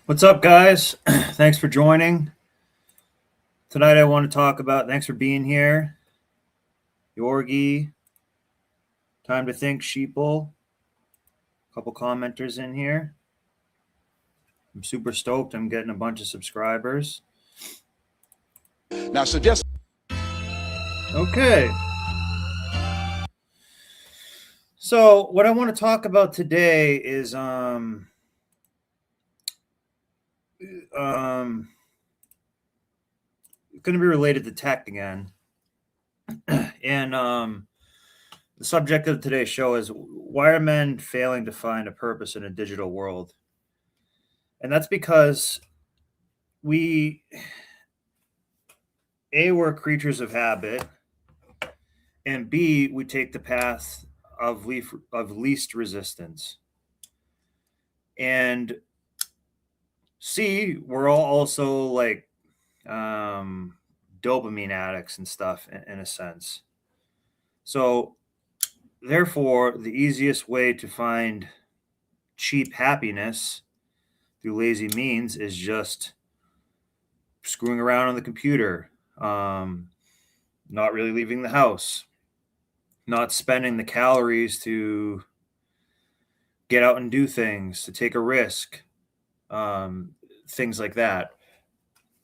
What's up, guys? Thanks for joining. Tonight I want to talk about, thanks for being here. Yorgi, Time to Think, Sheeple, a couple commenters in here. I'm super stoked. I'm getting a bunch of subscribers. Now suggest. Okay. So what I want to talk about today is going to be related to tech again. And the subject of today's show is why are men failing to find a purpose in a digital world? And that's because we're creatures of habit, and B, we take the path of least resistance. And C, we're all also like dopamine addicts and stuff in a sense. So therefore, the easiest way to find cheap happiness through lazy means is just screwing around on the computer, not really leaving the house, not spending the calories to get out and do things, to take a risk, things like that.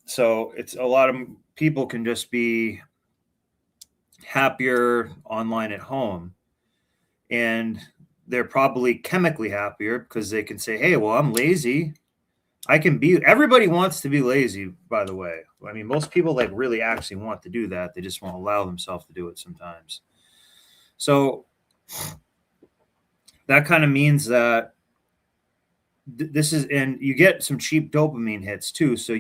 So it's a lot of people can just be happier online at home, and they're probably chemically happier because they can say, hey, well, I'm lazy. Everybody wants to be lazy, by the way. I mean, most people like really actually want to do that. They just won't allow themselves to do it sometimes. So that kind of means that this is, and you get some cheap dopamine hits too. So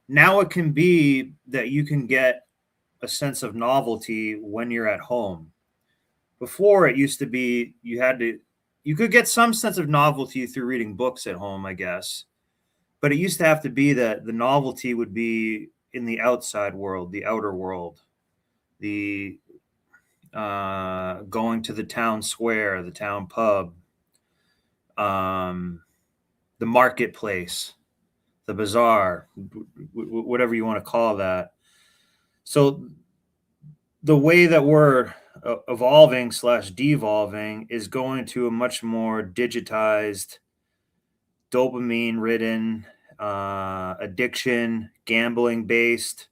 now it can be that you can get a sense of novelty when you're at home. Before, it used to be you could get some sense of novelty through reading books at home, I guess. But it used to have to be that the novelty would be in the outside world, the outer world, the going to the town square, the town pub, the marketplace, the bazaar, whatever you want to call that. So the way that we're evolving / devolving is going to a much more digitized, dopamine ridden, addiction, gambling based,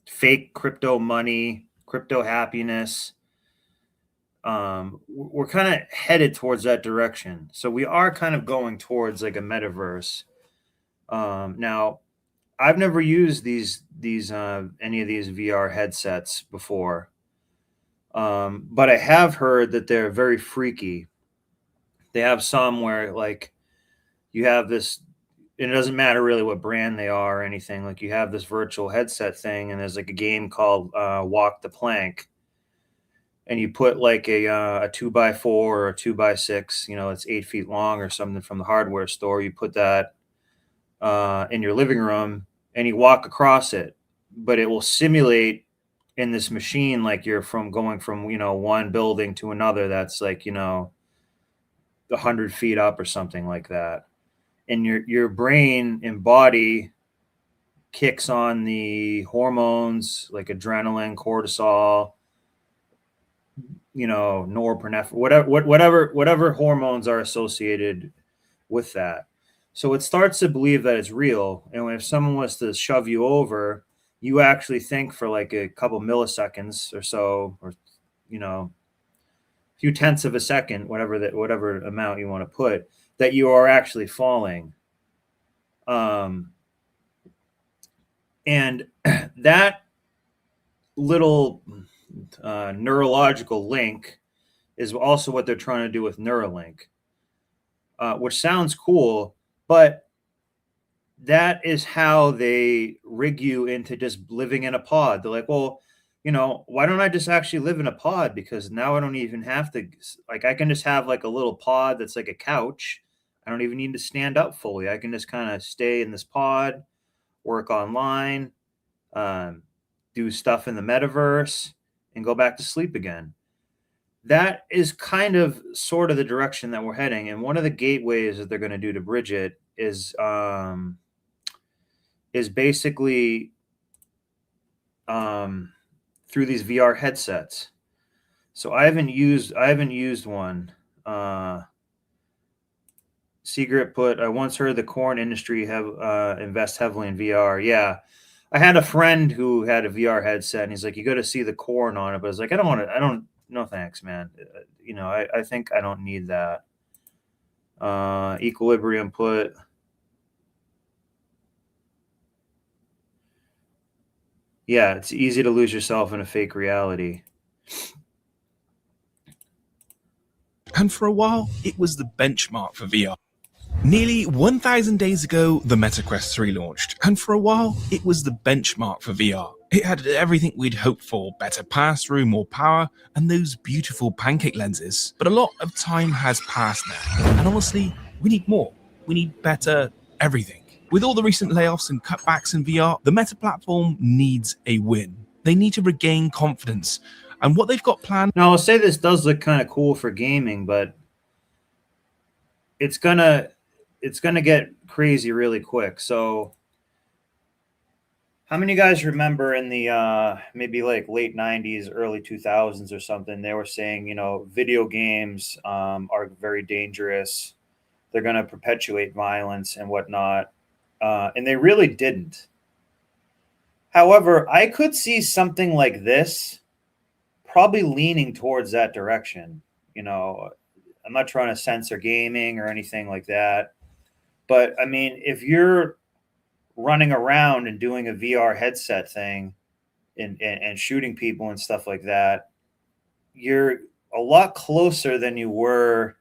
fake crypto money, crypto happiness. We're kind of headed towards that direction. So we are kind of going towards like a metaverse. Now, I've never used these any of these VR headsets before, but I have heard that they're very freaky. They have some where like you have this, and it doesn't matter really what brand they are or anything. Like you have this virtual headset thing, and there's like a game called Walk the Plank, and you put like a 2x4 or a 2x6, it's 8 feet long or something from the hardware store. You put that in your living room, and you walk across it, but it will simulate in this machine like you're going from one building to another that's like 100 feet up or something like that, and your brain and body kicks on the hormones like adrenaline, cortisol, norepinephrine, whatever hormones are associated with that. So it starts to believe that it's real. And if someone was to shove you over, you actually think for like a couple milliseconds or so, or a few tenths of a second, whatever amount you want to put, that you are actually falling. And that little neurological link is also what they're trying to do with Neuralink, which sounds cool, but that is how they rig you into just living in a pod. They're like, well, why don't I just actually live in a pod? Because now I don't even have to, like, I can just have like a little pod that's like a couch. I don't even need to stand up fully. I can just kind of stay in this pod, work online, do stuff in the metaverse, and go back to sleep again. that is kind of sort of the direction that we're heading. And one of the gateways that they're going to do to bridge it is basically through these VR headsets. So I haven't used one. Secret put, I once heard the corn industry have invest heavily in VR. Yeah. I had a friend who had a VR headset and he's like, you got to see the corn on it. But I was like, no thanks, man. I think I don't need that. Equilibrium put, yeah, it's easy to lose yourself in a fake reality. And for a while, it was the benchmark for VR. Nearly 1,000 days ago, the MetaQuest 3 launched, and for a while, it was the benchmark for VR. It had everything we'd hoped for: better pass-through, more power, and those beautiful pancake lenses. But a lot of time has passed now, and honestly, we need more. We need better everything. With all the recent layoffs and cutbacks in VR, the Meta platform needs a win. They need to regain confidence, and what they've got planned. Now, I'll say this does look kind of cool for gaming, but it's gonna get crazy really quick. So how many guys remember in the maybe like late 90s, early 2000s or something, they were saying, video games are very dangerous. They're going to perpetuate violence and whatnot. And they really didn't. However, I could see something like this probably leaning towards that direction. I'm not trying to censor gaming or anything like that. But I mean, if you're running around and doing a VR headset thing and shooting people and stuff like that, you're a lot closer than you were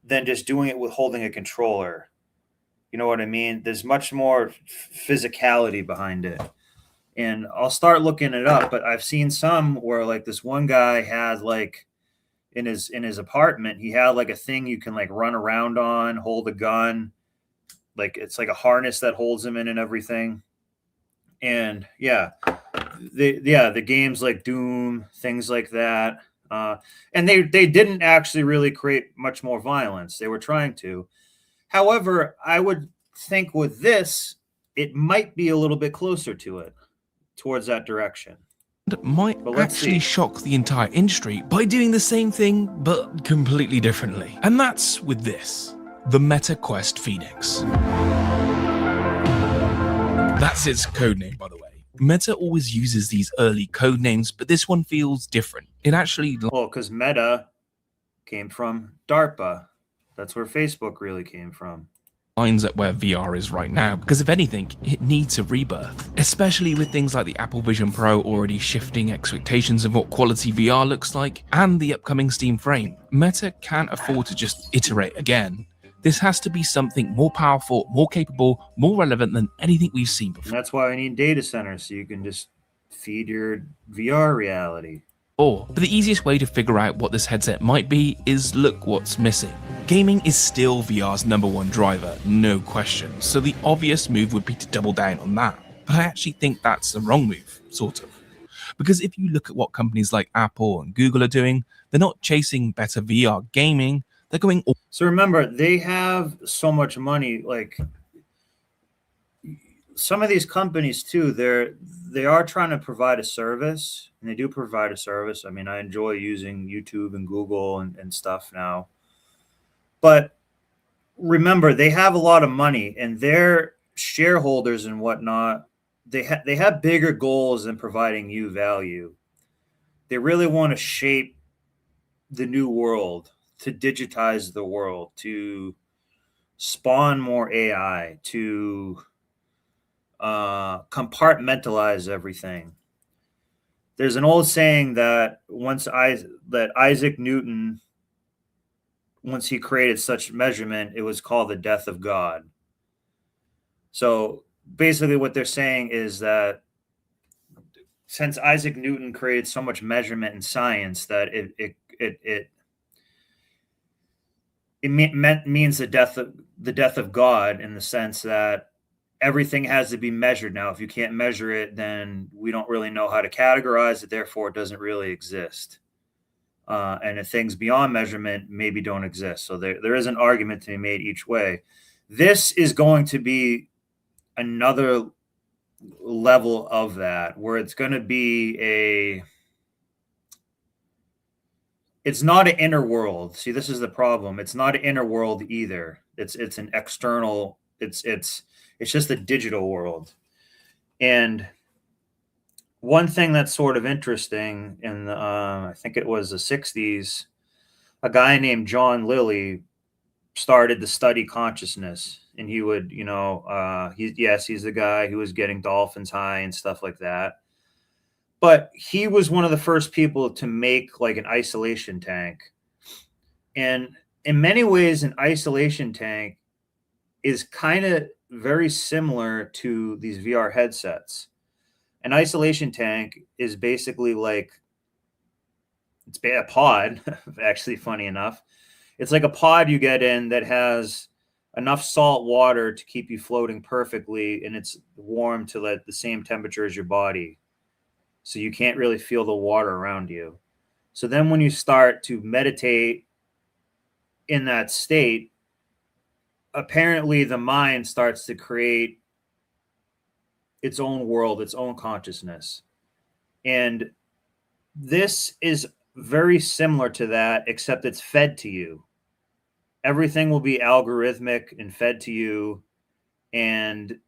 than just doing it with holding a controller. You know what I mean? There's much more physicality behind it. And I'll start looking it up, but I've seen some where like this one guy had like in his apartment, he had like a thing you can like run around on, hold a gun, like it's like a harness that holds him in and everything. And the games like Doom, things like that. And they didn't actually really create much more violence. They were trying to. However, I would think with this, it might be a little bit closer to it, towards that direction. Might actually shock the entire industry by doing the same thing, but completely differently. And that's with this, the MetaQuest Phoenix. That's its codename, by the way. Meta always uses these early code names, but this one feels different. It actually... Well, because Meta came from DARPA. That's where Facebook really came from. Lines at where VR is right now, because if anything, it needs a rebirth, especially with things like the Apple Vision Pro already shifting expectations of what quality VR looks like, and the upcoming Steam Frame. Meta can't afford to just iterate again. This has to be something more powerful, more capable, more relevant than anything we've seen before. And that's why I need data centers, so you can just feed your VR reality. But the easiest way to figure out what this headset might be is look what's missing. Gaming is still VR's #1 driver, no question, so the obvious move would be to double down on that. But I actually think that's the wrong move, sort of. Because if you look at what companies like Apple and Google are doing, they're not chasing better VR gaming, they're going... So remember, they have so much money, like some of these companies too, they are trying to provide a service, and they do provide a service. I mean, I enjoy using YouTube and Google and stuff now. But remember, they have a lot of money, and their shareholders and whatnot, they have bigger goals than providing you value. They really want to shape the new world, to digitize the world, to spawn more AI, to compartmentalize everything. There's an old saying that Isaac Newton, once he created such measurement, it was called the death of God. So basically what they're saying is that since Isaac Newton created so much measurement in science, that it means the death of God, in the sense that everything has to be measured now. If you can't measure it, then we don't really know how to categorize it. Therefore, it doesn't really exist. and if things beyond measurement maybe don't exist. So there is an argument to be made each way. This is going to be another level of that, where it's going to be it's not an inner world. See, this is the problem. It's not an inner world either. It's an external. It's just a digital world. And one thing that's sort of interesting in the, I think it was the 60s, a guy named John Lilly started to study consciousness, and he would, he's the guy who was getting dolphins high and stuff like that. But he was one of the first people to make like an isolation tank. And in many ways, an isolation tank is kind of very similar to these VR headsets. An isolation tank is basically like, it's a pod, actually, funny enough. It's like a pod you get in that has enough salt water to keep you floating perfectly, and it's warm to the same temperature as your body. So you can't really feel the water around you. So then when you start to meditate in that state, apparently the mind starts to create its own world, its own consciousness. And this is very similar to that, except it's fed to you. Everything will be algorithmic and fed to you. And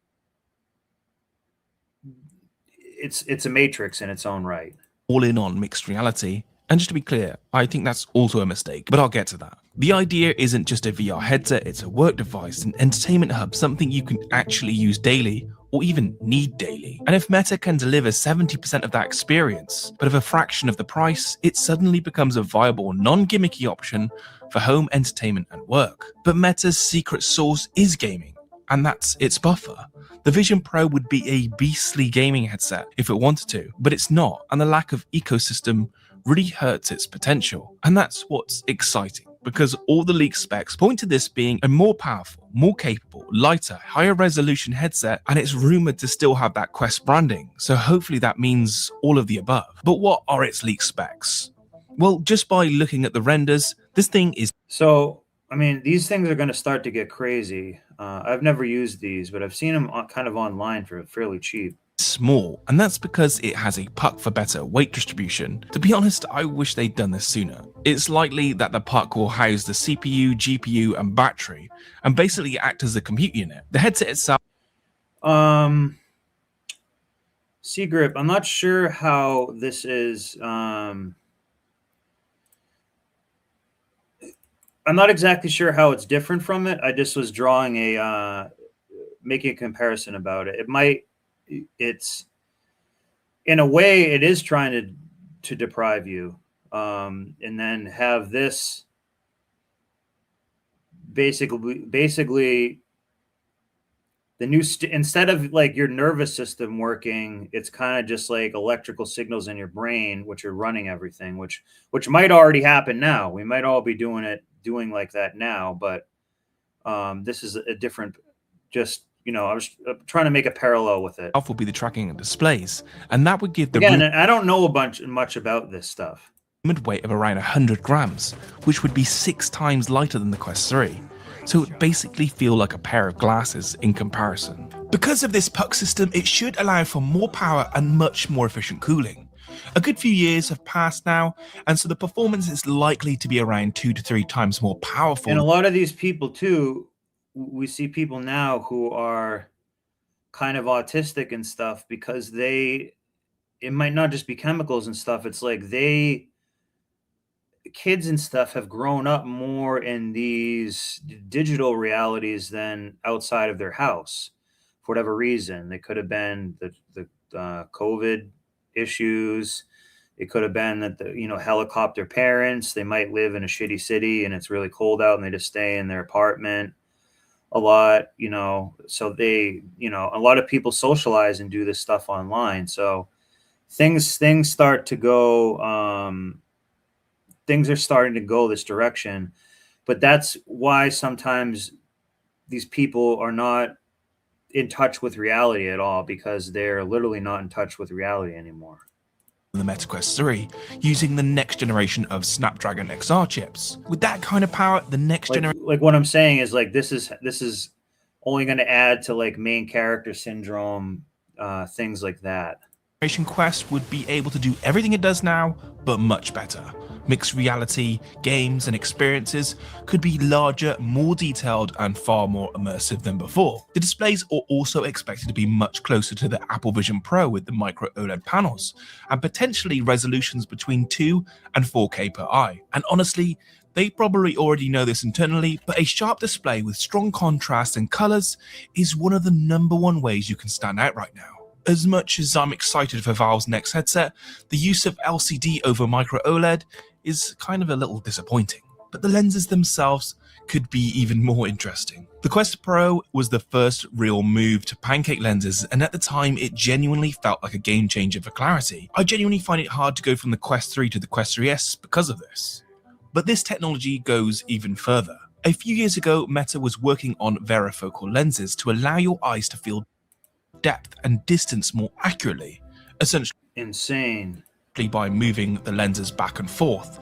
it's a matrix in its own right. All in on mixed reality. And just to be clear, I think that's also a mistake, but I'll get to that. The idea isn't just a VR headset, it's a work device, an entertainment hub, something you can actually use daily or even need daily. And if Meta can deliver 70% of that experience, but of a fraction of the price, it suddenly becomes a viable, non-gimmicky option for home entertainment and work. But Meta's secret sauce is gaming, and that's its buffer. The Vision Pro would be a beastly gaming headset if it wanted to, but it's not, and the lack of ecosystem really hurts its potential. And that's what's exciting, because all the leaked specs point to this being a more powerful, more capable, lighter, higher resolution headset, and it's rumored to still have that Quest branding, so hopefully that means all of the above. But what are its leaked specs? Well, just by looking at the renders, this thing is... So, I mean, these things are going to start to get crazy. I've never used these, but I've seen them kind of online for fairly cheap. Small, and that's because it has a puck for better weight distribution. To be honest, I wish they'd done this sooner. It's likely that the puck will house the CPU, GPU, and battery, and basically act as a compute unit. The headset itself... C-Grip, I'm not sure how this is... I'm not exactly sure how it's different from it. I just was drawing making a comparison about it. It's in a way it is trying to deprive you, and then have this basically the new instead of like your nervous system working, it's kind of just like electrical signals in your brain which are running everything, which might already happen now. We might all be doing like that now, but this is a different, just, I was trying to make a parallel with it. Will be the tracking and displays, and that would give the... Again, I don't know much about this stuff. Weight of around 100 grams, which would be 6 times lighter than the Quest 3. So it would basically feel like a pair of glasses in comparison. Because of this puck system, it should allow for more power and much more efficient cooling. A good few years have passed now, and so the performance is likely to be around 2 to 3 times more powerful. And a lot of these people too, we see people now who are kind of autistic and stuff, because it might not just be chemicals and stuff. It's like kids and stuff have grown up more in these digital realities than outside of their house for whatever reason. They could have been the COVID issues. It could have been that helicopter parents, they might live in a shitty city and it's really cold out and they just stay in their apartment a lot, so they, a lot of people socialize and do this stuff online. So things start to go, things are starting to go this direction. But that's why sometimes these people are not in touch with reality at all, because they're literally not in touch with reality anymore. the MetaQuest 3 using the next generation of Snapdragon XR chips. With that kind of power, the next generation Like what I'm saying is like this is only going to add to like main character syndrome, things like that. Quest would be able to do everything it does now, but much better. Mixed reality, games, and experiences could be larger, more detailed, and far more immersive than before. The displays are also expected to be much closer to the Apple Vision Pro with the micro OLED panels, and potentially resolutions between 2 and 4K per eye. And honestly, they probably already know this internally, but a sharp display with strong contrast and colors is one of the #1 ways you can stand out right now. As much as I'm excited for Valve's next headset, the use of LCD over micro OLED is kind of a little disappointing. But the lenses themselves could be even more interesting. The Quest Pro was the first real move to pancake lenses, and at the time it genuinely felt like a game changer for clarity. I genuinely find it hard to go from the Quest 3 to the Quest 3S because of this. But this technology goes even further. A few years ago, Meta was working on varifocal lenses to allow your eyes to feel depth and distance more accurately, essentially Insane. by moving the lenses back and forth.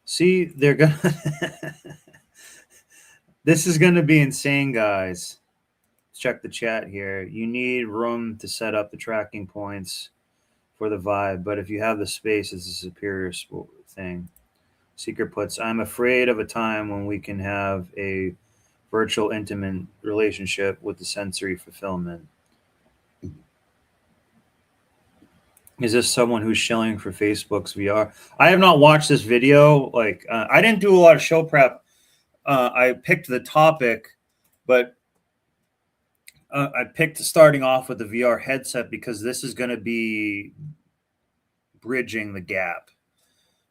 See, they're gonna this is gonna be insane, guys. Let's check the chat here. You need room to set up the tracking points for the Vive, but if you have the space, it's a superior thing. Seeker puts, I'm afraid of a time when we can have a virtual intimate relationship with the sensory fulfillment. Is this someone who's shilling for Facebook's VR? I have not watched this video. Like, I didn't do a lot of show prep. I picked the topic, but I picked starting off with the VR headset because this is going to be bridging the gap.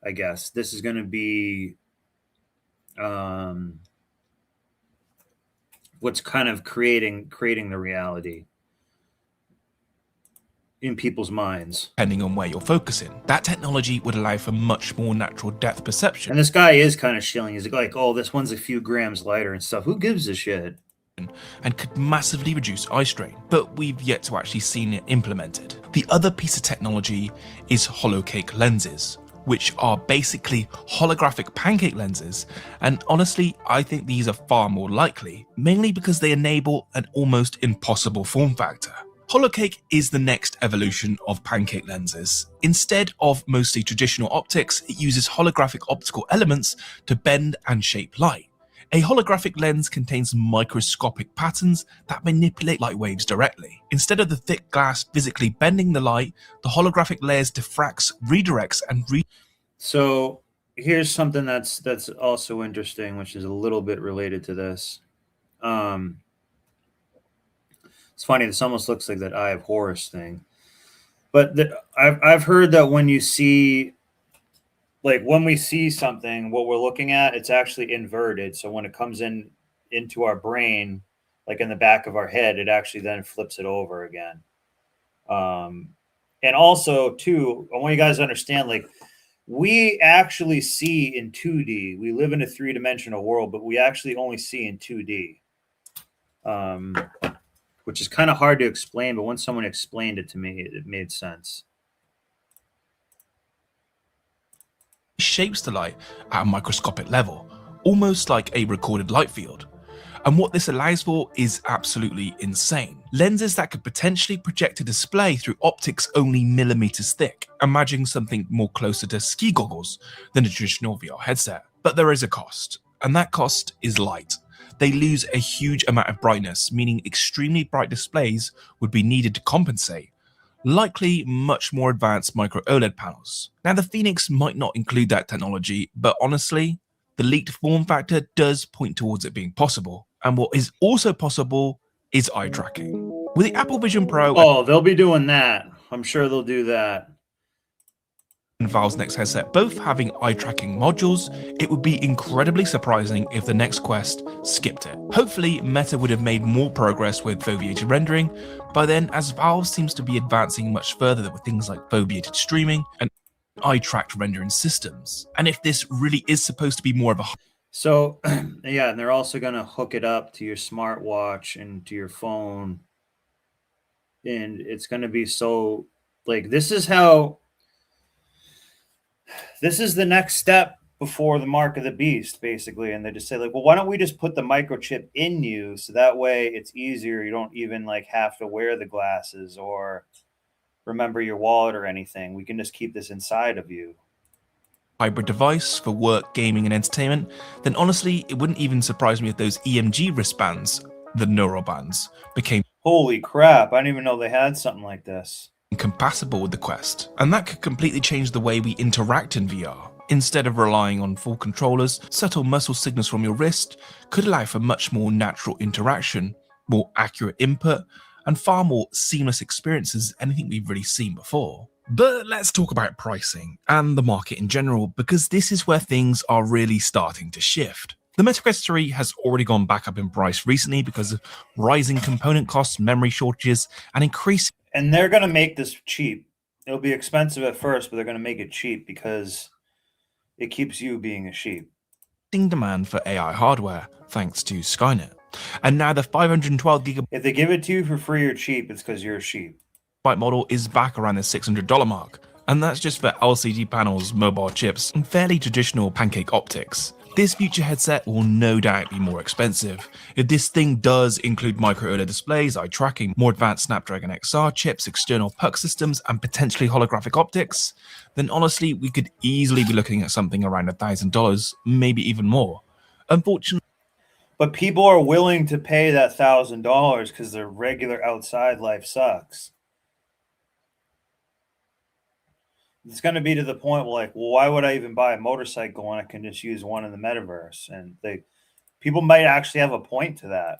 I guess this is going to be what's kind of creating the reality in people's minds. Depending on where you're focusing, that technology would allow for much more natural depth perception. And this guy is kind of shilling. He's like, oh, this one's a few grams lighter and stuff. Who gives a shit? And could massively reduce eye strain, but we've yet to actually seen it implemented. The other piece of technology is holocake lenses, which are basically holographic pancake lenses, and honestly, I think these are far more likely, mainly because they enable an almost impossible form factor. Holocake is the next evolution of pancake lenses. Instead of mostly traditional optics, it uses holographic optical elements to bend and shape light. A holographic lens contains microscopic patterns that manipulate light waves directly. Instead of the thick glass physically bending the light, the holographic layers diffracts, redirects, and So here's something that's also interesting, which is a little bit related to this. It's funny. This almost looks like that Eye of Horus thing, but I've heard that when you see, like when we see something, what we're looking at, it's actually inverted. So when it comes into our brain, like in the back of our head, it actually then flips it over again. And also, too, I want you guys to understand, like, we actually see in 2D. We live in a 3-dimensional world, but we actually only see in 2D, which is kind of hard to explain. But when someone explained it to me, it made sense. shapes the light at a microscopic level, almost like a recorded light field. And what this allows for is absolutely insane. Lenses that could potentially project a display through optics only millimeters thick, imagining something more closer to ski goggles than a traditional VR headset. But there is a cost, and that cost is light. They lose a huge amount of brightness, meaning extremely bright displays would be needed to compensate. Likely much more advanced micro OLED panels. Now the Phoenix might not include that technology, but honestly, the leaked form factor does point towards it being possible. And what is also possible is eye tracking. With the Apple Vision Pro they'll be doing that. I'm sure they'll do that. And Valve's next headset both having eye tracking modules, it would be incredibly surprising if the next Quest skipped it. Hopefully, Meta would have made more progress with foveated rendering by then, as Valve seems to be advancing much further with things like foveated streaming and eye-tracked rendering systems. And if this really is supposed to be more of a So, yeah, and they're also going to hook it up to your smartwatch and to your phone. And it's going to be so, like, this is how This is the next step before the mark of the beast, basically. And they just say, like, well, why don't we just put the microchip in you so that way it's easier. You don't even like have to wear the glasses or remember your wallet or anything. We can just keep this inside of you. Hybrid device for work, gaming, and entertainment, then honestly, it wouldn't even surprise me if those EMG wristbands, the neural bands, became Holy crap. I didn't even know they had something like this. compatible with the Quest, and that could completely change the way we interact in VR. Instead of relying on full controllers, subtle muscle signals from your wrist could allow for much more natural interaction, more accurate input, and far more seamless experiences than anything we've really seen before. But let's talk about pricing and the market in general, because this is where things are really starting to shift. The MetaQuest 3 has already gone back up in price recently because of rising component costs, memory shortages, and increasing And they're going to make this cheap. It'll be expensive at first, but they're going to make it cheap because it keeps you being a sheep. demand for AI hardware, thanks to Skynet. And now the 512GB If they give it to you for free or cheap, it's because you're a sheep. model is back around the $600 mark. And that's just for LCD panels, mobile chips, and fairly traditional pancake optics. This future headset will no doubt be more expensive. If this thing does include micro OLED displays, eye tracking, more advanced Snapdragon XR chips, external puck systems, and potentially holographic optics, then honestly, we could easily be looking at something around $1,000, maybe even more. Unfortunately, But people are willing to pay that $1,000 because their regular outside life sucks. It's going to be to the point where, like, well, why would I even buy a motorcycle when I can just use one in the metaverse? And people might actually have a point to that.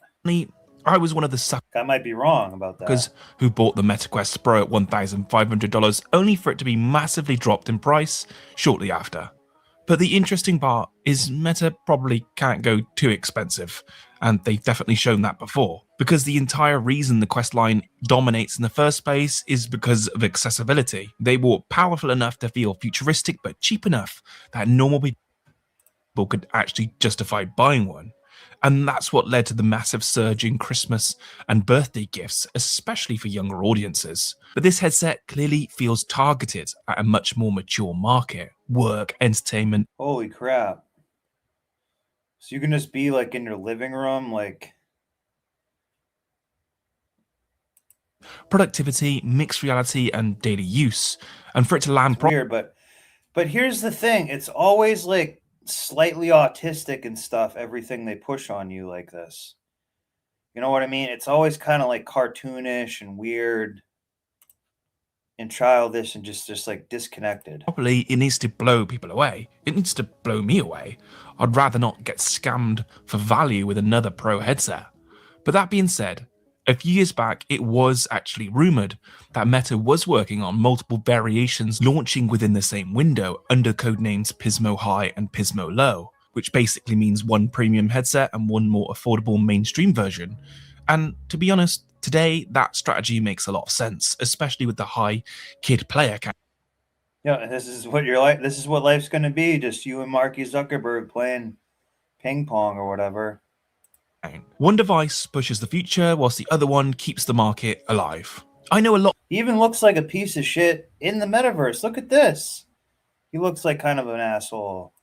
I was one of the I might be wrong about that. who bought the MetaQuest Pro at $1,500 only for it to be massively dropped in price shortly after. But the interesting part is Meta probably can't go too expensive, and they've definitely shown that before, because the entire reason the Quest line dominates in the first place is because of accessibility. They were powerful enough to feel futuristic but cheap enough that normal people could actually justify buying one. And that's what led to the massive surge in Christmas and birthday gifts, especially for younger audiences. But this headset clearly feels targeted at a much more mature market: work, entertainment, Holy crap. So you can just be like in your living room, like productivity, mixed reality, and daily use. And for it to land weird, but here's the thing, it's always like slightly autistic and stuff, everything they push on you like this. You know what I mean? It's always kind of like cartoonish and weird and childish and just like disconnected. properly, it needs to blow people away. It needs to blow me away. I'd rather not get scammed for value with another Pro headset. But that being said, a few years back, it was actually rumored that Meta was working on multiple variations launching within the same window under codenames Pismo High and Pismo Low, which basically means one premium headset and one more affordable mainstream version. And to be honest, today that strategy makes a lot of sense, especially with the high kid player count. Yeah, this is what you're like. This is what life's going to be. Just you and Marky Zuckerberg playing ping pong or whatever. One device pushes the future whilst the other one keeps the market alive. I know a lot. He even looks like a piece of shit in the metaverse. Look at this. He looks like kind of an asshole.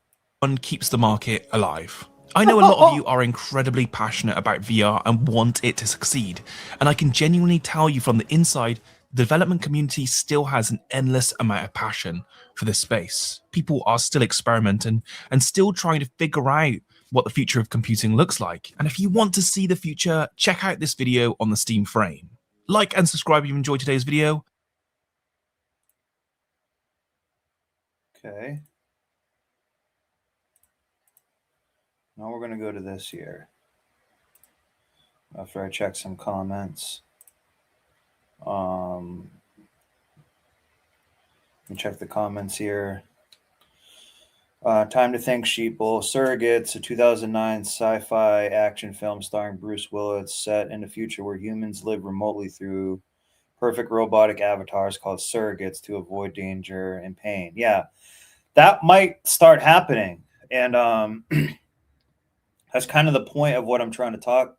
One keeps the market alive. I know a lot of you are incredibly passionate about VR and want it to succeed, and I can genuinely tell you from the inside, the development community still has an endless amount of passion for this space. People are still experimenting and still trying to figure out what the future of computing looks like. And if you want to see the future, check out this video on the Steam frame. Like and subscribe if you enjoyed today's video. Okay. Now we're going to go to this here. After I check some comments. Let me check the comments here. Time to Think Sheeple. Surrogates, a 2009 sci-fi action film starring Bruce Willis, set in a future where humans live remotely through perfect robotic avatars called surrogates to avoid danger and pain. Yeah, that might start happening. And that's kind of the point of what I'm trying to talk.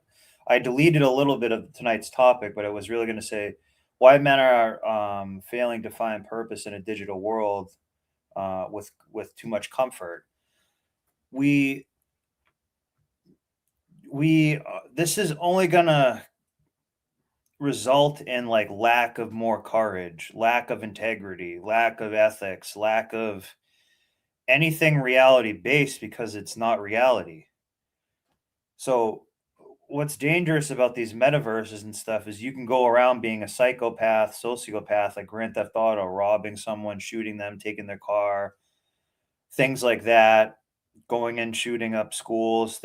I deleted a little bit of tonight's topic, but I was really going to say why men are failing to find purpose in a digital world. with too much comfort. This is only gonna result in like lack of more courage, lack of integrity, lack of ethics, lack of anything reality based, because it's not reality. So what's dangerous about these metaverses and stuff is you can go around being a psychopath, sociopath, like Grand Theft Auto, robbing someone, shooting them, taking their car, things like that, going and shooting up schools,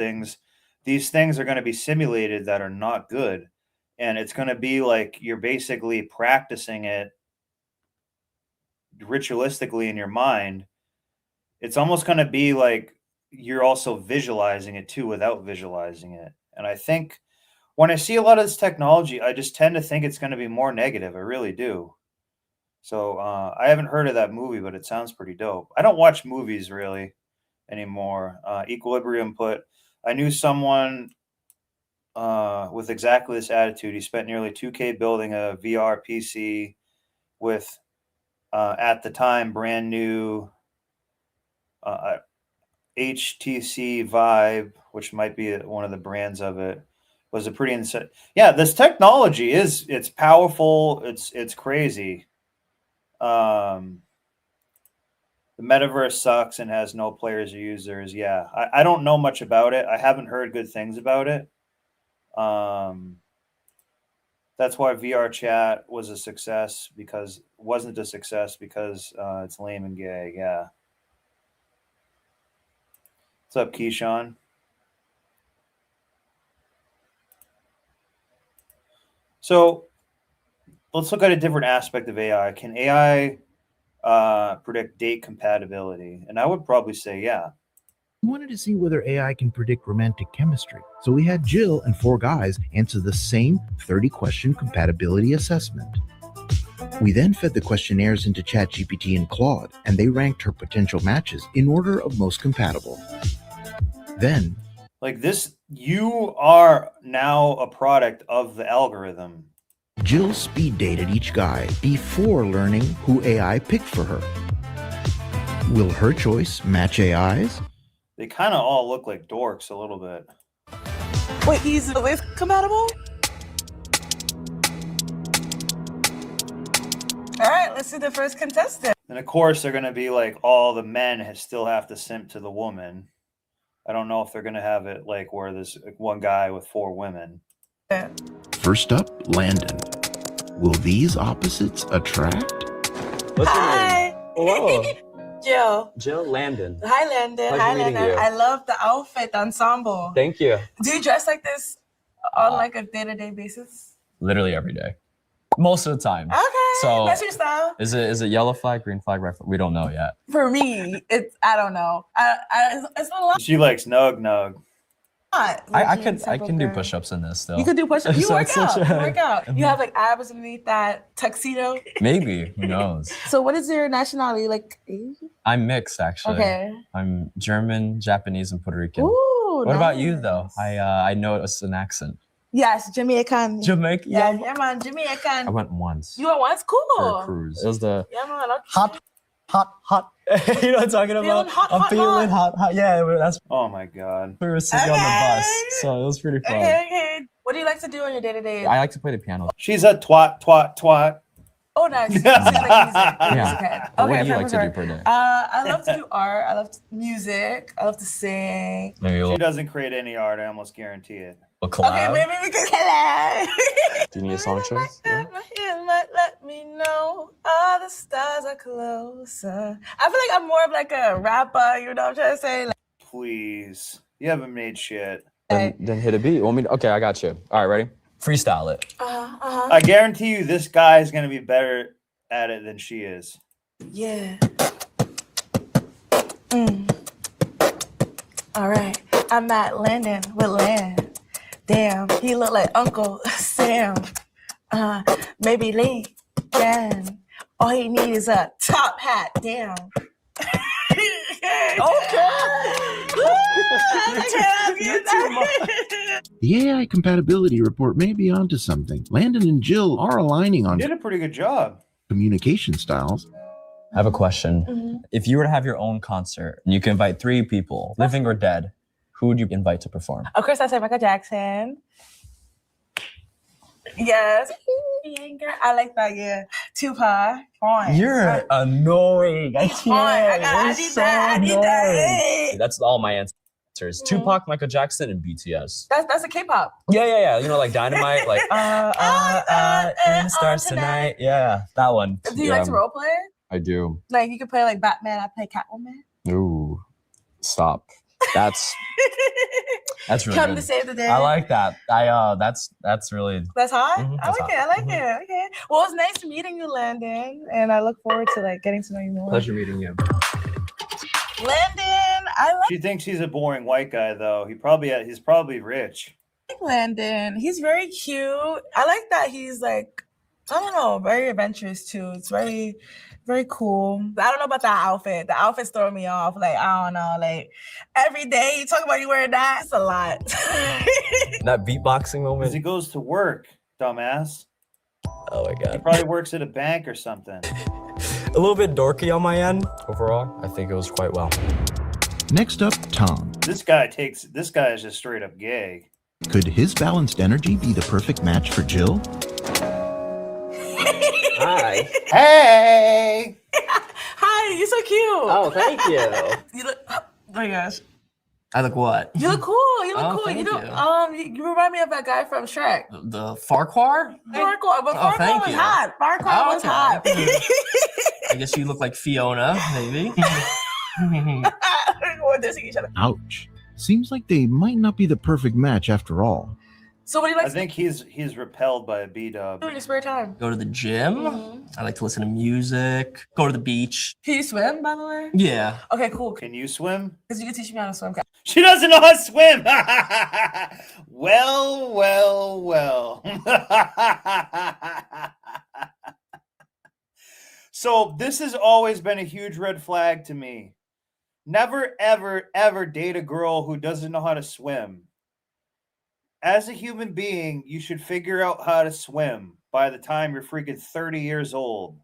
these things are going to be simulated that are not good. And it's going to be like you're basically practicing it ritualistically in your mind. It's almost going to be like you're also visualizing it too without visualizing it. And I think when I see a lot of this technology, I just tend to think it's going to be more negative. I really do. So I haven't heard of that movie, but it sounds pretty dope. I don't watch movies really anymore. Equilibrium I knew someone with exactly this attitude. He spent nearly $2K building a VR PC with, at the time, brand new HTC Vive, which might be one of the brands of it. Was a pretty insane. Yeah, this technology it's powerful. It's crazy. The metaverse sucks and has no players or users. Yeah, I don't know much about it. I haven't heard good things about it. That's why VR chat was a success, because wasn't a success because it's lame and gay. Yeah. What's up, Keyshawn? So let's look at a different aspect of AI. Can AI predict date compatibility? And I would probably say, yeah. We wanted to see whether AI can predict romantic chemistry. So we had Jill and 4 guys answer the same 30-question compatibility assessment. We then fed the questionnaires into ChatGPT and Claude, and they ranked her potential matches in order of most compatible. Then, like this, you are now a product of the algorithm. Jill speed dated each guy before learning who AI picked for her. Will her choice match AI's? They kind of all look like dorks a little bit. Wait, he's with compatible? All right, let's see the first contestant. And of course, they're going to be like all the men still have to simp to the woman. I don't know if they're going to have it like where there's one guy with 4 women. Yeah. First up, Landon. Will these opposites attract? What's your Hi. name? Hello. Jill. Jill Landon. Hi, Landon. Pleasure Hi, meeting Landon. you. I love the outfit, the ensemble. Thank you. Do you dress like this on like a day-to-day basis? Literally every day. Most of the time. Okay. So that's your style. Is it yellow flag, green flag, red flag? We don't know yet. For me, I don't know. It's a lot. She likes nug. I can do push-ups in this though. You can do push-ups. You So work it's out. such a- You work out. You have like abs underneath that tuxedo. Maybe. Who knows? So what is your nationality? Like Asian? I'm mixed actually. Okay. I'm German, Japanese, and Puerto Rican. Ooh, What about you nice. though? I noticed an accent. Yes, Jamaican. Jamaican. Yeah, man, Jamaican. I went once. You went once? Cool. For a cruise. It was the Yeah, man. Okay. hot. You know what I'm talking about? Feeling hot, I'm hot, feeling hot. Yeah, that's Oh my god. we were sitting on the bus, so it was pretty fun. Okay. What do you like to do on your day-to-day? I like to play the piano. She's a twat. Oh, nice. You like music. Yeah. What do you like to do perfect. per day? I love to do art. I love music. I love to sing. Maybe a She little doesn't create any art, I almost guarantee it. collab. Okay, maybe we can collab. Do you need a song choice? Yeah. Let me know all the stars are closer. I feel like I'm more of like a rapper, you know what I'm trying to say? Like, Please. You haven't made shit. Then hit a beat. Want me to, okay, I got you. All right, ready? Freestyle it. I guarantee you this guy is going to be better at it than she is. yeah. All right. I'm at Landon with Land. Damn, he look like Uncle Sam. Maybe Lincoln. All he need is a top hat. Damn. The AI compatibility report may be onto something. Landon and Jill are aligning on You did a pretty good job. communication styles. I have a question. Mm-hmm. If you were to have your own concert and you can invite 3 people, living or dead, who would you invite to perform? Of course, I said Michael Jackson. Yes. I like that, yeah. Tupac. Fine. You're annoying. I He's fine. I need that. I need that. That's all my answers. Tupac, Michael Jackson, and BTS. That's a K-pop. Yeah. You know, like Dynamite, like and the stars tonight. Yeah, that one. Do you like to role play? I do. Like you could play like Batman. I play Catwoman. Ooh, stop. That's really Come good. to save the day. I like that. That's really. That's hot. Mhm, I that's like hot. it. I like it. Okay. Well, it's nice meeting you, Landon, and I look forward to like getting to know you more. Pleasure meeting you. Landon, I She thinks he's a boring white guy, though. He's probably rich. like Landon. He's very cute. I like that he's like, I don't know, very adventurous too. It's very, very cool. I don't know about that outfit. The outfit's throwing me off. Like, I don't know. Like, every day you talk about you wearing that. It's a lot. That beatboxing Because moment. he goes to work, dumbass. Oh my He god. probably works at a bank or something. A little bit dorky on my end. Overall, I think it was quite well. Next up, Tom. This guy is just straight up gay. Could his balanced energy be the perfect match for Jill? Hi. Hey! Hi, you're so cute. Oh, thank you. You look, oh my gosh. I look what? You look cool. You look Oh, cool. thank You remind me of that guy from Shrek. The Farquhar? Farquhar, but Oh, Farquhar thank was you. hot. Farquhar Oh, was okay. hot. I guess you look like Fiona, maybe. We're dissing each other. Ouch. Seems like they might not be the perfect match after all. So what do you I like to think he's repelled by a B-dub. do in your spare time? Go to the gym. Mhm. I like to listen to music. Go to the beach. Can you swim, by the way? Yeah. Okay, cool. Can you swim? Because you can teach me how to swim. She doesn't know how to swim. Well. So this has always been a huge red flag to me. Never, ever date a girl who doesn't know how to swim. As a human being, you should figure out how to swim by the time you're freaking 30 years old.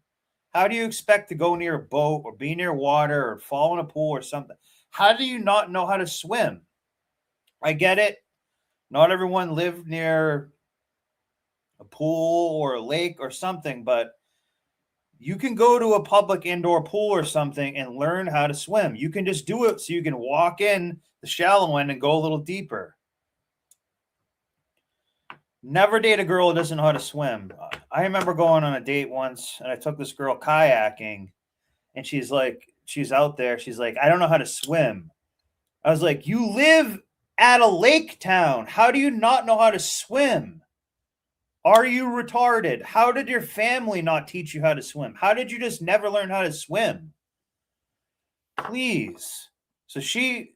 How do you expect to go near a boat or be near water or fall in a pool or something? How do you not know how to swim? I get it. Not everyone lived near a pool or a lake or something, but you can go to a public indoor pool or something and learn how to swim. You can just do it so you can walk in the shallow end and go a little deeper. Never date a girl who doesn't know how to swim. I remember going on a date once and I took this girl kayaking and she's out there. She's like, I don't know how to swim. I was like, you live at a lake town. How do you not know how to swim? Are you retarded? How did your family not teach you how to swim? How did you just never learn how to swim? Please. So she,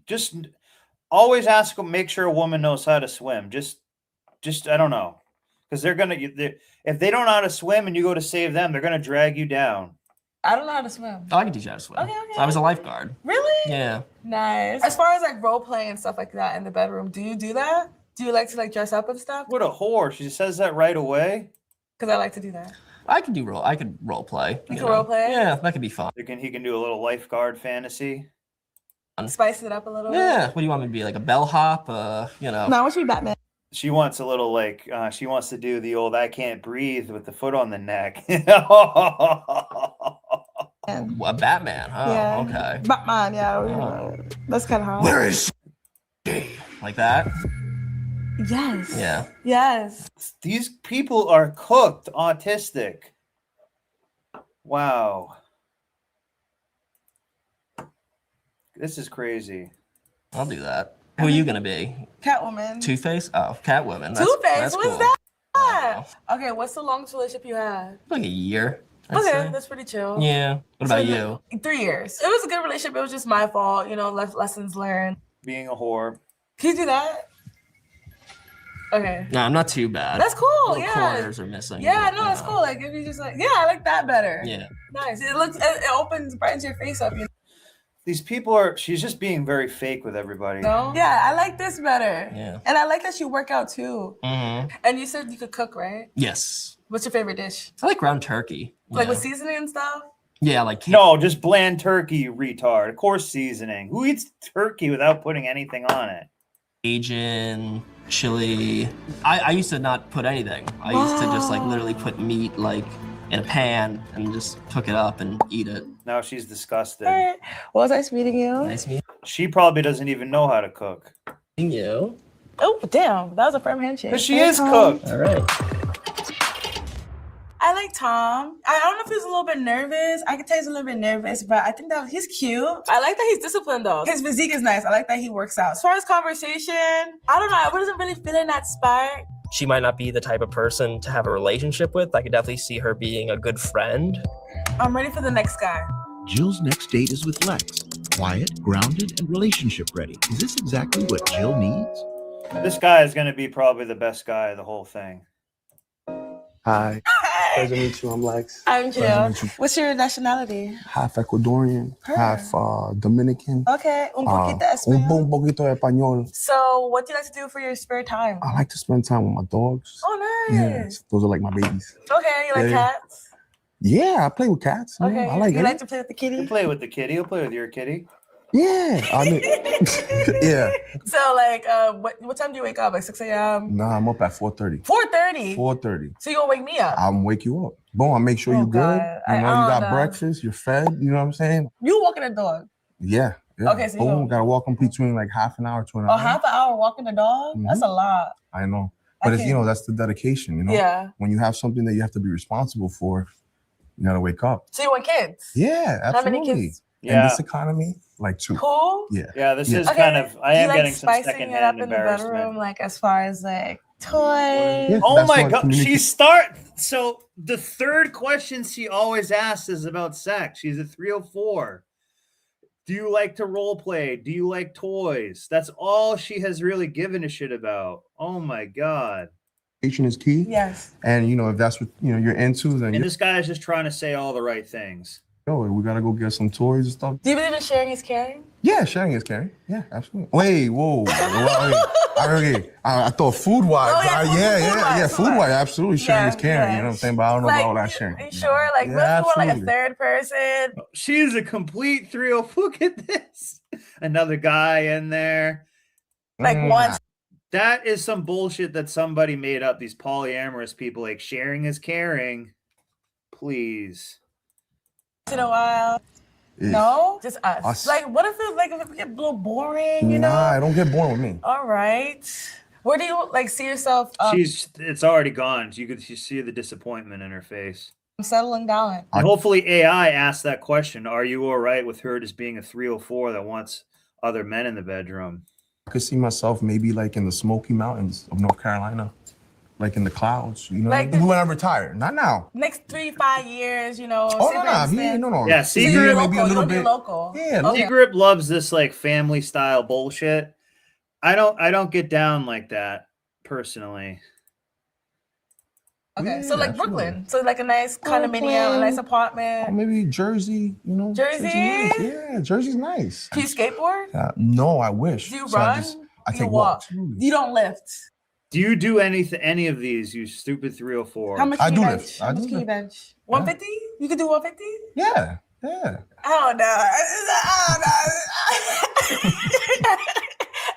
just always make sure a woman knows how to swim. Just I don't know. Because if they don't know how to swim and you go to save them, they're going to drag you down. I don't know how to swim. Oh, I can teach you how to swim. Okay. I was a lifeguard. Really? Yeah. Nice. As far as like role play and stuff like that in the bedroom, do you do that? Do you like to like dress up and stuff? What a whore. She says that right away. Because I like to do that. I could role play. You can role play? Yeah, that could be fun. He can do a little lifeguard fantasy. Spice it up a little Yeah. bit. What do you want me to be? Like a bellhop? No, I want you to be Batman. She wants a little she wants to do the old I can't breathe with the foot on the neck. A Batman. Oh, Yeah. okay. Batman, yeah. That's kind of hard. Where is she? Like that? Yes. Yeah. Yes. These people are cooked autistic. Wow. This is crazy. I'll do that. Who are you gonna be? Catwoman. Two-Face? Oh, Catwoman. Two-Face? What's cool. that? Oh, Okay, what's the longest relationship you had? like a year. I'd Okay, say. that's pretty chill. Yeah. What about you? 3 years. It was a good relationship. It was just my fault, lessons learned. Being a whore. Can you do that? Okay. No, I'm not too bad. That's cool, Little yeah. corners are missing. Yeah, but, no, it's cool. Like if you just I like that better. Yeah. Nice. It brightens your face up. These people are. She's just being very fake with everybody. No? Yeah, I like this better. Yeah. And I like that you work out too. Mm-hmm. And you said you could cook, right? Yes. What's your favorite dish? I like ground turkey. Like Yeah. with seasoning and stuff? Yeah, like No, just bland turkey, you retard. Of course, seasoning. Who eats turkey without putting anything on it? Cajun, chili. I used to not put anything. I used to just like literally put meat like in a pan and just cook it up and eat it. Now she's disgusted. Well, it was nice meeting you. Nice meeting She probably doesn't even know how to cook. you. Oh, damn. That was a firm handshake. But she is cooked. All right. I like Tom. I don't know if he's a little bit nervous. I could tell he's a little bit nervous, but I think that he's cute. I like that he's disciplined though. His physique is nice. I like that he works out. As far as conversation, I don't know. I wasn't really feeling that spark. She might not be the type of person to have a relationship with. I could definitely see her being a good friend. I'm ready for the next guy. Jill's next date is with Lex. Quiet, grounded, and relationship ready. Is this exactly what Jill needs? This guy is going to be probably the best guy of the whole thing. Hi, Hi. pleasure to meet you. I'm Lex. I'm Pleasure to Jill. meet you. What's your nationality? Half Ecuadorian, half Dominican. Okay, un poquito Un español. poquito español. So, what do you like to do for your spare time? I like to spend time with my dogs. Oh, Yeah, nice. those are like my babies. Okay, you like Yeah. cats? Yeah, I play with cats. Okay, I like you it. like to play with the You kitty? play with the kitty. You'll play with your kitty. Yeah, I mean, yeah. So, like, what time do you wake up? Like 6 a.m.? Nah, I'm up at 4:30. 4:30? 4:30. So, you gonna wake me up? I'll wake you up. Boom, I make sure Oh, you're good. God. You know, I you got don't know. breakfast, you're fed. You know what I'm saying? You walking the dog? Yeah. Yeah. Okay, so you Boom, don't- gotta walk in between like half an hour to an A hour. half an hour walking the dog? That's a lot. I know. I But it's, you can't- know, that's the dedication, you know? Yeah. When you have something that you have to be responsible for, you gotta wake up. So, you want kids? Yeah, How many absolutely. kids? In Yeah. this economy, like 2. Cool. Yeah. Yeah, this Yeah. is Okay. kind of. I Do you am like getting some spicing it up secondhand in the bedroom, embarrassment. like as far as like toys? Yeah. Oh That's my what god, community- she start. So the third question she always asks is about sex. She's a 304. Do you like to role play? Do you like toys? That's all she has really given a shit about. Oh my god. Education is key. Yes. And you know, if that's what you're into, then And this guy is just trying to say all the right things. we gotta go get some toys and stuff. Do you believe in sharing is caring? Yeah, sharing is caring. Yeah, absolutely. Wait, whoa. I thought food wise. Oh, yeah, food-wise, Food wise, absolutely sharing is Yeah, caring. yeah. You know what I'm saying? But I don't know about all that sharing. Are you sure? Like, Yeah, let's go like a absolutely. third person. She's a complete 304. Look at this. Another guy in there. Like Mm. once. That is some bullshit that somebody made up. These polyamorous people, like sharing is caring. Please. In a while. Yeah. No, just us. Us. Like, what if it get a little boring? You know? Nah, it don't get boring with me. All right. Where do you like see yourself It's already gone. You could see the disappointment in her face. settling down? And hopefully AI asked that question. Are you all right with her just being a 304 that wants other men in the bedroom? I could see myself maybe like in the Smoky Mountains of North Carolina, like in the clouds. You know, Like- when I retire. Not now. Next 3-5 years, you know. Oh say no, for no, instance- no. Yeah, So you're Secret, local. maybe a little you don't do bit. local. Yeah, Okay. Secret loves this like family style bullshit. I don't get down like that personally. Okay, Yeah, so like absolutely. Brooklyn, so like a nice condominium, a nice Or apartment. maybe Jersey. You know, Jersey? nice. Yeah, Jersey's nice. Do you skateboard? No, I wish. Do you So run? I You take walk? walks. You don't lift. Do you do any of these, you stupid 304? How much I can do you lift. bench? I How do much can you lift. bench? 150? You could do 150? Yeah. Oh no.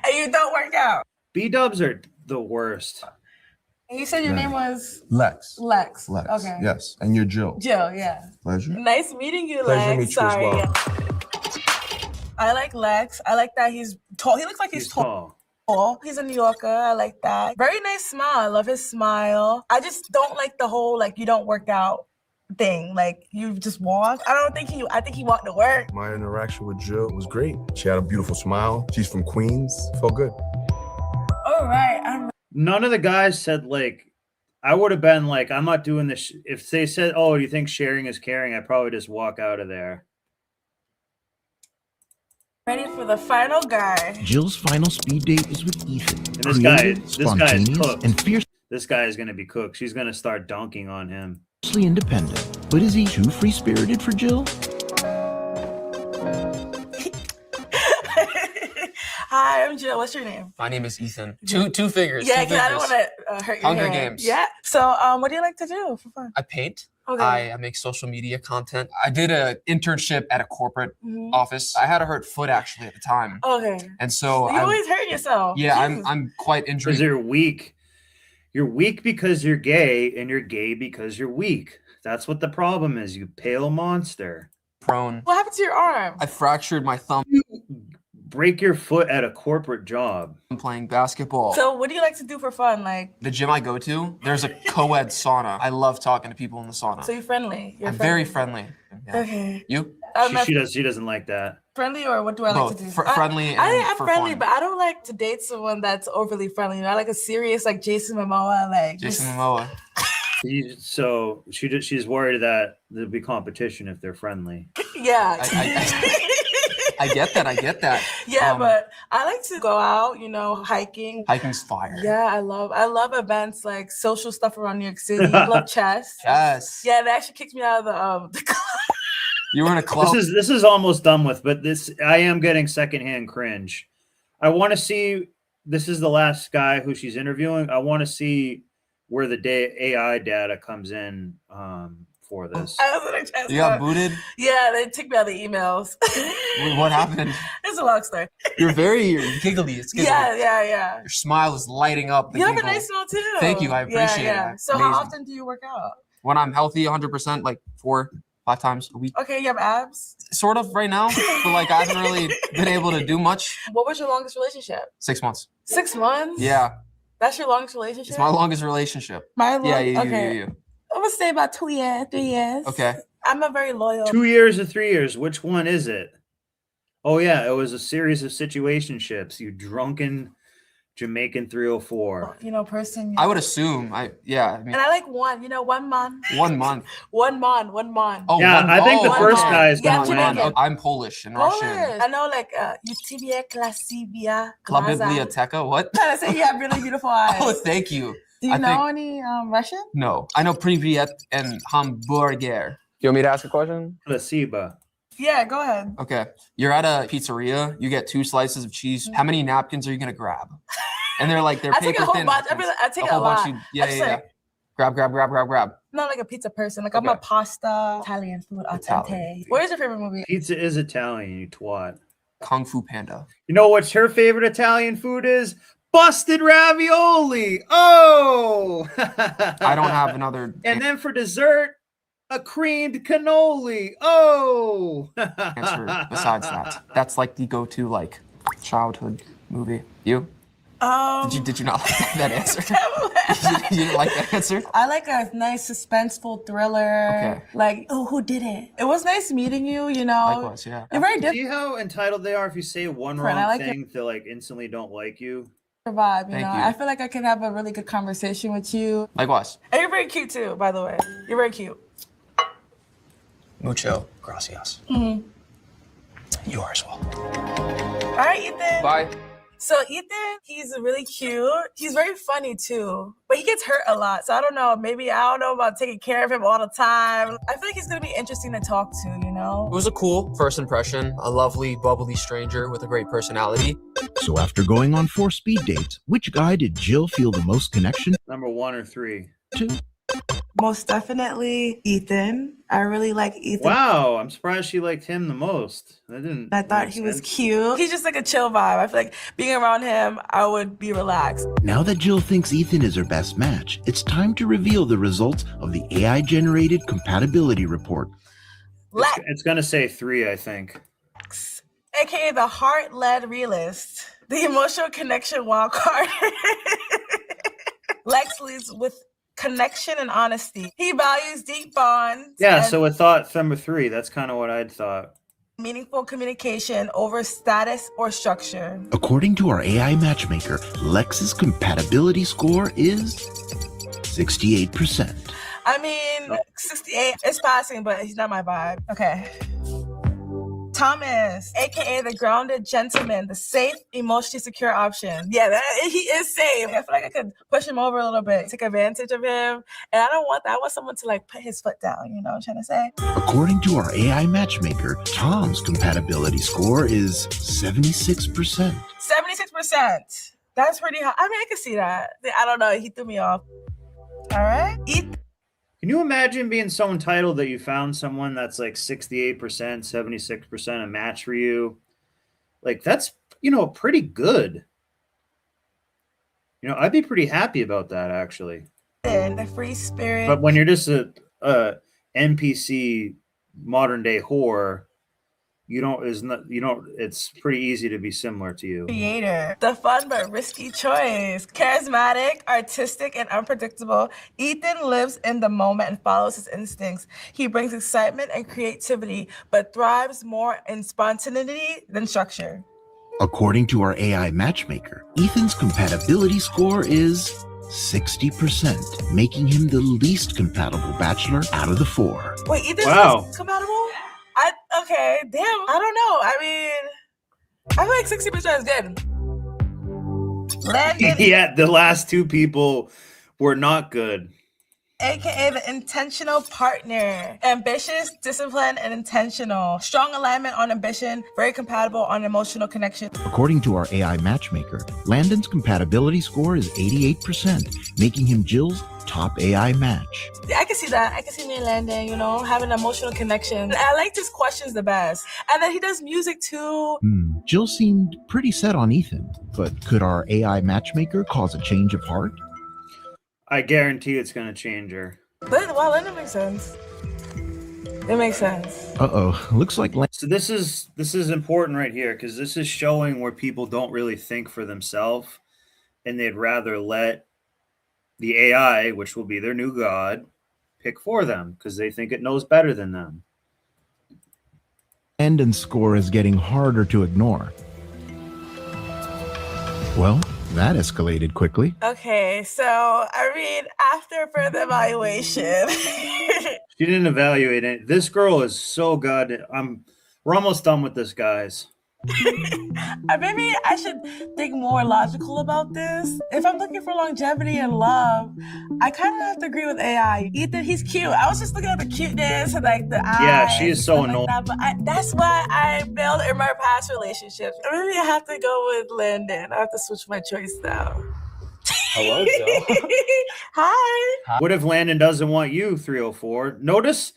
And you don't work out. B-dubs are the worst. And you said your Yeah. name was Lex. Lex. Lex. Okay. Yes. And you're Jill. Jill, yeah. Pleasure. Nice meeting you, Pleasure to Lex. meet you as Sorry. well. I like Lex. I like that he's tall. He looks like he's tall. He's a New Yorker. I like that. Very nice smile. I love his smile. I just don't like the whole like you don't work out thing. Like you just walk. I think he walked to work. My interaction with Jill was great. She had a beautiful smile. She's from Queens. Felt good. All right. None of the guys said like, I would have been like, I'm not doing this. If they said, oh, do you think sharing is caring? I'd probably just walk out of there. Ready for the final guy. Jill's final speed date is with Ethan. And this guy is spontaneous, cooked. and fiercely This guy is going to be cooked. She's going to start dunking on him. independent. But is he too free-spirited for Jill? Hi, I'm Jill. What's your name? My name is Ethan. Two figures. Yeah, two because I don't figures. want to hurt your Hunger hand. Games. Yeah. So, what do you like to do for fun? I paint. Okay. I make social media content. I did an internship at a corporate Mhm. office. I had a hurt foot actually at the time. Okay. And so You always hurt yourself. yeah, Jesus. I'm quite injured. Because you're weak. You're weak because you're gay, and you're gay because you're weak. That's what the problem is, you pale monster. Prone. What happened to your arm? I fractured my thumb Break your foot at a corporate job. playing basketball. So, what do you like to do for fun? Like, The gym I go to, there's a co-ed sauna. I love talking to people in the sauna. so you're friendly. You're I'm very friendly. Yeah. Okay. You? She doesn't like that. Friendly, or what do I like Both. to do? Friendly and I'm for friendly, fun. but I don't like to date someone that's overly friendly. You know, I like a serious, like Jason Momoa, like Jason just- Momoa. So she's worried that there'll be competition if they're friendly. Yeah. I get that. I get that. Yeah, but I like to go out, you know, hiking. Hiking's fire. Yeah, I love events like social stuff around New York City. I love chess. Yes. Yeah, they actually kicked me out of the club. You were in a club. This is almost done with, but I am getting secondhand cringe. I want to see. This is the last guy who she's interviewing. I want to see where the AI data comes in for this. I was in a chess You got club. booted? Yeah, they took me out of the emails. What happened? It's a long story. You're very giggly. It's giggly. Yeah. Your smile is lighting up. The You have a giggle. nice smile too. Thank you. I appreciate it. So how Amazing. often do you work out? When I'm healthy, 100%, like 4-5 times a week. Okay, you have abs. Sort of right now, but like I haven't really been able to do much. What was your longest relationship? 6 months. 6 months? Yeah, That's your longest relationship? it's my longest relationship. My long- Yeah. okay. I'm gonna say about 2 years, 3 years. Okay. I'm a very loyal. 2 years or 3 years? Which one is it? Oh yeah, it was a series of situationships. You drunken Jamaican 304. You know, person. I would assume. I mean, And I like one. You know, 1 month. 1 month. 1 month. 1 month. Oh, Yeah, I think the one first month. guy is Yeah, gonna win. Jamaican. Oh, I'm Polish and Russian. I know, like, Utibia Klasibia. Klabiblioteka, what? Trying to say you have really beautiful eyes. Oh, thank you. Do you I know think- any Russian? No, I know Privyet and Hamburger. You want me to ask a question? Placebo. Yeah, go ahead. Okay. You're at a pizzeria. You get 2 slices of cheese. How many napkins are you gonna grab? And they're like, they're I take paper a whole thin bunch. napkins. I take A a whole bunch lot. you- yeah. just like- Grab. I'm not like a pizza person. Like I'm a Okay. pasta, Italian food, Italian. authentic. What is your favorite movie? Pizza is Italian, you twat. Kung Fu Panda. You know what her favorite Italian food is? Busted ravioli. Oh! I don't have another And then for dessert, a creamed cannoli. Oh! answer besides that. That's like the go-to like childhood movie. You? Did you not like that answer? you didn't like that answer? I like a nice suspenseful thriller. Okay. Like, oh, who did it? It was nice meeting you. You know, Likewise, yeah. you're very different See how entitled they are if you say one Friend, I wrong like thing to like instantly don't like you? vibe. You Thank know, you. I feel like I can have a really good conversation with you. Likewise. And you're very cute too, by the way. You're very cute. Mucho gracias. Mm-hmm. You are as well. All right, Ethan. Bye. So Ethan, he's really cute. He's very funny too, but he gets hurt a lot. So I don't know. Maybe I don't know about taking care of him all the time. I feel like he's gonna be interesting to talk to. You know. It was a cool first impression. A lovely, bubbly stranger with a great personality. So after going on 4 speed dates, which guy did Jill feel the most connection Number 1 or 3. to? Most definitely Ethan. I really like Ethan. Wow, I'm surprised she liked him the most. That didn't. I thought make he was sense. cute. He's just like a chill vibe. I feel like being around him, I would be relaxed. Now that Jill thinks Ethan is her best match, it's time to reveal the results of the AI-generated compatibility report. Lex, It's gonna say 3, I think. aka the heart-led realist, the emotional connection wild card. Lex leads with connection and honesty. He values deep bonds. Yeah, and so I thought number 3. That's kind of what I'd thought. meaningful communication over status or structure. According to our AI matchmaker, Lex's compatibility score is 68%. I mean, 68 is passing, but he's not my vibe. Okay. Thomas, aka the grounded gentleman, the safe, emotionally secure option. Yeah, he is safe. I feel like I could push him over a little bit, take advantage of him. And I don't want that. I want someone to like put his foot down, you know what I'm trying to say? According to our AI matchmaker, Tom's compatibility score is 76%. 76%. That's pretty high. I mean, I can see that. I don't know. He threw me off. All right. Can you imagine being so entitled that you found someone that's like 68%, 76% a match for you? Like that's, pretty good. I'd be pretty happy about that actually. And the free spirit. But when you're just a NPC modern day whore, it's pretty easy to be similar to you. Creator, the fun but risky choice. Charismatic, artistic, and unpredictable, Ethan lives in the moment and follows his instincts. He brings excitement and creativity, but thrives more in spontaneity than structure. According to our AI matchmaker, Ethan's compatibility score is 60%, making him the least compatible bachelor out of the 4. Wait, Ethan's least compatible? Okay, damn, I don't know. I mean, I feel like 60% is good. Landon, Yeah, the last 2 people were not good. aka the intentional partner. Ambitious, disciplined, and intentional. Strong alignment on ambition, very compatible on emotional connection. According to our AI matchmaker, Landon's compatibility score is 88%, making him Jill's top AI match. Yeah, I can see that. I can see me and Landon, having an emotional connection. I like his questions the best. And then he does music too. Jill seemed pretty set on Ethan, but could our AI matchmaker cause a change of heart? I guarantee it's going to change her. Well, that makes sense. It makes sense. Uh-oh, looks like... So this is important right here, because this is showing where people don't really think for themselves, and they'd rather let the AI, which will be their new god, pick for them, because they think it knows better than them. Landon's score is getting harder to ignore. Well, that escalated quickly. Okay, so, after further evaluation... She didn't evaluate it. This girl is so good. We're almost done with this, guys. Maybe I should think more logical about this. If I'm looking for longevity and love, I kind of have to agree with AI. Ethan, he's cute. I was just looking at the cuteness and like the eyes. Yeah, she is so annoying. Like but that's why I failed in my past relationships. Maybe I have to go with Landon. I have to switch my choice now. Hello, Joe. Hi. What if Landon doesn't want you, 304? Notice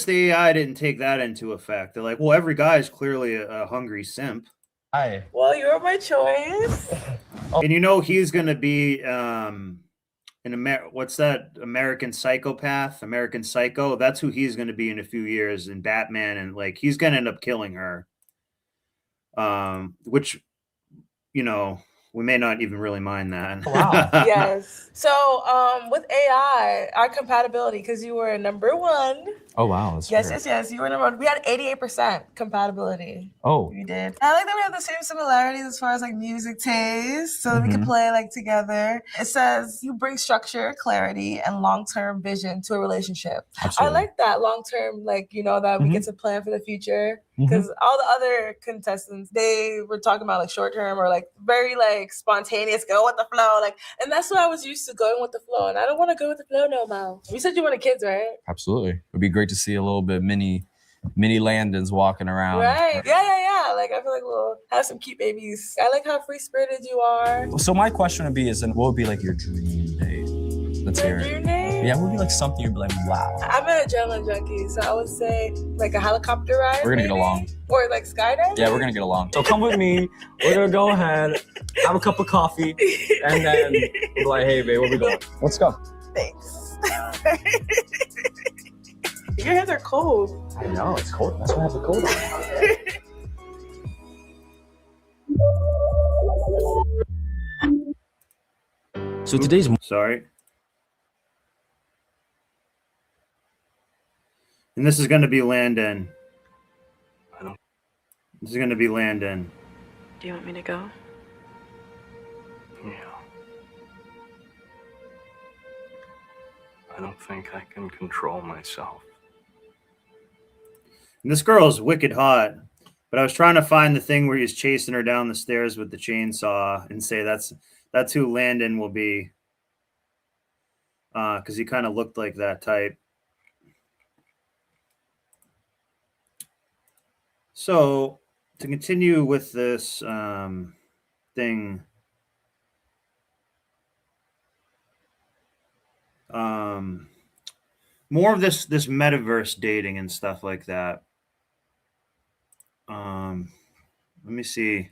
the AI didn't take that into effect. They're like, well, every guy is clearly a hungry simp. Hi. Well, you're my choice. And he's going to be what's that? American Psychopath? American Psycho? That's who he's going to be in a few years in Batman. And like, he's going to end up killing her. Which, we may not even really mind that. Wow. Yes. So, with AI, our compatibility, because you were number 1. Oh, wow. That's Yes. You were number 1. We had 88% compatibility. Oh. We did. I like that we have the same similarities as far as like music taste, so we can play like together. It says you bring structure, clarity, and long-term vision to a relationship. Absolutely. I like that long-term, like, that we get to plan for the future. Because all the other contestants, they were talking about like short-term or like very like spontaneous, go with the flow. Like, and that's what I was used to, going with the flow. And I don't want to go with the flow no more. You said you wanted kids, right? Absolutely. It'd be great to see a little bit mini Landons walking around. Right. Yeah. Like, I feel like we'll have some cute babies. I like how free-spirited you are. So my question would be what would be like your dream date? Let's hear it. Dream date? Yeah, what would be like something you'd be like, wow. I'm an adrenaline junkie, so I would say like a helicopter ride. We're gonna maybe? get along. Or like skydiving? Yeah, we're gonna get along. So come with me. We're gonna go ahead, have a cup of coffee, and then we'll be like, hey, babe, where we going? Let's go. Thanks. Your hands are cold. I know, it's cold. That's why I have the coat on. So today's... Sorry. And this is going to be Landon. This is going to be Landon. Do you want me to go? Yeah. I don't think I can control myself. And this girl is wicked hot, but I was trying to find the thing where he's chasing her down the stairs with the chainsaw and say that's who Landon will be, because he kind of looked like that type. So to continue with this thing, more of this metaverse dating and stuff like that. Let me see.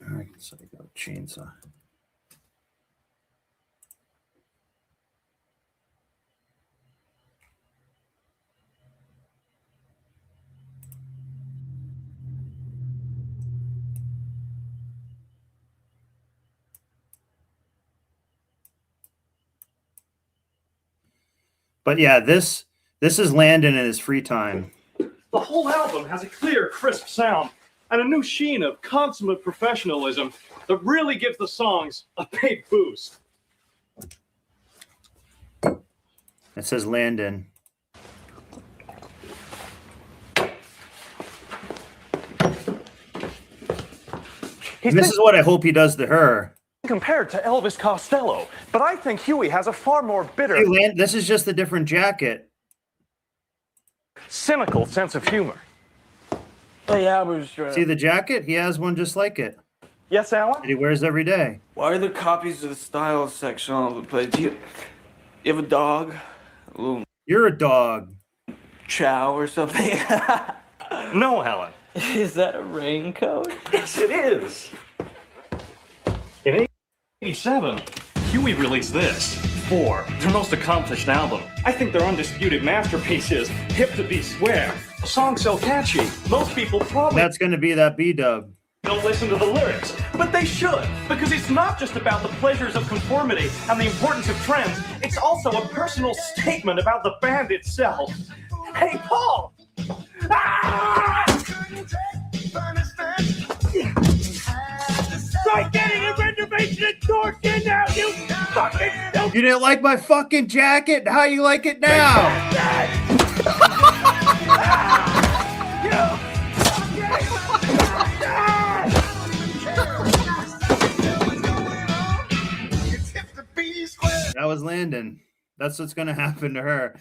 All right, so I got a chainsaw. But yeah, this is Landon in his free time. The whole album has a clear, crisp sound and a new sheen of consummate professionalism that really gives the songs a big boost. It says Landon. And this is what I hope he does to her. Compared to Elvis Costello, but I think Huey has a far more bitter, Hey, this is just a different jacket. cynical sense of humor. Oh, yeah, I was trying. See the jacket? He has one just like it Yes, Alan? that he wears every day. Why are there copies of the style section all over the place? Do you have a dog? A little You're a dog. chow or something? No, Alan. Is that a raincoat? Yes, it is. In '87, Huey released this. 4, their most accomplished album. I think their undisputed masterpiece is Hip to Be Square. A song so catchy, most people probably That's going to be that B-dub. don't listen to the lyrics, but they should, because it's not just about the pleasures of conformity and the importance of trends, it's also a personal statement about the band itself. Hey, Paul! Ah! Start getting a reservation at Dorset now, you fucking stupid! You didn't like my fucking jacket? How you like it now? That was Landon. That's what's going to happen to her.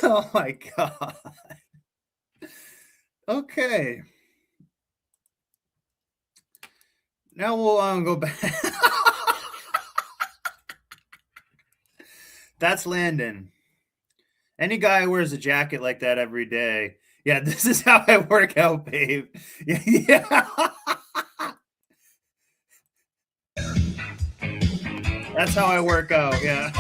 Oh my God. Okay. Now we'll go back. That's Landon. Any guy who wears a jacket like that every day. Yeah, this is how I work out, babe. Yeah. That's how I work out, yeah.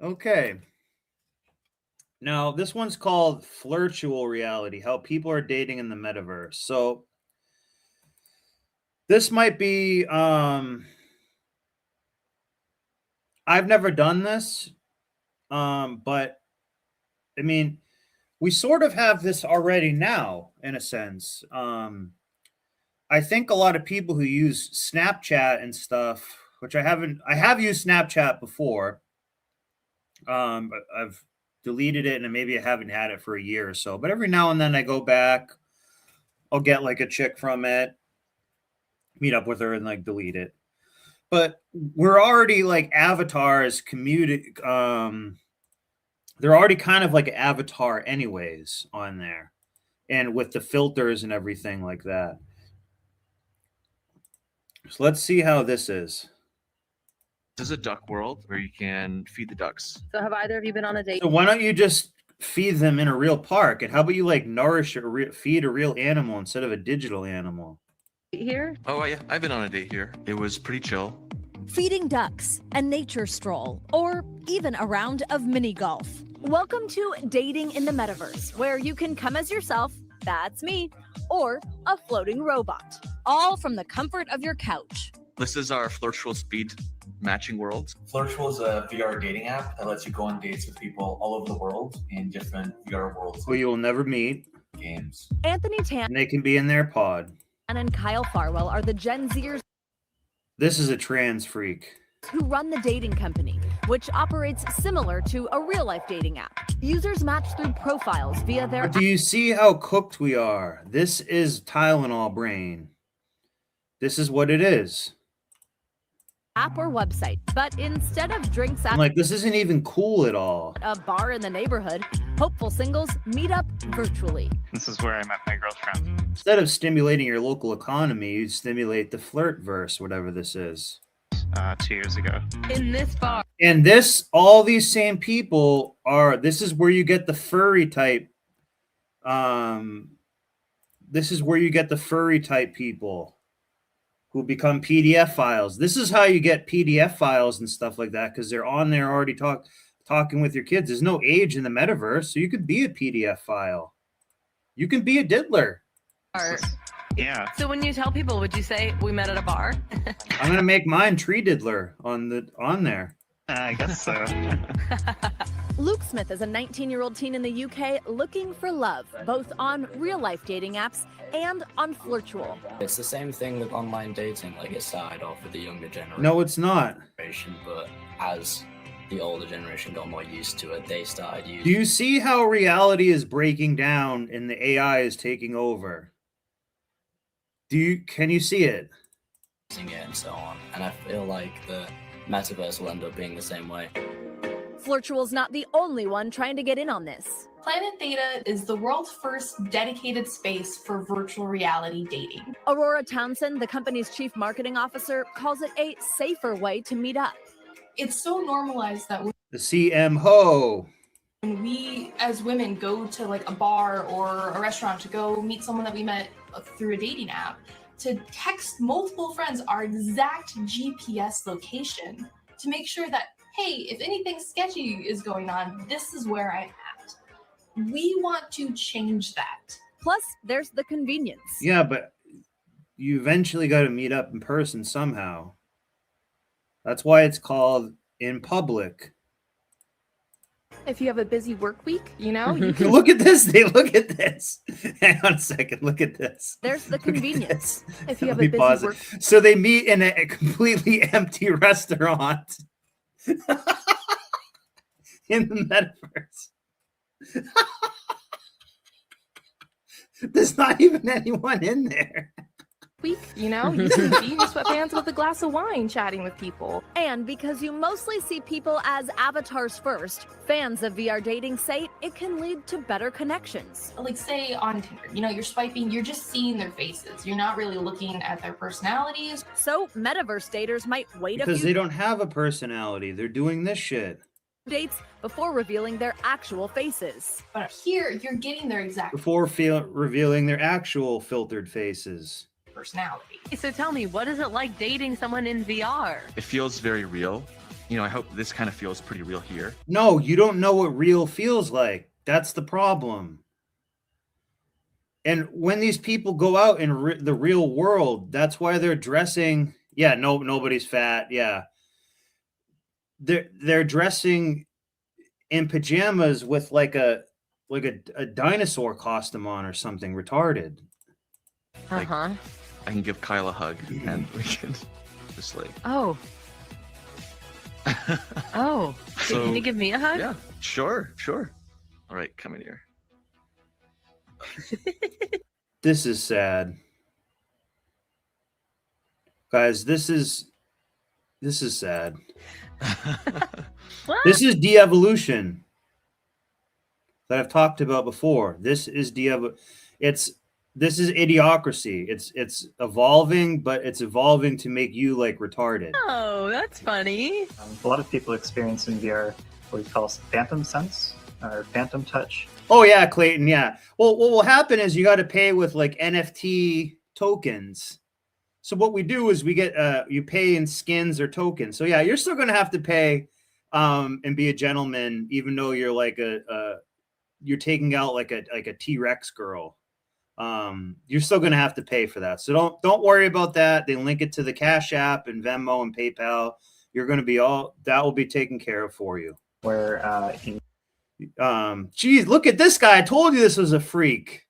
Okay. Now, this one's called Flirtual Reality, how people are dating in the metaverse. So this might be I've never done this. But I mean, we sort of have this already now, in a sense. I think a lot of people who use Snapchat and stuff, which I have used Snapchat before. But I've deleted it and maybe I haven't had it for a year or so. But every now and then I go back, I'll get like a chick from it, meet up with her and like delete it. But we're already like avatars they're already kind of like avatar anyways on there. And with the filters and everything like that. So let's see how this is. This is a duck world where you can feed the ducks. So have either of you been on a date? So why don't you just feed them in a real park? And how about you like nourish feed a real animal instead of a digital animal? Here? Oh, yeah, I've been on a date here. It was pretty chill. Feeding ducks, a nature stroll, or even a round of mini golf. Welcome to Dating in the Metaverse, where you can come as yourself, that's me, or a floating robot, all from the comfort of your couch. This is our Flirtual speed matching world. Flirtual is a VR dating app that lets you go on dates with people all over the world in different VR worlds. Who you will never meet. games. Anthony Tan And they can be in their pod. and Kyle Farwell are the Gen Zers This is a trans freak. who run the dating company, which operates similar to a real-life dating app. Users match through profiles via their But do you see how cooked we are? This is Tylenol brain. This is what it is. app or website. But instead of drinks I'm at like, this isn't even cool at all. a bar in the neighborhood, hopeful singles meet up virtually. This is where I met my girlfriend. Instead of stimulating your local economy, you stimulate the Flirtverse, whatever this is. 2 years ago. In this bar. And this, all these same people are, this is where you get the furry type. This is where you get the furry type people who become PDF files. This is how you get PDF files and stuff like that, because they're on there already talking with your kids. There's no age in the metaverse, so you could be a PDF file. You can be a diddler. Yeah. So when you tell people, would you say we met at a bar? I'm gonna make mine tree diddler on there. I guess so. Luke Smith is a 19-year-old teen in the UK looking for love, both on real-life dating apps and on Flirtual. It's the same thing with online dating. Like, it started off with the younger generation. No, it's not. But as the older generation got more used to it, they started using Do you see how reality is breaking down and the AI is taking over? Can you see it? it and so on. And I feel like the Metaverse will end up being the same way. Flirtual's not the only one trying to get in on this. Planet Theta is the world's first dedicated space for virtual reality dating. Aurora Townsend, the company's chief marketing officer, calls it a safer way to meet up. It's so normalized that The CMHO. when we as women go to like a bar or a restaurant to go meet someone that we met through a dating app, to text multiple friends our exact GPS location to make sure that, hey, if anything sketchy is going on, this is where I'm at. We want to change that. Plus, there's the convenience. Yeah, but you eventually got to meet up in person somehow. That's why it's called in public. If you have a busy work week, you know, you can Look at this. Look at this. Hang on a second. Look at this. There's the convenience. If you have Let a me busy pause work it. So they meet in a completely empty restaurant in the metaverse. There's not even anyone in there. week, you know, you can be in your sweatpants with a glass of wine chatting with people. And because you mostly see people as avatars first, fans of VR dating say it can lead to better connections. Like, say on Tinder, you know, you're swiping, you're just seeing their faces. You're not really looking at their personalities. So metaverse daters might wait Because a they few don't have a personality. They're doing this shit. dates before revealing their actual faces. But here, you're getting their exact Before revealing their actual filtered faces. personality. So tell me, what is it like dating someone in VR? It feels very real. You know, I hope this kind of feels pretty real here. No, you don't know what real feels like. That's the problem. And when these people go out in the real world, that's why they're dressing. Yeah, nobody's fat. Yeah, they're dressing in pajamas with like a dinosaur costume on or something retarded. Uh-huh. I can give Kyle a hug and we can just like. Oh. Oh. So, Can you give me a hug? Yeah, sure. All right, come in here. This is sad. Guys, this is sad. This is de-evolution that I've talked about before. This is this is idiocracy. It's evolving, but it's evolving to make you like retarded. Oh, that's funny. A lot of people experience in VR what we call phantom sense or phantom touch. Oh yeah, Clayton. Yeah. Well, what will happen is you got to pay with like NFT tokens. So what we do is we get you pay in skins or tokens. So yeah, you're still going to have to pay and be a gentleman, even though you're like you're taking out like a T-Rex girl. You're still going to have to pay for that. So don't worry about that. They link it to the Cash App and Venmo and PayPal. You're going to be that will be taken care of for you. Where geez, look at this guy. I told you this was a freak.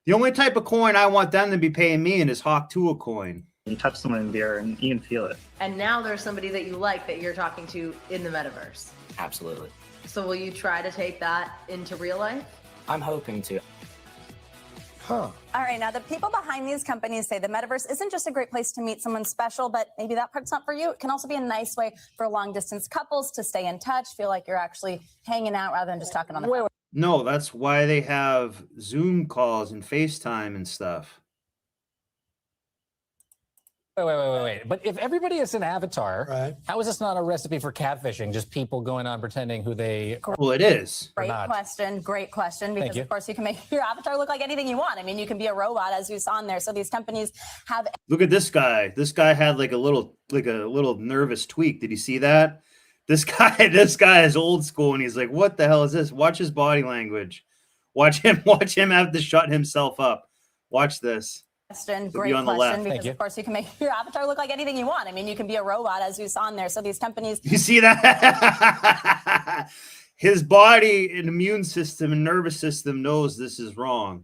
The only type of coin I want them to be paying me in is Hawk Tua coin. You touch someone in VR and you can feel it. And now there's somebody that you like that you're talking to in the metaverse. Absolutely. So will you try to take that into real life? I'm hoping to. All right, now the people behind these companies say the metaverse isn't just a great place to meet someone special, but maybe that part's not for you. It can also be a nice way for long distance couples to stay in touch, feel like you're actually hanging out rather than just talking on the phone. No, that's why they have Zoom calls and FaceTime and stuff. Wait. But if everybody is an avatar, how is this not a recipe for catfishing? Just people going on pretending who they Well, it is. Great question. Because of course you can make your avatar look like anything you want. I mean, you can be a robot as you saw in there. So these companies have. Look at this guy. This guy had like a little nervous tweak. Did you see that? This guy is old school and he's like, what the hell is this? Watch his body language. Watch him have to shut himself up. Watch this. Great question, because of course you can make your avatar look like anything you want. I mean, you can be a robot as you saw in there. So these companies. You see that? His body and immune system and nervous system knows this is wrong.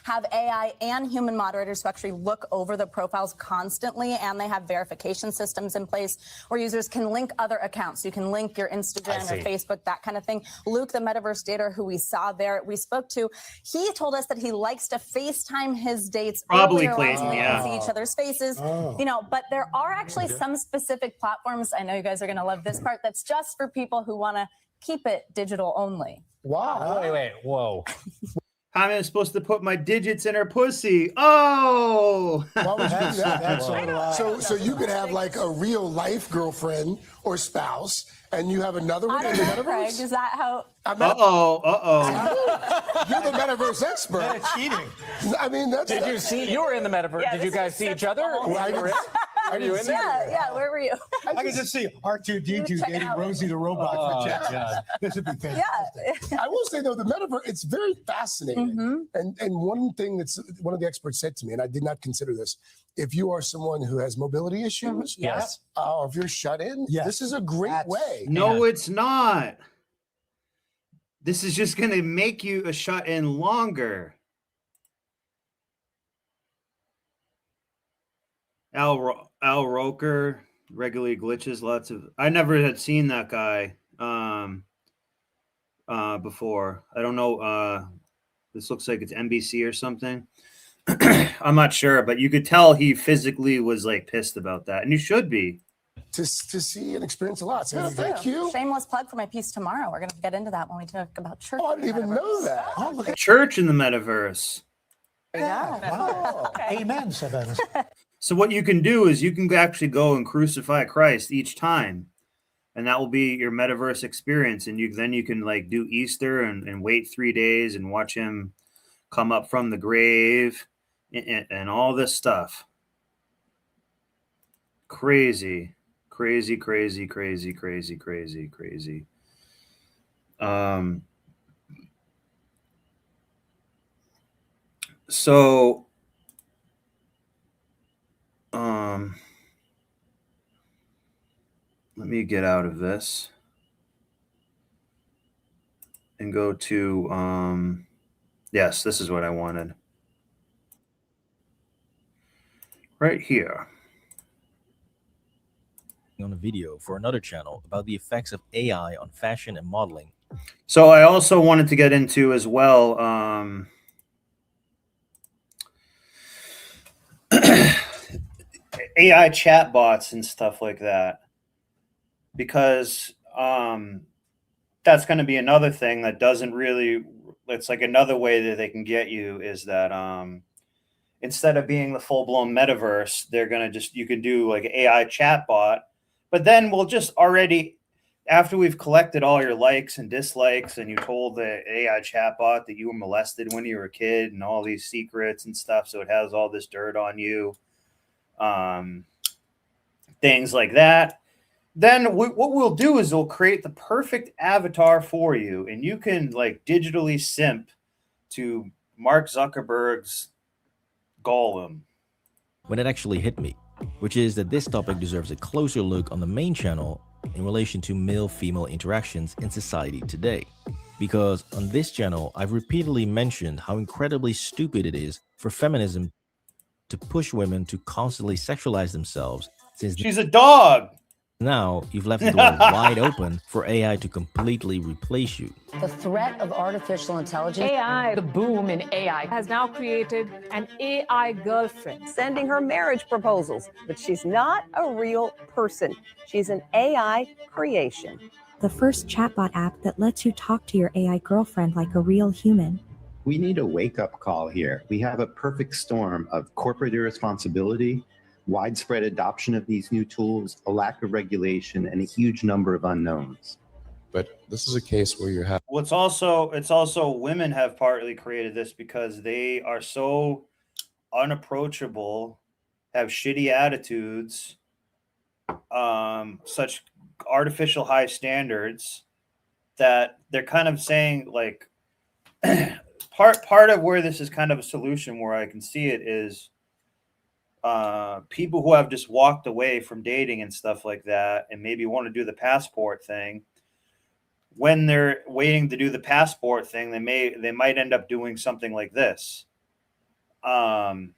Have AI and human moderators who actually look over the profiles constantly, and they have verification systems in place where users can link other accounts. You can link your Instagram or Facebook, that kind of thing. Luke, the Metaverse dater who we saw there, we spoke to, he told us that he likes to FaceTime his dates. Probably Clayton, Clayton, so they yeah. can see each other's faces. You know, but there are actually some specific platforms. I know you guys are going to love this part. That's just for people who want to keep it digital only. Wow. Wait. Whoa. How am I supposed to put my digits in her pussy? Oh! Why would you do that? So you could have like a real life girlfriend or spouse, and you have another one in the metaverse? Craig, is that how? You're the metaverse expert. That's cheating. I mean, that's. Did you see? You were in the metaverse. Yeah, Did you guys see each other? Are you in there? Yeah, where were you? I can just see R2D2 dating Rosie the robot for Jackson. This would be fantastic. Yeah. I will say though, the metaverse, it's very fascinating. And one thing that's one of the experts said to me, and I did not consider this, if you are someone who has mobility issues, Yes. or if you're shut in, this is a great way. No, it's not. This is just going to make you a shut-in longer. Al Roker regularly glitches lots of. I never had seen that guy before. I don't know. This looks like it's NBC or something. I'm not sure, but you could tell he physically was like pissed about that, and you should be. To see and experience a lot. So thank you. Shameless plug for my piece tomorrow. We're going to get into that when we talk about church. Oh, I didn't even know that. Oh, look at Church in the metaverse. Wow. Amen, Savannah. So what you can do is you can actually go and crucify Christ each time, and that will be your metaverse experience. And then you can like do Easter and wait 3 days and watch him come up from the grave and all this stuff. Crazy. So let me get out of this and go to yes, this is what I wanted. Right here. On a video for another channel about the effects of AI on fashion and modeling. So I also wanted to get into as well AI chatbots and stuff like that, because that's going to be another thing that doesn't really. It's like another way that they can get you is that instead of being the full-blown metaverse, they're going to you can do like an AI chatbot. But then we'll just already, after we've collected all your likes and dislikes, and you told the AI chatbot that you were molested when you were a kid and all these secrets and stuff, so it has all this dirt on you, things like that, then what we'll do is we'll create the perfect avatar for you, and you can like digitally simp to Mark Zuckerberg's Golem. When it actually hit me, which is that this topic deserves a closer look on the main channel in relation to male-female interactions in society today. because on this channel, I've repeatedly mentioned how incredibly stupid it is for feminism to push women to constantly sexualize themselves, since She's a dog. now you've left the door wide open for AI to completely replace you. The threat of artificial intelligence, AI, the boom in AI, has now created an AI girlfriend, sending her marriage proposals. But she's not a real person. She's an AI creation. The first chatbot app that lets you talk to your AI girlfriend like a real human. We need a wake-up call here. We have a perfect storm of corporate irresponsibility, widespread adoption of these new tools, a lack of regulation, and a huge number of unknowns. But this is a case where you have Well, it's also women have partly created this because they are so unapproachable, have shitty attitudes, such artificial high standards that they're kind of saying like part of where this is kind of a solution where I can see it is people who have just walked away from dating and stuff like that and maybe want to do the passport thing. When they're waiting to do the passport thing, they might end up doing something like this. So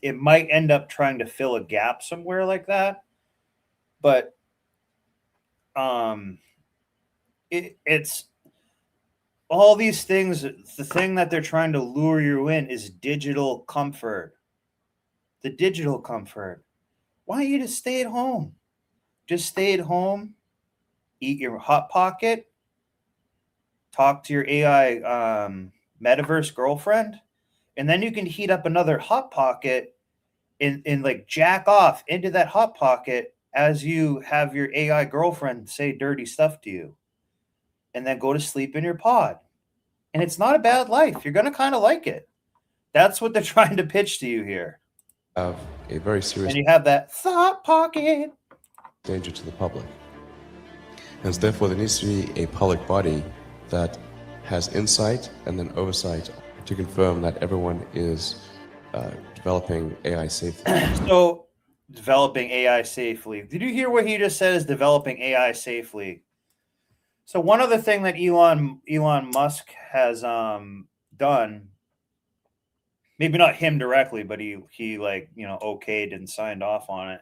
it might end up trying to fill a gap somewhere like that. But it's all these things. The thing that they're trying to lure you in is digital comfort. The digital comfort. Why don't you just stay at home? Just stay at home, eat your Hot Pocket, talk to your AI Metaverse girlfriend, and then you can heat up another Hot Pocket and like jack off into that Hot Pocket as you have your AI girlfriend say dirty stuff to you, and then go to sleep in your pod. And it's not a bad life. You're going to kind of like it. That's what they're trying to pitch to you here. a very serious And you have that thought pocket. danger to the public. And therefore, there needs to be a public body that has insight and then oversight to confirm that everyone is developing AI safely. So, developing AI safely. Did you hear what he just said is developing AI safely? So one other thing that Elon Musk has done, maybe not him directly, but he like, okayed and signed off on it.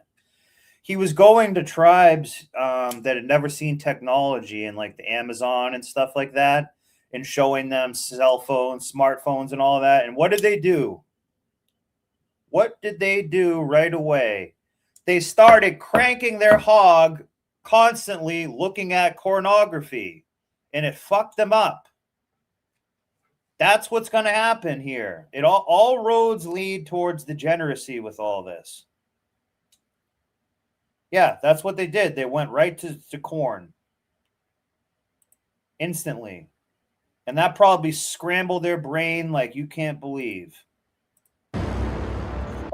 He was going to tribes that had never seen technology in like the Amazon and stuff like that, and showing them cell phones, smartphones, and all that. And what did they do? What did they do right away? They started cranking their hog constantly looking at pornography, and it fucked them up. That's what's going to happen here. It all roads lead towards degeneracy with all this. Yeah, that's what they did. They went right to corn instantly. And that probably scrambled their brain like you can't believe.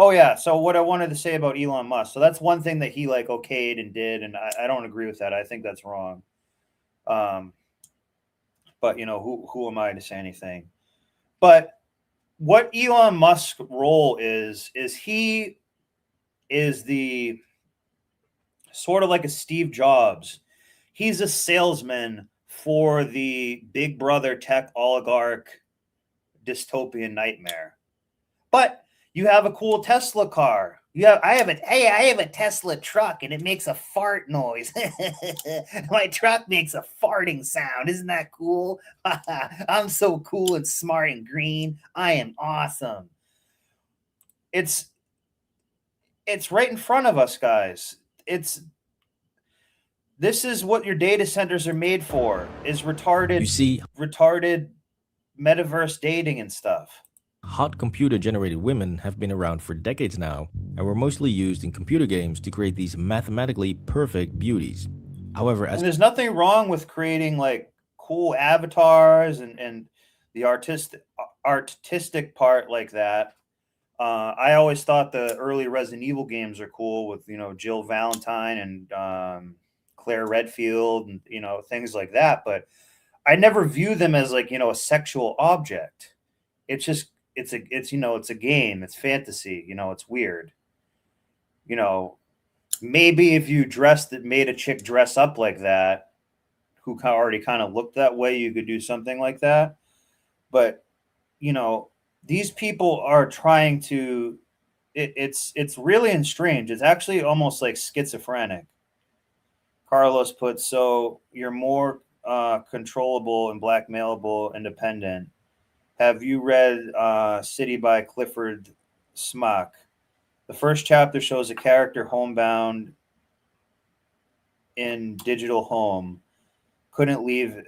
Oh, yeah. So what I wanted to say about Elon Musk. So that's one thing that he like okayed and did. And I don't agree with that. I think that's wrong. But, who am I to say anything? But what Elon Musk's role is he is the sort of like a Steve Jobs. He's a salesman for the big brother tech oligarch dystopian nightmare. But you have a cool Tesla car. I have a Tesla truck and it makes a fart noise. My truck makes a farting sound. Isn't that cool? I'm so cool and smart and green. I am awesome. It's right in front of us, guys. This is what your data centers are made for, is retarded metaverse dating and stuff. Hot computer-generated women have been around for decades now and were mostly used in computer games to create these mathematically perfect beauties. However, and there's nothing wrong with creating like cool avatars and the artistic part like that. I always thought the early Resident Evil games are cool with, Jill Valentine and Claire Redfield and, things like that. But I never view them as like, a sexual object. It's just, it's a game. It's fantasy. It's weird. Maybe if you made a chick dress up like that, who already kind of looked that way, you could do something like that. But, you know, these people are trying to, it's really strange. It's actually almost like schizophrenic. Carlos puts, so you're more controllable and blackmailable independent. Have you read City by Clifford Smock? The first chapter shows a character homebound in digital home. Couldn't leave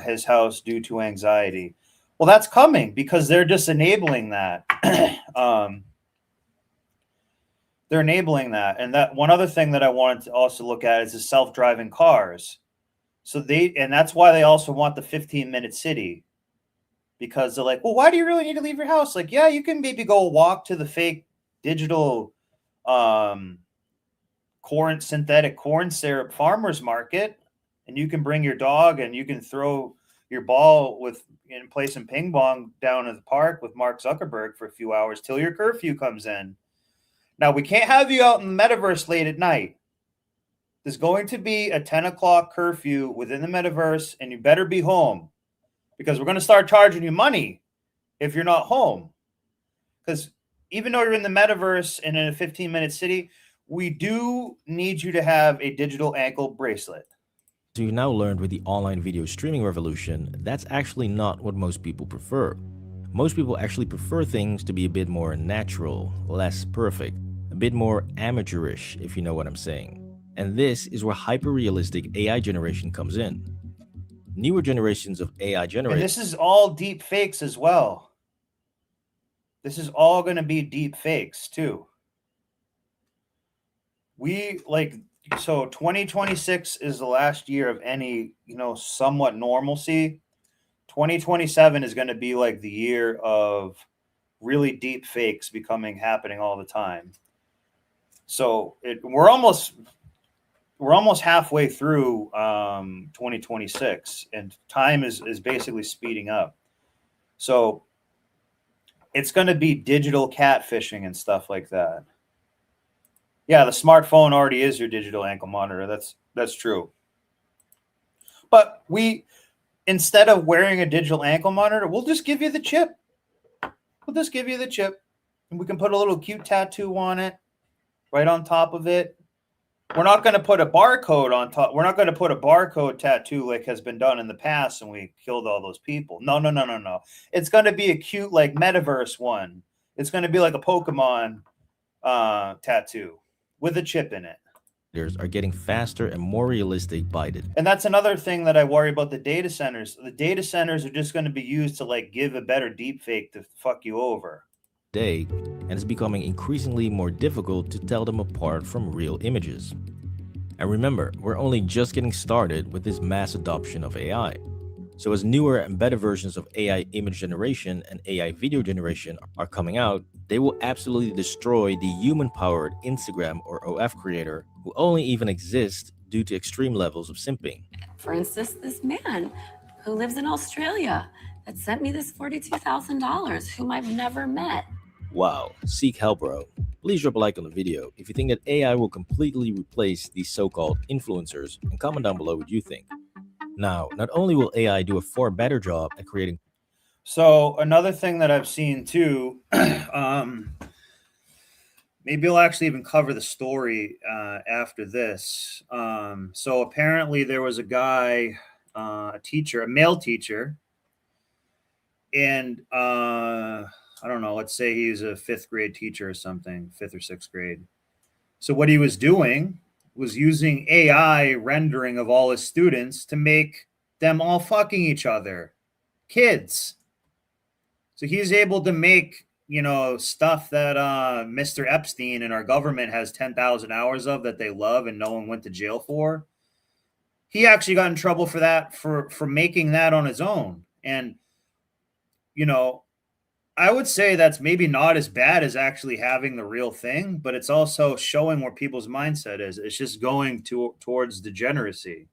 his house due to anxiety. Well, that's coming because they're just enabling that. They're enabling that. And that one other thing that I wanted to also look at is the self-driving cars. So and that's why they also want the 15-minute city, because they're like, well, why do you really need to leave your house? Like, yeah, you can maybe go walk to the fake digital synthetic corn syrup farmers market, and you can bring your dog and you can throw your ball and play some ping pong down in the park with Mark Zuckerberg for a few hours till your curfew comes in. Now, we can't have you out in the metaverse late at night. There's going to be a 10 o'clock curfew within the metaverse, and you better be home, because we're going to start charging you money if you're not home. Because even though you're in the metaverse and in a 15-minute city, we do need you to have a digital ankle bracelet. So you now learned with the online video streaming revolution, that's actually not what most people prefer. Most people actually prefer things to be a bit more natural, less perfect, a bit more amateurish, if you know what I'm saying. And this is where hyper-realistic AI generation comes in. Newer generations of AI And generators. this is all deep fakes as well. This is all going to be deep fakes too. So 2026 is the last year of any, somewhat normalcy. 2027 is going to be like the year of really deep fakes happening all the time. So we're almost halfway through 2026, and time is basically speeding up. So it's going to be digital catfishing and stuff like that. Yeah, the smartphone already is your digital ankle monitor. That's true. But instead of wearing a digital ankle monitor, we'll just give you the chip. We'll just give you the chip, and we can put a little cute tattoo on it, right on top of it. We're not going to put a barcode on top. We're not going to put a barcode tattoo like has been done in the past and we killed all those people. No. It's going to be a cute, like, Metaverse one. It's going to be like a Pokemon tattoo with a chip in it. Are getting faster and more realistic by the. And that's another thing that I worry about the data centers. The data centers are just going to be used to, like, give a better deepfake to fuck you over. Day, and it's becoming increasingly more difficult to tell them apart from real images. And remember, we're only just getting started with this mass adoption of AI. So as newer and better versions of AI image generation and AI video generation are coming out, they will absolutely destroy the human-powered Instagram or OF creator who only even exist due to extreme levels of simping. For instance, this man who lives in Australia that sent me this $42,000, whom I've never met. Wow, seek help, bro. Please drop a like on the video if you think that AI will completely replace these so-called influencers, and comment down below what you think. Now, not only will AI do a far better job at creating. So another thing that I've seen too, maybe I'll actually even cover the story after this. So apparently there was a guy, a male teacher, and I don't know, let's say he's a 5th grade teacher or something, 5th or 6th grade. So what he was doing was using AI rendering of all his students to make them all fucking each other. Kids. So he's able to make, stuff that Mr. Epstein and our government has 10,000 hours of that they love and no one went to jail for. He actually got in trouble for that, for making that on his own. And, I would say that's maybe not as bad as actually having the real thing, but it's also showing where people's mindset is. It's just going towards degeneracy.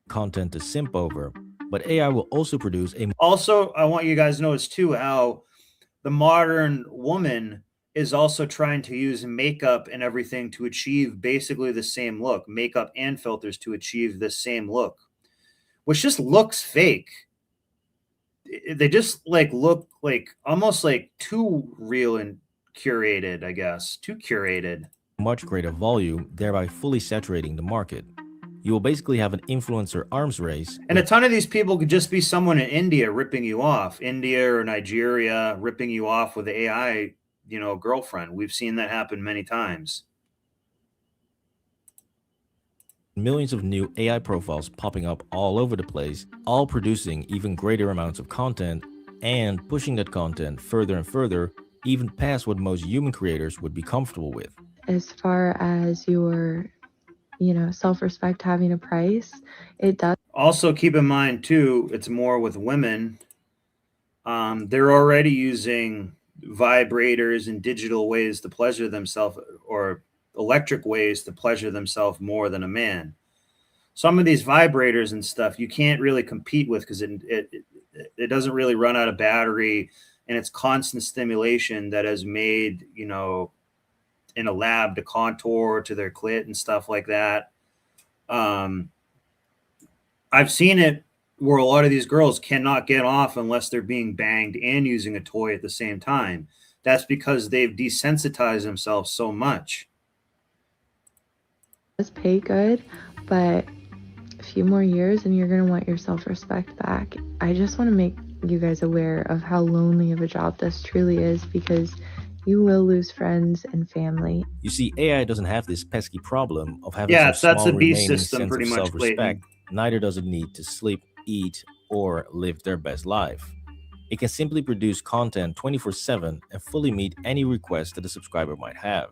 Content to simp over, but AI will also produce a. Also, I want you guys to notice too how the modern woman is also trying to use makeup and everything to achieve basically the same look, makeup and filters to achieve the same look, which just looks fake. They just like look like almost like too real and curated, I guess, too curated. Much greater volume, thereby fully saturating the market. You will basically have an influencer arms race. And a ton of these people could just be someone in India ripping you off, India or Nigeria ripping you off with AI, girlfriend. We've seen that happen many times. Millions of new AI profiles popping up all over the place, all producing even greater amounts of content and pushing that content further and further, even past what most human creators would be comfortable with. As far as your, self-respect having a price, it does. Also keep in mind too, it's more with women. They're already using vibrators and digital ways to pleasure themselves, or electric ways to pleasure themselves more than a man. Some of these vibrators and stuff you can't really compete with because it doesn't really run out of battery, and it's constant stimulation that has made, in a lab to contour to their clit and stuff like that. I've seen it where a lot of these girls cannot get off unless they're being banged and using a toy at the same time. That's because they've desensitized themselves so much. Does pay good, but a few more years and you're going to want your self-respect back. I just want to make you guys aware of how lonely of a job this truly is, because you will lose friends and family. You see, AI doesn't have this pesky problem of having Yeah, some that's small a beast remaining system, sense pretty of much, self-respect. Clayton. Neither does it need to sleep, eat, or live their best life. It can simply produce content 24/7 and fully meet any request that a subscriber might have.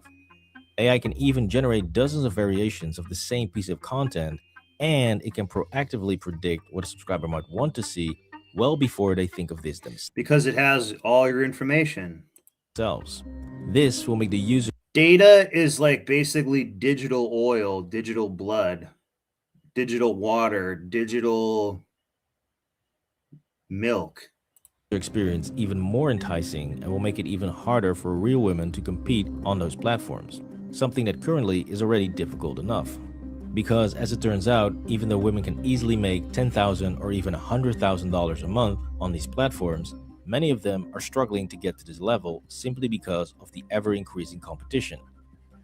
AI can even generate dozens of variations of the same piece of content, and it can proactively predict what a subscriber might want to see well before they think of this themselves. Because it has all your information. This will make the user... Data is like basically digital oil, digital blood, digital water, digital milk. experience even more enticing and will make it even harder for real women to compete on those platforms, something that currently is already difficult enough. Because as it turns out, even though women can easily make $10,000 or even $100,000 a month on these platforms, many of them are struggling to get to this level simply because of the ever-increasing competition.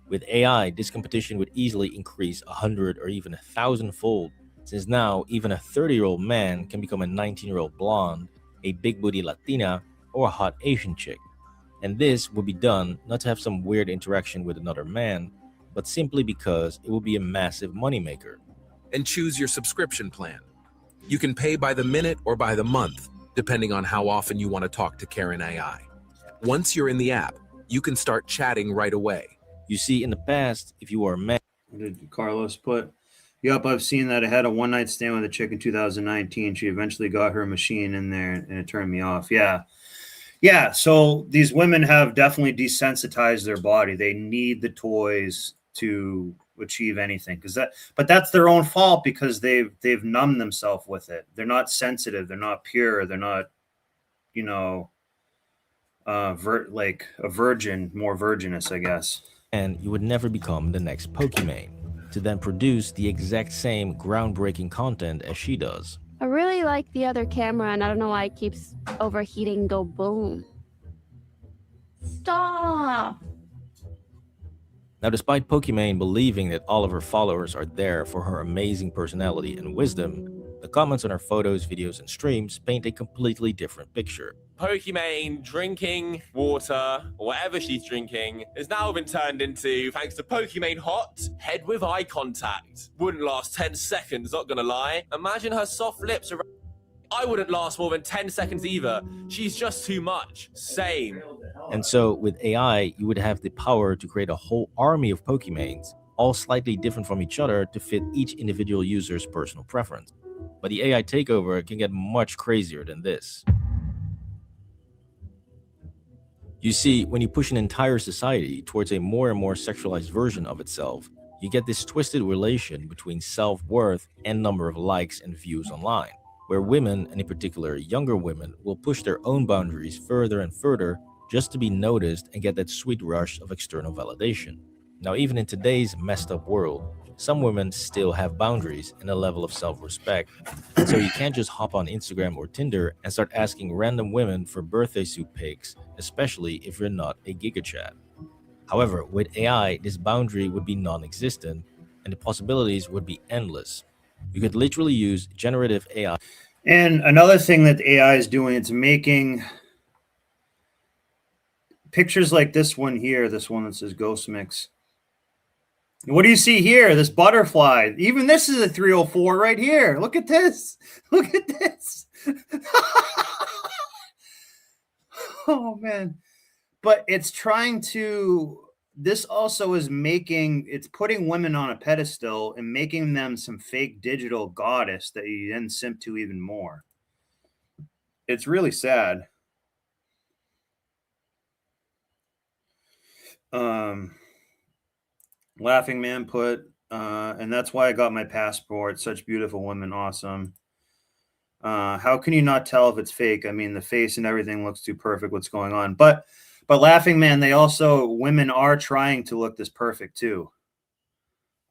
With AI, this competition would easily increase 100 or even 1,000-fold, since now even a 30-year-old man can become a 19-year-old blonde, a big booty Latina, or a hot Asian chick. And this will be done not to have some weird interaction with another man, but simply because it will be a massive moneymaker. And choose your subscription plan. You can pay by the minute or by the month, depending on how often you want to talk to Karen AI. Once you're in the app, you can start chatting right away. You see, in the past, if you are a man... What did Carlos put? Yep, I've seen that. I had a one-night stand with a chick in 2019. She eventually got her machine in there, and it turned me off. Yeah. So these women have definitely desensitized their body. They need the toys to achieve anything, but that's their own fault, because they've numbed themselves with it. They're not sensitive. They're not pure. They're not, like a virgin, more virginous, I guess. And you would never become the next Pokimane to then produce the exact same groundbreaking content as she does. I really like the other camera, and I don't know why it keeps overheating and go boom. Stop! Now, despite Pokimane believing that all of her followers are there for her amazing personality and wisdom, the comments on her photos, videos, and streams paint a completely different picture. Pokimane drinking water, or whatever she's drinking, has now been turned into, thanks to Pokimane Hot, head with eye contact. Wouldn't last 10 seconds, not gonna lie. Imagine her soft lips around. I wouldn't last more than 10 seconds either. She's just too much. Same. And so, with AI, you would have the power to create a whole army of Pokimanes, all slightly different from each other to fit each individual user's personal preference. But the AI takeover can get much crazier than this. You see, when you push an entire society towards a more and more sexualized version of itself, you get this twisted relation between self-worth and number of likes and views online, where women, and in particular younger women, will push their own boundaries further and further just to be noticed and get that sweet rush of external validation. Now, even in today's messed up world, some women still have boundaries and a level of self-respect. And so you can't just hop on Instagram or Tinder and start asking random women for birthday suit pics, especially if you're not a gigachat. However, with AI, this boundary would be non-existent and the possibilities would be endless. You could literally use generative AI. And another thing that the AI is doing, it's making pictures like this one here, this one that says Ghost Mix. What do you see here? This butterfly. Even this is a 304 right here. Look at this. Look at this. Oh, man. But it's trying to, this also is making, it's putting women on a pedestal and making them some fake digital goddess that you then simp to even more. It's really sad. Laughing Man put, and that's why I got my passport. Such beautiful women. Awesome. How can you not tell if it's fake? I mean, the face and everything looks too perfect. What's going on? But Laughing Man, they also, women are trying to look this perfect too,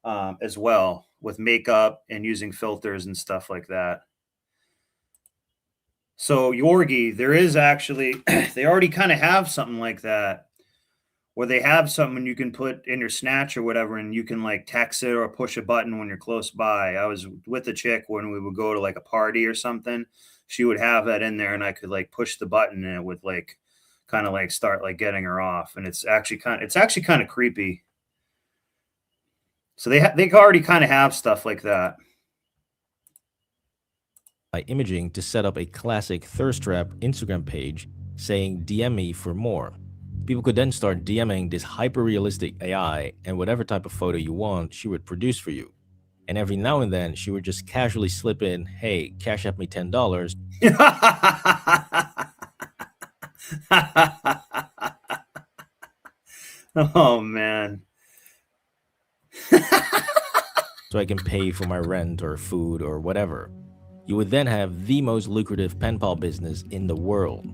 as well, with makeup and using filters and stuff like that. So Yorgi, there is actually, they already kind of have something like that, where they have something you can put in your snatch or whatever, and you can like text it or push a button when you're close by. I was with a chick when we would go to like a party or something. She would have that in there, and I could like push the button, and it would like kind of like start like getting her off. And it's actually kind of creepy. So they already kind of have stuff like that. By imaging to set up a classic thirst trap Instagram page saying DM me for more. People could then start DMing this hyper-realistic AI, and whatever type of photo you want, she would produce for you. And every now and then, she would just casually slip in, hey, cash at me $10. Oh, man. So I can pay for my rent or food or whatever. You would then have the most lucrative pen pal business in the world.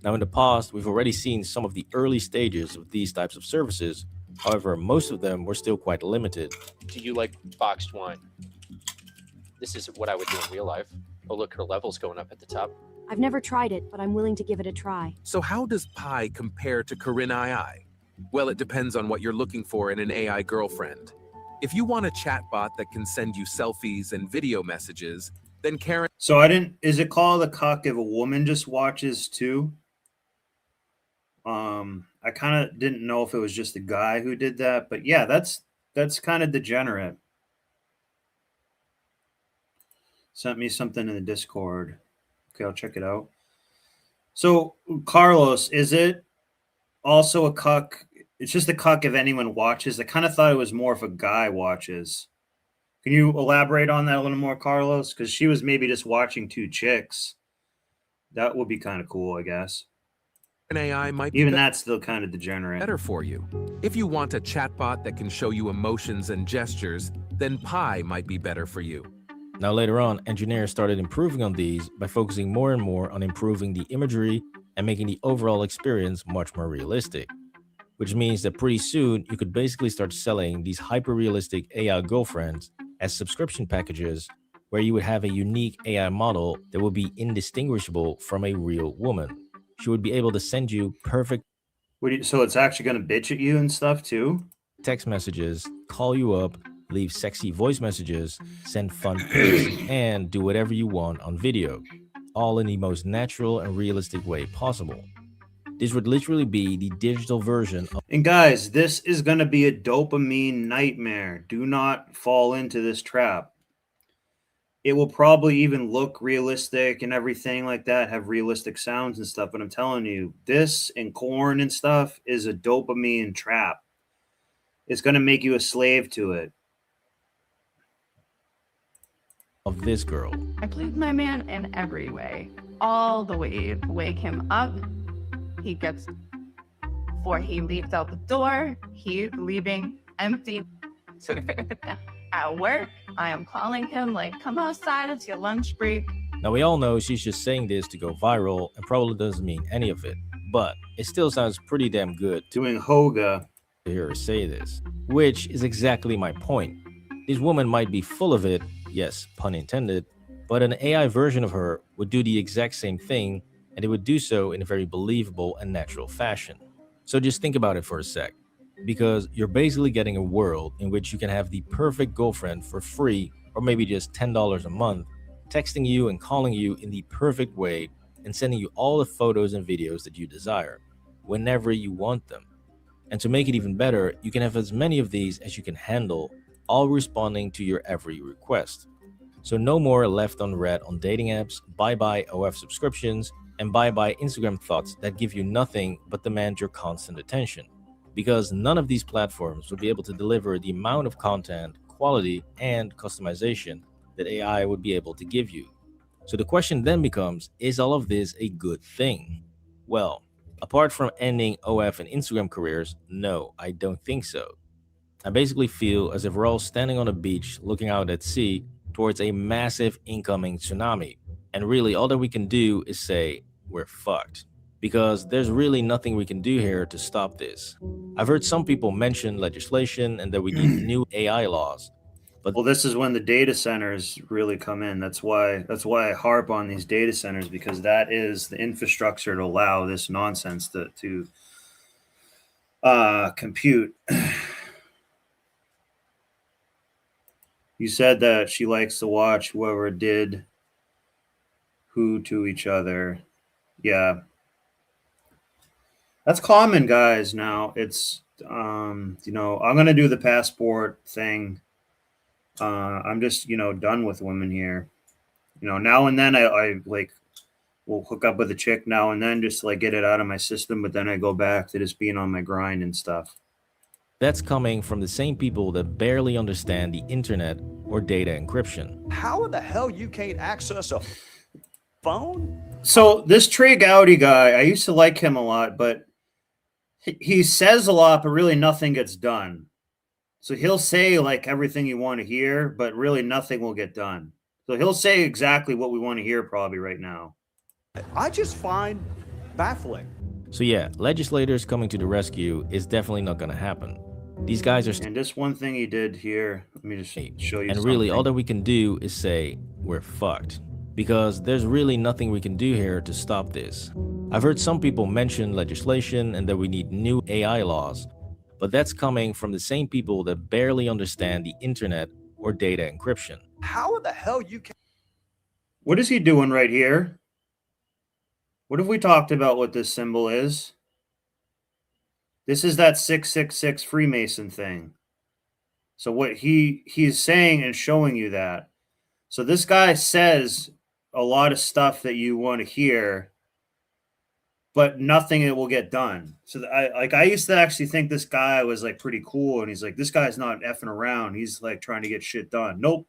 Now, in the past, we've already seen some of the early stages of these types of services. However, most of them were still quite limited. Do you like boxed wine? This is what I would do in real life. Oh, look, her level's going up at the top. I've never tried it, but I'm willing to give it a try. So how does Pi compare to Corinne AI? Well, it depends on what you're looking for in an AI girlfriend. If you want a chatbot that can send you selfies and video messages, then Karen... So is it called a cuck if a woman just watches too? I kind of didn't know if it was just a guy who did that, but yeah, that's kind of degenerate. Sent me something in the Discord. Okay, I'll check it out. So, Carlos, is it also a cuck? It's just a cuck if anyone watches. I kind of thought it was more if a guy watches. Can you elaborate on that a little more, Carlos? Because she was maybe just watching two chicks. That would be kind of cool, I guess. An AI might even that's still kind of degenerate. Better for you. If you want a chatbot that can show you emotions and gestures, then Pi might be better for you. Now later on, engineers started improving on these by focusing more and more on improving the imagery and making the overall experience much more realistic. Which means that pretty soon you could basically start selling these hyper-realistic AI girlfriends as subscription packages where you would have a unique AI model that would be indistinguishable from a real woman. She would be able to send you perfect... So it's actually going to bitch at you and stuff too? Text messages, call you up, leave sexy voice messages, send fun pics, and do whatever you want on video, all in the most natural and realistic way possible. This would literally be the digital version of... And guys, this is going to be a dopamine nightmare. Do not fall into this trap. It will probably even look realistic and everything like that, have realistic sounds and stuff. But I'm telling you, this and corn and stuff is a dopamine trap. It's going to make you a slave to it. Of this girl. I please my man in every way. All the way to wake him up. He gets, before he leaves out the door, he's leaving empty. So at work, I am calling him like, come outside, it's your lunch break. Now we all know she's just saying this to go viral and probably doesn't mean any of it. but it still sounds pretty damn good doing Hoga to hear her say this, which is exactly my point. This woman might be full of it, yes, pun intended, but an AI version of her would do the exact same thing, and it would do so in a very believable and natural fashion. So just think about it for a sec, because you're basically getting a world in which you can have the perfect girlfriend for free, or maybe just $10 a month, texting you and calling you in the perfect way and sending you all the photos and videos that you desire, whenever you want them. And to make it even better, you can have as many of these as you can handle, all responding to your every request. So no more left unread on dating apps, bye-bye OF subscriptions, and bye-bye Instagram thoughts that give you nothing but demand your constant attention. Because none of these platforms will be able to deliver the amount of content, quality, and customization that AI would be able to give you. So the question then becomes, is all of this a good thing? Well, apart from ending OF and Instagram careers, no, I don't think so. I basically feel as if we're all standing on a beach looking out at sea towards a massive incoming tsunami. And really, all that we can do is say, we're fucked. Because there's really nothing we can do here to stop this. I've heard some people mention legislation and that we need new AI laws. But well, this is when the data centers really come in. That's why I harp on these data centers, because that is the infrastructure to allow this nonsense to compute. You said that she likes to watch whoever did who to each other. Yeah. That's common, guys. Now it's, I'm going to do the passport thing. I'm just, done with women here. Now and then I like will hook up with a chick now and then just to like get it out of my system. But then I go back to just being on my grind and stuff. That's coming from the same people that barely understand the internet or data encryption. How in the hell you can't access a phone? So this Trey Gowdy guy, I used to like him a lot, but he says a lot, but really nothing gets done. So he'll say like everything you want to hear, but really nothing will get done. So he'll say exactly what we want to hear probably right now. I just find baffling. So yeah, legislators coming to the rescue is definitely not going to happen. These guys are and just one thing he did here, let me just show you and something. Really all that we can do is say we're fucked, because there's really nothing we can do here to stop this. I've heard some people mention legislation and that we need new AI laws, but that's coming from the same people that barely understand the internet or data encryption. How in the hell you can? What is he doing right here? What have we talked about what this symbol is? This is that 666 Freemason thing. So what he's saying and showing you that. So this guy says a lot of stuff that you want to hear, but nothing will get done. So I used to actually think this guy was like pretty cool, and he's like, this guy's not effing around. He's like trying to get shit done. Nope.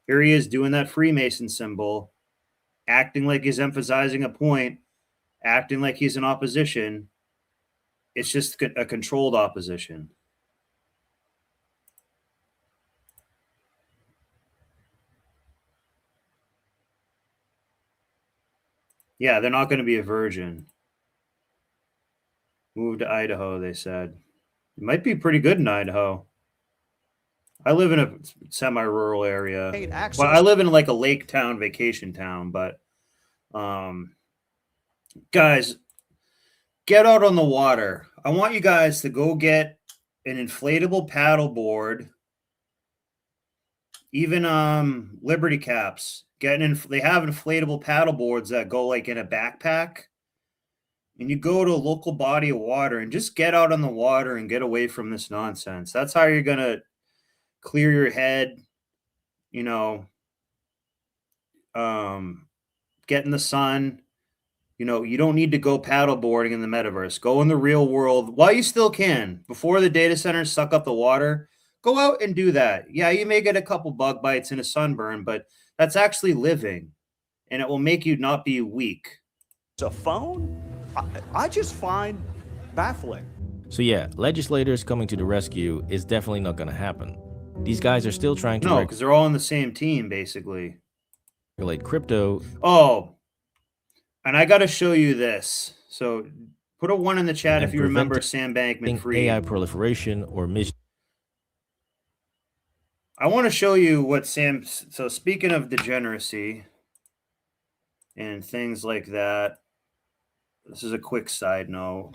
Here he is doing that Freemason symbol, acting like he's emphasizing a point, acting like he's in opposition. It's just a controlled opposition. Yeah, they're not going to be a virgin. Move to Idaho, they said. It might be pretty good in Idaho. I live in a semi-rural area. Well, I live in like a lake town, vacation town, but guys, get out on the water. I want you guys to go get an inflatable paddle board, even Liberty caps. They have inflatable paddle boards that go like in a backpack, and you go to a local body of water and just get out on the water and get away from this nonsense. That's how you're gonna clear your head, get in the sun. You don't need to go paddleboarding in the metaverse. Go in the real world while you still can. Before the data centers suck up the water, go out and do that. Yeah, you may get a couple bug bites and a sunburn, but that's actually living, and it will make you not be weak. A phone? I just find baffling. So yeah, legislators coming to the rescue is definitely not going to happen. These guys are still trying to no, because they're all on the same team, basically. Regulate crypto. Oh, and I got to show you this. So put a 1 in the chat if you remember Sam Bankman-Fried. AI proliferation or mis. I want to show you what Sam. So speaking of degeneracy and things like that, this is a quick side note.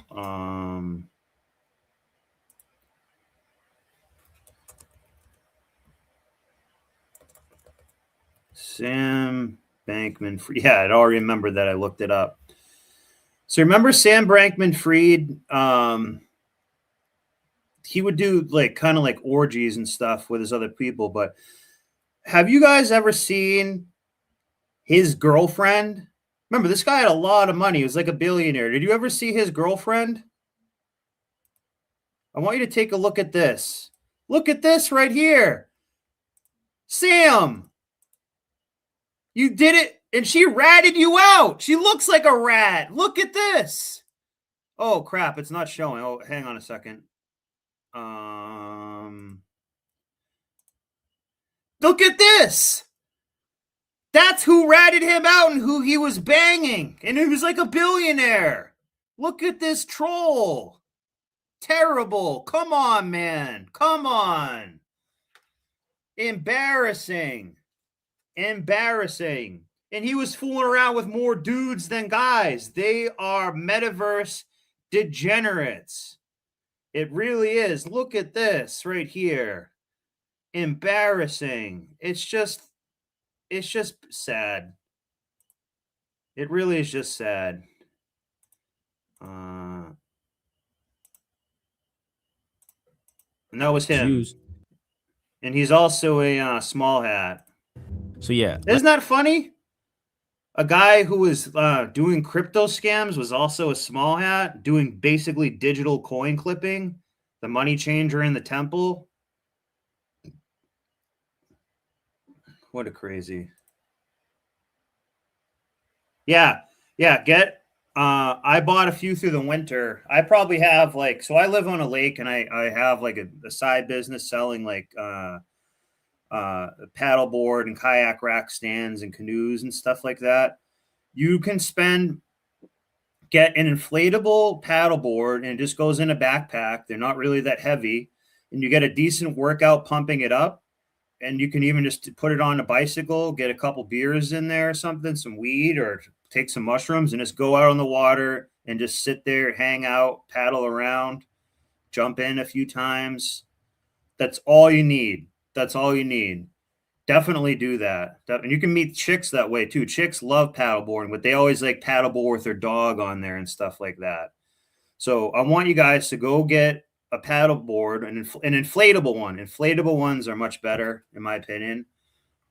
Sam Bankman-Fried. Yeah, I'd already remembered that. I looked it up. So remember Sam Bankman-Fried? He would do like kind of like orgies and stuff with his other people. But have you guys ever seen his girlfriend? Remember, this guy had a lot of money. He was like a billionaire. Did you ever see his girlfriend? I want you to take a look at this. Look at this right here. Sam, you did it, and she ratted you out. She looks like a rat. Look at this. Oh, crap. It's not showing. Oh, hang on a second. Look at this. That's who ratted him out and who he was banging. And he was like a billionaire. Look at this troll. Terrible. Come on, man. Come on. Embarrassing. Embarrassing. And he was fooling around with more dudes than guys. They are metaverse degenerates. It really is. Look at this right here. Embarrassing. It's just sad. It really is just sad. And that was him. Jews. And he's also a small hat. So yeah. Isn't that funny? A guy who was doing crypto scams was also a small hat, doing basically digital coin clipping, the money changer in the temple. What a crazy. Yeah. I bought a few through the winter. I probably have so I live on a lake, and I have like a side business selling like paddleboard and kayak rack stands and canoes and stuff like that. You can get an inflatable paddleboard, and it just goes in a backpack. They're not really that heavy, and you get a decent workout pumping it up. And you can even just put it on a bicycle, get a couple beers in there or something, some weed, or take some mushrooms, and just go out on the water and just sit there, hang out, paddle around, jump in a few times. That's all you need. That's all you need. Definitely do that. And you can meet chicks that way too. Chicks love paddleboarding, but they always like paddleboard with their dog on there and stuff like that. So I want you guys to go get a paddleboard, an inflatable one. Inflatable ones are much better, in my opinion.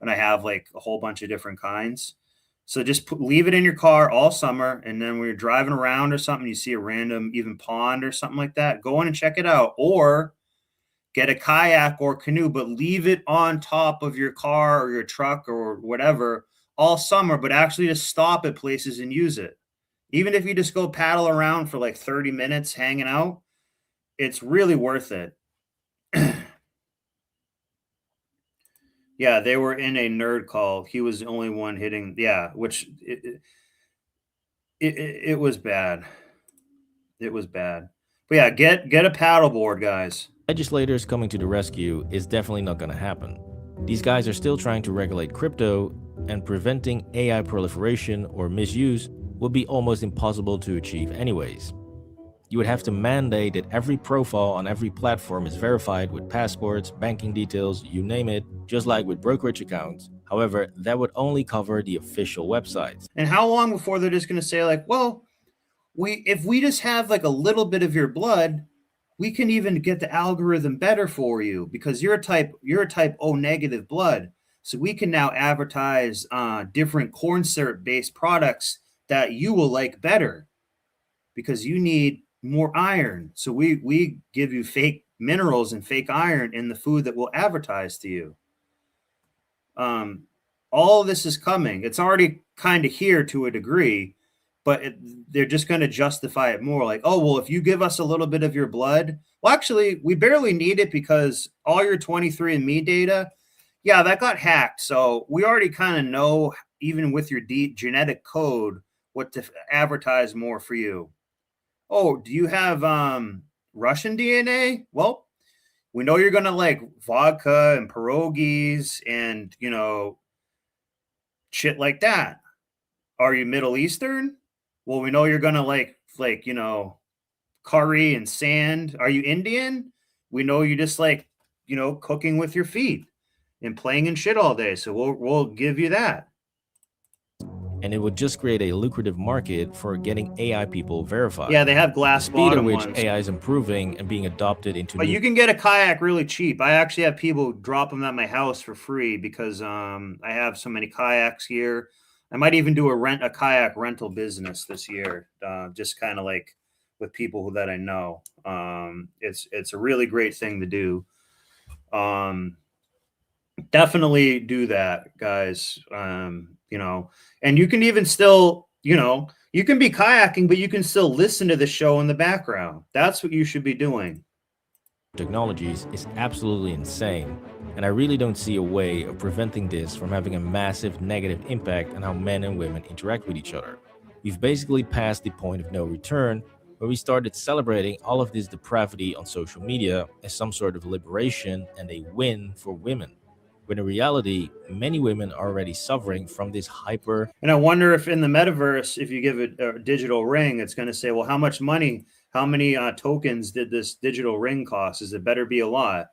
And I have like a whole bunch of different kinds. So just leave it in your car all summer. And then when you're driving around or something, you see a random even pond or something like that, go in and check it out. Or get a kayak or canoe, but leave it on top of your car or your truck or whatever all summer, but actually just stop at places and use it. Even if you just go paddle around for like 30 minutes hanging out, it's really worth it. Yeah, they were in a nerd call. He was the only one hitting. Yeah, which it was bad. It was bad. But yeah, get a paddleboard, guys. Legislators coming to the rescue is definitely not going to happen. These guys are still trying to regulate crypto, and preventing AI proliferation or misuse would be almost impossible to achieve anyways. You would have to mandate that every profile on every platform is verified with passports, banking details, you name it, just like with brokerage accounts. However, that would only cover the official websites. And how long before they're just going to say like, well, if we just have like a little bit of your blood, we can even get the algorithm better for you because you're a type O negative blood. So we can now advertise different corn syrup based products that you will like better because you need more iron. So we give you fake minerals and fake iron in the food that we'll advertise to you. All of this is coming. It's already kind of here to a degree, but they're just going to justify it more like, oh, well, if you give us a little bit of your blood, well, actually, we barely need it because all your 23andMe data, yeah, that got hacked. So we already kind of know, even with your genetic code, what to advertise more for you. Oh, do you have Russian DNA? Well, we know you're gonna like vodka and pierogies and, you know, shit like that. Are you Middle Eastern? Well, we know you're gonna like, you know, curry and sand. Are you Indian? We know you just like, you know, cooking with your feet and playing in shit all day. So we'll give you that. And it would just create a lucrative market for getting AI people verified. Yeah, they have glass the speed at bottom which ones. AI is improving and being adopted into But new you can get a kayak really cheap. I actually have people drop them at my house for free because I have so many kayaks here. I might even do a kayak rental business this year, just kind of like with people that I know. It's a really great thing to do. Definitely do that, guys. You know, and you can even still, you know, you can be kayaking, but you can still listen to the show in the background. That's what you should be doing. technologies is absolutely insane, and I really don't see a way of preventing this from having a massive negative impact on how men and women interact with each other. We've basically passed the point of no return, where we started celebrating all of this depravity on social media as some sort of liberation and a win for women, when in reality, many women are already suffering from this hyper. And I wonder if in the metaverse, if you give it a digital ring, it's going to say, well, how much money, how many tokens did this digital ring cost? Is it better be a lot?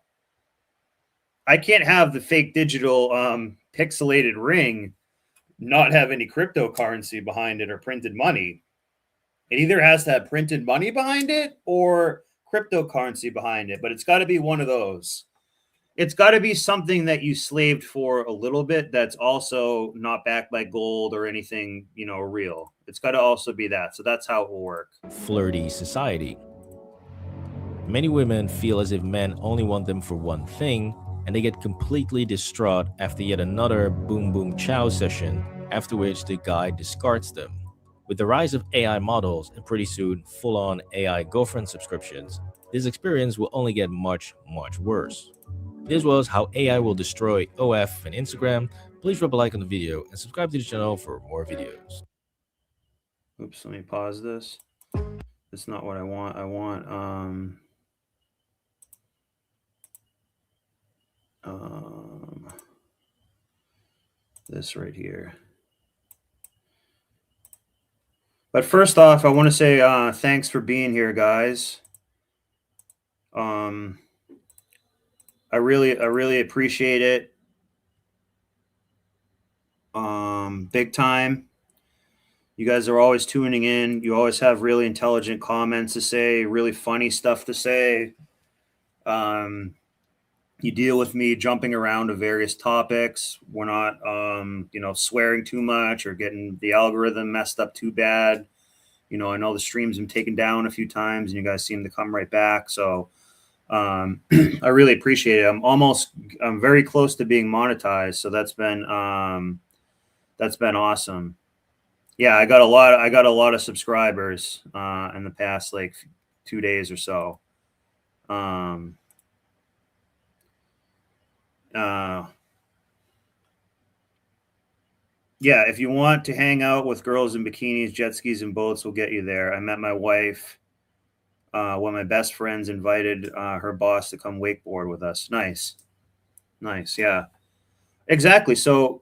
I can't have the fake digital pixelated ring not have any cryptocurrency behind it or printed money. It either has to have printed money behind it or cryptocurrency behind it, but it's got to be one of those. It's got to be something that you slaved for a little bit that's also not backed by gold or anything, you know, real. It's got to also be that. So that's how it will work. Flirty society. Many women feel as if men only want them for one thing, and they get completely distraught after yet another boom boom chow session, after which the guy discards them. With the rise of AI models and pretty soon full-on AI girlfriend subscriptions, this experience will only get much, much worse. This was how AI will destroy OF and Instagram. Please drop a like on the video and subscribe to the channel for more videos. Oops, let me pause this. That's not what I want. I want this right here. But first off, I want to say thanks for being here, guys. I really appreciate it. Big time. You guys are always tuning in. You always have really intelligent comments to say, really funny stuff to say. You deal with me jumping around to various topics. We're not, you know, swearing too much or getting the algorithm messed up too bad. You know, I know the streams have been taken down a few times and you guys seem to come right back. So I really appreciate it. I'm very close to being monetized. So that's been awesome. Yeah, I got a lot of subscribers in the past like 2 days or so. Yeah, if you want to hang out with girls in bikinis, jet skis, and boats, we'll get you there. I met my wife. One of my best friends invited her boss to come wakeboard with us. Nice. Yeah, exactly. So,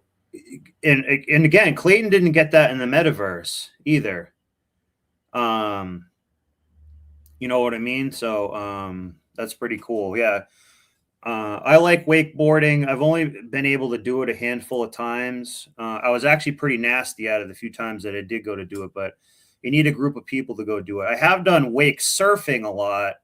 and again, Clayton didn't get that in the metaverse either. You know what I mean? So that's pretty cool. Yeah. I like wakeboarding. I've only been able to do it a handful of times. I was actually pretty nasty at it the few times that I did go to do it, but you need a group of people to go do it. I have done wake surfing a lot,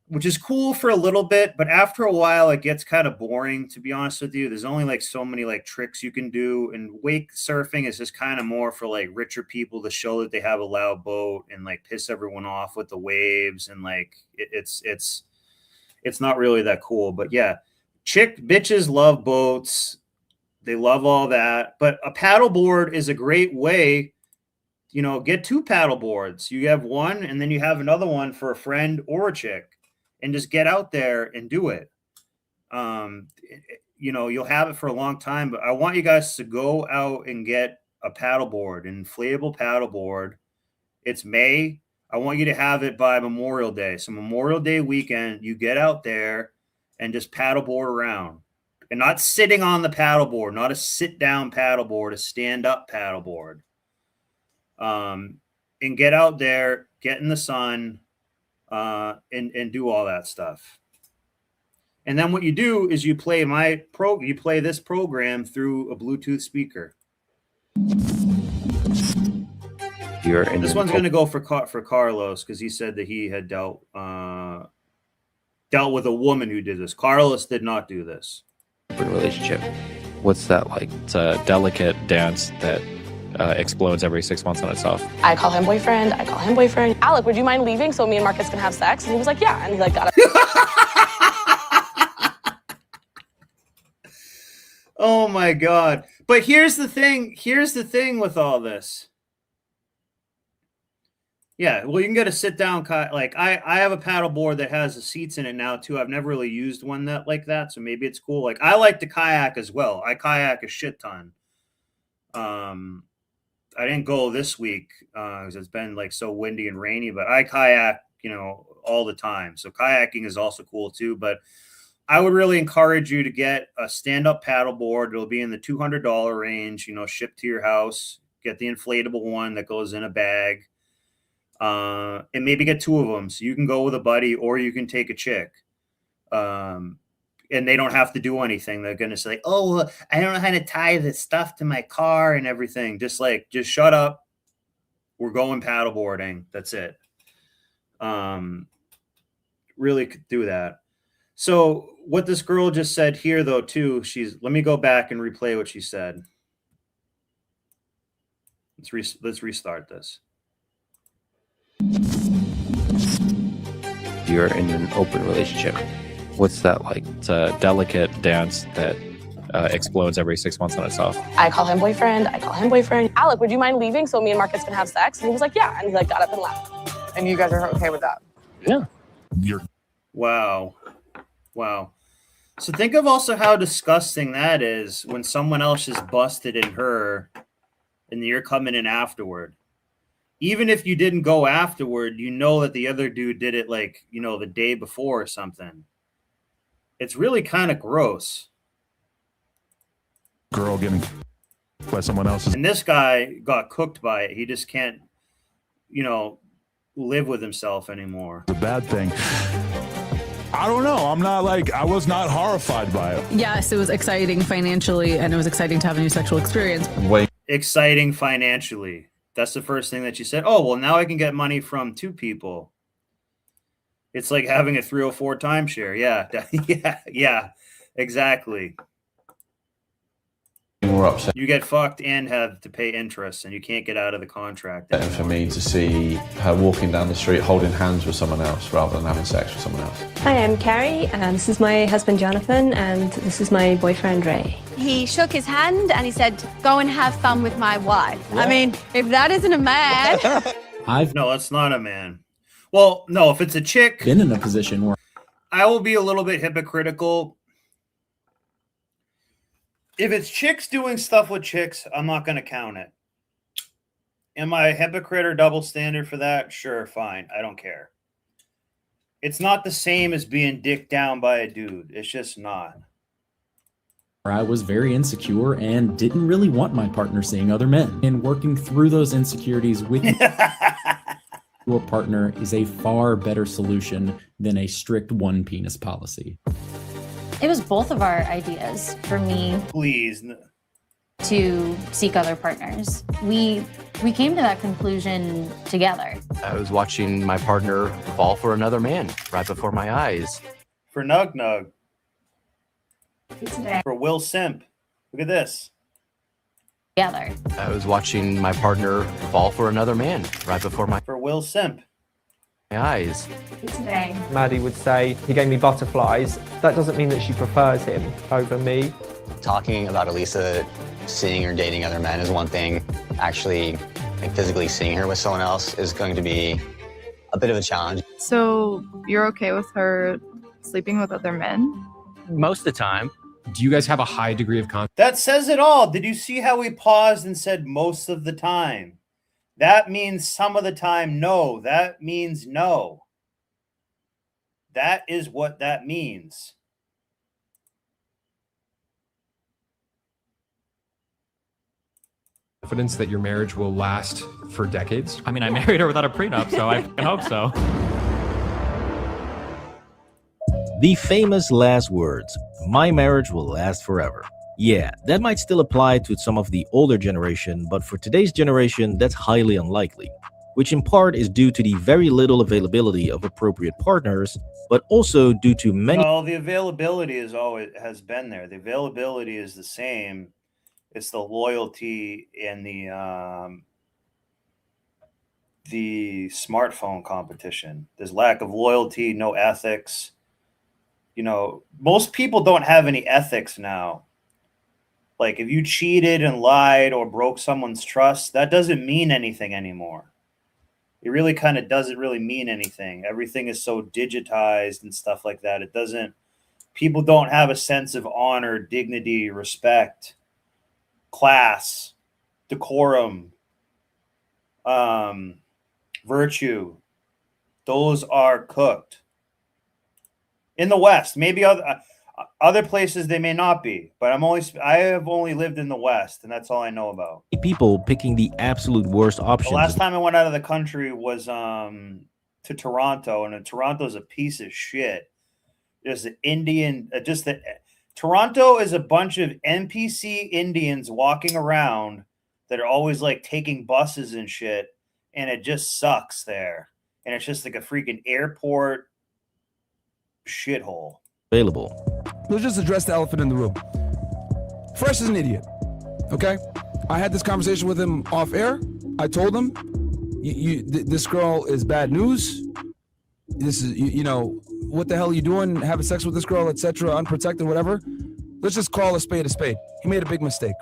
which is cool for a little bit, but after a while it gets kind of boring, to be honest with you. There's only like so many like tricks you can do, and wake surfing is just kind of more for like richer people to show that they have a loud boat and like piss everyone off with the waves, and like it's not really that cool. But yeah, bitches love boats. They love all that. But a paddleboard is a great way, you know, get 2 paddle boards. You have one and then you have another one for a friend or a chick, and just get out there and do it. You know, you'll have it for a long time, but I want you guys to go out and get a paddleboard, an inflatable paddleboard. It's May. I want you to have it by Memorial Day. So Memorial Day weekend, you get out there and just paddleboard around. And not sitting on the paddleboard, not a sit-down paddleboard, a stand-up paddleboard. And get out there, get in the sun, and do all that stuff. And then what you do is you play this program through a Bluetooth speaker. This one's going to go for Carlos because he said that he had dealt with a woman who did this. Carlos did not do this. Relationship. What's that like? It's a delicate dance that explodes every 6 months on itself. I call him boyfriend. I call him boyfriend. Alec, would you mind leaving so me and Marcus can have sex? And he was like, yeah. And he like got it. Oh my God. But here's the thing with all this. Yeah, well, you can get a sit-down like I have a paddleboard that has the seats in it now too. I've never really used one like that, so maybe it's cool. Like I like to kayak as well. I kayak a shit ton. I didn't go this week because it's been like so windy and rainy, but I kayak, all the time. So kayaking is also cool too. But I would really encourage you to get a stand-up paddleboard. It'll be in the $200 range. Shipped to your house. Get the inflatable one that goes in a bag. And maybe get two of them so you can go with a buddy or you can take a chick. And they don't have to do anything. They're going to say, oh, well, I don't know how to tie this stuff to my car and everything. Just shut up. We're going paddleboarding. That's it. Really could do that. So what this girl just said here though, too, let me go back and replay what she said. Let's restart this. You're in an open relationship. What's that like? It's a delicate dance that explodes every 6 months on itself. I call him boyfriend. I call him boyfriend. Alec, would you mind leaving so me and Marcus can have sex? And he was like, yeah. And he like got up and left. And you guys are okay with that? Yeah. Wow. So think of also how disgusting that is when someone else is busted in her and you're coming in afterward. Even if you didn't go afterward, that the other dude did it like, the day before or something. It's really kind of gross. Girl getting by someone else's. And this guy got cooked by it. He just can't, live with himself anymore. It's a bad thing. I don't know. I was not horrified by it. Yes, it was exciting financially, and it was exciting to have a new sexual experience. Exciting financially. That's the first thing that you said. Oh, well, now I can get money from two people. It's like having a 304 timeshare. Yeah, exactly. More upset. You get fucked and have to pay interest, and you can't get out of the contract. And for me to see her walking down the street holding hands with someone else rather than having sex with someone else. Hi, I'm Carrie, and this is my husband Jonathan, and this is my boyfriend Ray. He shook his hand and he said, go and have fun with my wife. What? I mean, if that isn't a man. No, that's not a man. Well, no, if it's a chick. Been in a position where I will be a little bit hypocritical. If it's chicks doing stuff with chicks, I'm not going to count it. Am I a hypocrite or double standard for that? Sure, fine. I don't care. It's not the same as being dicked down by a dude. It's just not. I was very insecure and didn't really want my partner seeing other men. And working through those insecurities with your partner is a far better solution than a strict one penis policy. It was both of our ideas for me. Please. To seek other partners. We came to that conclusion together. I was watching my partner fall for another man right before my eyes. For Nug Nug. For Will Simp. Look at this. Together. I was watching my partner fall for another man right before my For Will Simp. Eyes. Today. Maddie would say, he gave me butterflies. That doesn't mean that she prefers him over me. Talking about Elisa seeing or dating other men is one thing. Actually, physically seeing her with someone else is going to be a bit of a challenge. So you're okay with her sleeping with other men? Most of the time. Do you guys have a high degree of confidence? That says it all. Did you see how we paused and said most of the time? That means some of the time, no. That means no. That is what that means. Confidence that your marriage will last for decades? I mean, I married her without a prenup, so I hope so. The famous last words, my marriage will last forever. Yeah, that might still apply to some of the older generation, but for today's generation, that's highly unlikely, which in part is due to the very little availability of appropriate partners, but also due to many... No, the availability is always has been there. The availability is the same. It's the loyalty and the smartphone competition. There's lack of loyalty, no ethics. You know, most people don't have any ethics now. Like if you cheated and lied or broke someone's trust, that doesn't mean anything anymore. It really kind of doesn't really mean anything. Everything is so digitized and stuff like that. It doesn't, people don't have a sense of honor, dignity, respect, class, decorum, virtue. Those are cooked. In the West, maybe other places they may not be, but I have only lived in the West, and that's all I know about. People picking the absolute worst options. The last time I went out of the country was to Toronto, and Toronto's a piece of shit. There's an Indian, Toronto is a bunch of NPC Indians walking around that are always like taking buses and shit, and it just sucks there. And it's just like a freaking airport shithole. Available. Let's just address the elephant in the room. Fresh is an idiot. Okay, I had this conversation with him off air. I told him, this girl is bad news. This is, you know, what the hell are you doing? Having sex with this girl, etc., unprotected, whatever. Let's just call a spade a spade. He made a big mistake.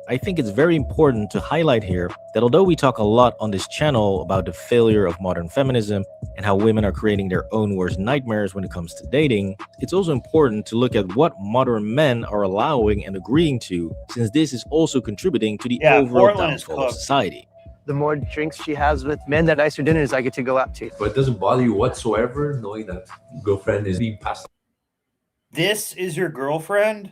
I think it's very important to highlight here that although we talk a lot on this channel about the failure of modern feminism and how women are creating their own worst nightmares when it comes to dating, it's also important to look at what modern men are allowing and agreeing to, since this is also contributing to the overall downfall of society. The more drinks she has with men, the nicer dinners I get to go out to. But it doesn't bother you whatsoever knowing that your girlfriend is being passed This is your girlfriend?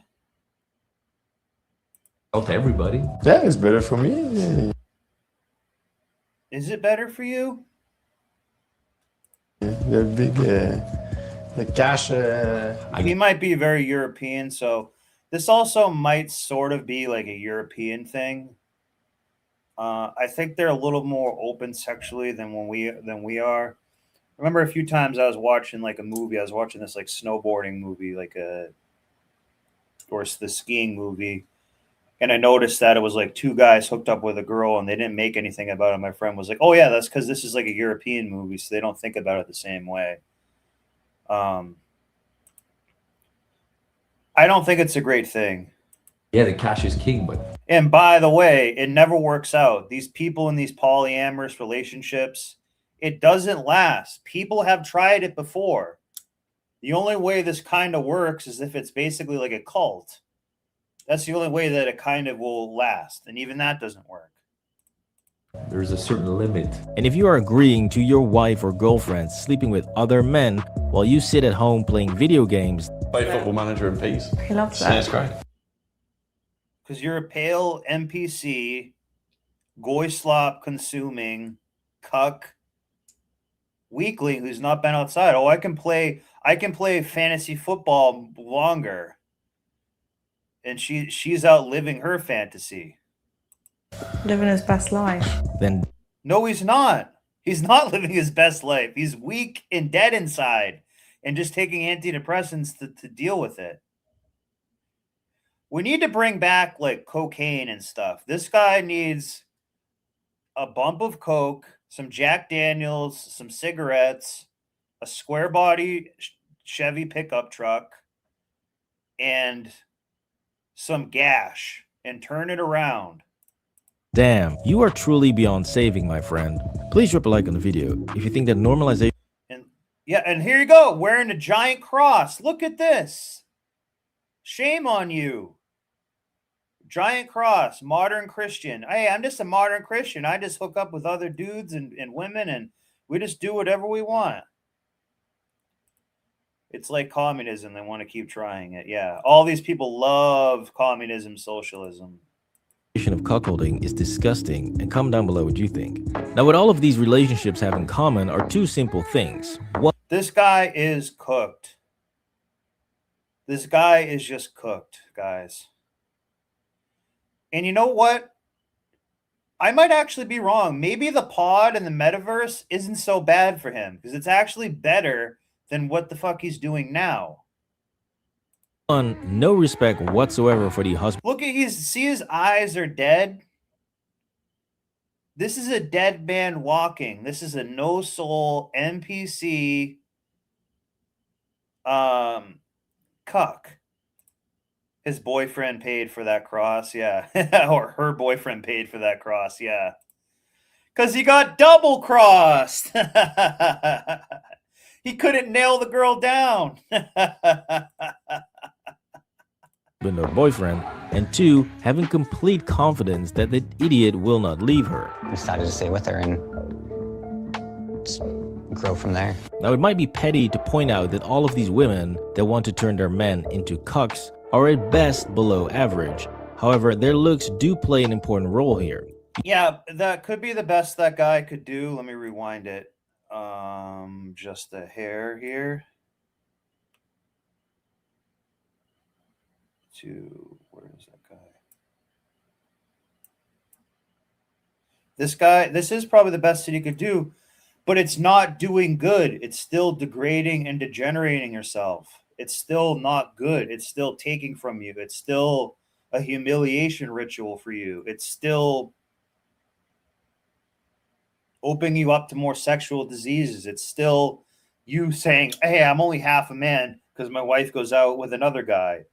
out to everybody. Yeah, it's better for me. Is it better for you? They're big, the cash. He might be very European, so this also might sort of be like a European thing. I think they're a little more open sexually than we are. I remember a few times I was watching like a movie. I was watching this like snowboarding movie, or the skiing movie. And I noticed that it was like two guys hooked up with a girl and they didn't make anything about it. My friend was like, oh yeah, that's because this is like a European movie, so they don't think about it the same way. I don't think it's a great thing. Yeah, the cash is king, but... And by the way, it never works out. These people in these polyamorous relationships, it doesn't last. People have tried it before. The only way this kind of works is if it's basically like a cult. That's the only way that it kind of will last. And even that doesn't work. There's a certain limit. And if you are agreeing to your wife or girlfriend sleeping with other men while you sit at home playing video games... Play Football Manager in peace. He loves that. That's great. Because you're a pale NPC, goy slop consuming, cuck, weakling who's not been outside. Oh, I can play fantasy football longer. And she's out living her fantasy. Living his best life. Then no, he's not. He's not living his best life. He's weak and dead inside and just taking antidepressants to deal with it. We need to bring back like cocaine and stuff. This guy needs a bump of coke, some Jack Daniels, some cigarettes, a square body Chevy pickup truck, and some gash, and turn it around. damn, you are truly beyond saving, my friend. Please drop a like on the video if you think that normalization... And yeah, and here you go, wearing a giant cross. Look at this. Shame on you. Giant cross, modern Christian. Hey, I'm just a modern Christian. I just hook up with other dudes and women, and we just do whatever we want. It's like communism. They want to keep trying it. Yeah. All these people love communism, socialism. Of cuckolding is disgusting, and comment down below what you think. Now, what all of these relationships have in common are two simple things. One, this guy is cooked. This guy is just cooked, guys. And you know what? I might actually be wrong. Maybe the pod and the metaverse isn't so bad for him because it's actually better than what the fuck he's doing now. no respect whatsoever for the husband. Look at his eyes are dead. This is a dead man walking. This is a no soul NPC cuck. His boyfriend paid for that cross, yeah. Or her boyfriend paid for that cross, yeah. Because he got double crossed. He couldn't nail the girl down. Or boyfriend, and two, having complete confidence that the idiot will not leave her. I decided to stay with her and just grow from there. Now, it might be petty to point out that all of these women that want to turn their men into cucks are at best below average. However, their looks do play an important role here. Yeah, that could be the best that guy could do. Let me rewind it. Just a hair here. Where is that guy? This is probably the best that he could do, but it's not doing good. It's still degrading and degenerating yourself. It's still not good. It's still taking from you. It's still a humiliation ritual for you. It's still opening you up to more sexual diseases. It's still you saying, hey, I'm only half a man because my wife goes out with another guy.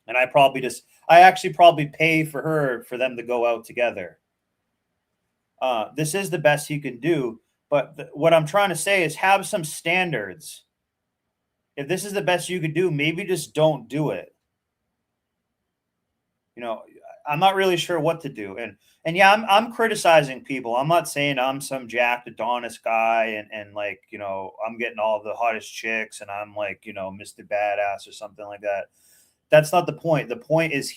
And I actually probably pay for them to go out together. This is the best you can do. But what I'm trying to say is have some standards. If this is the best you could do, maybe just don't do it. You know, I'm not really sure what to do. And yeah, I'm criticizing people. I'm not saying I'm some jacked Adonis guy and like, you know, I'm getting all the hottest chicks and I'm like, you know, Mr. Badass or something like that. That's not the point. The point is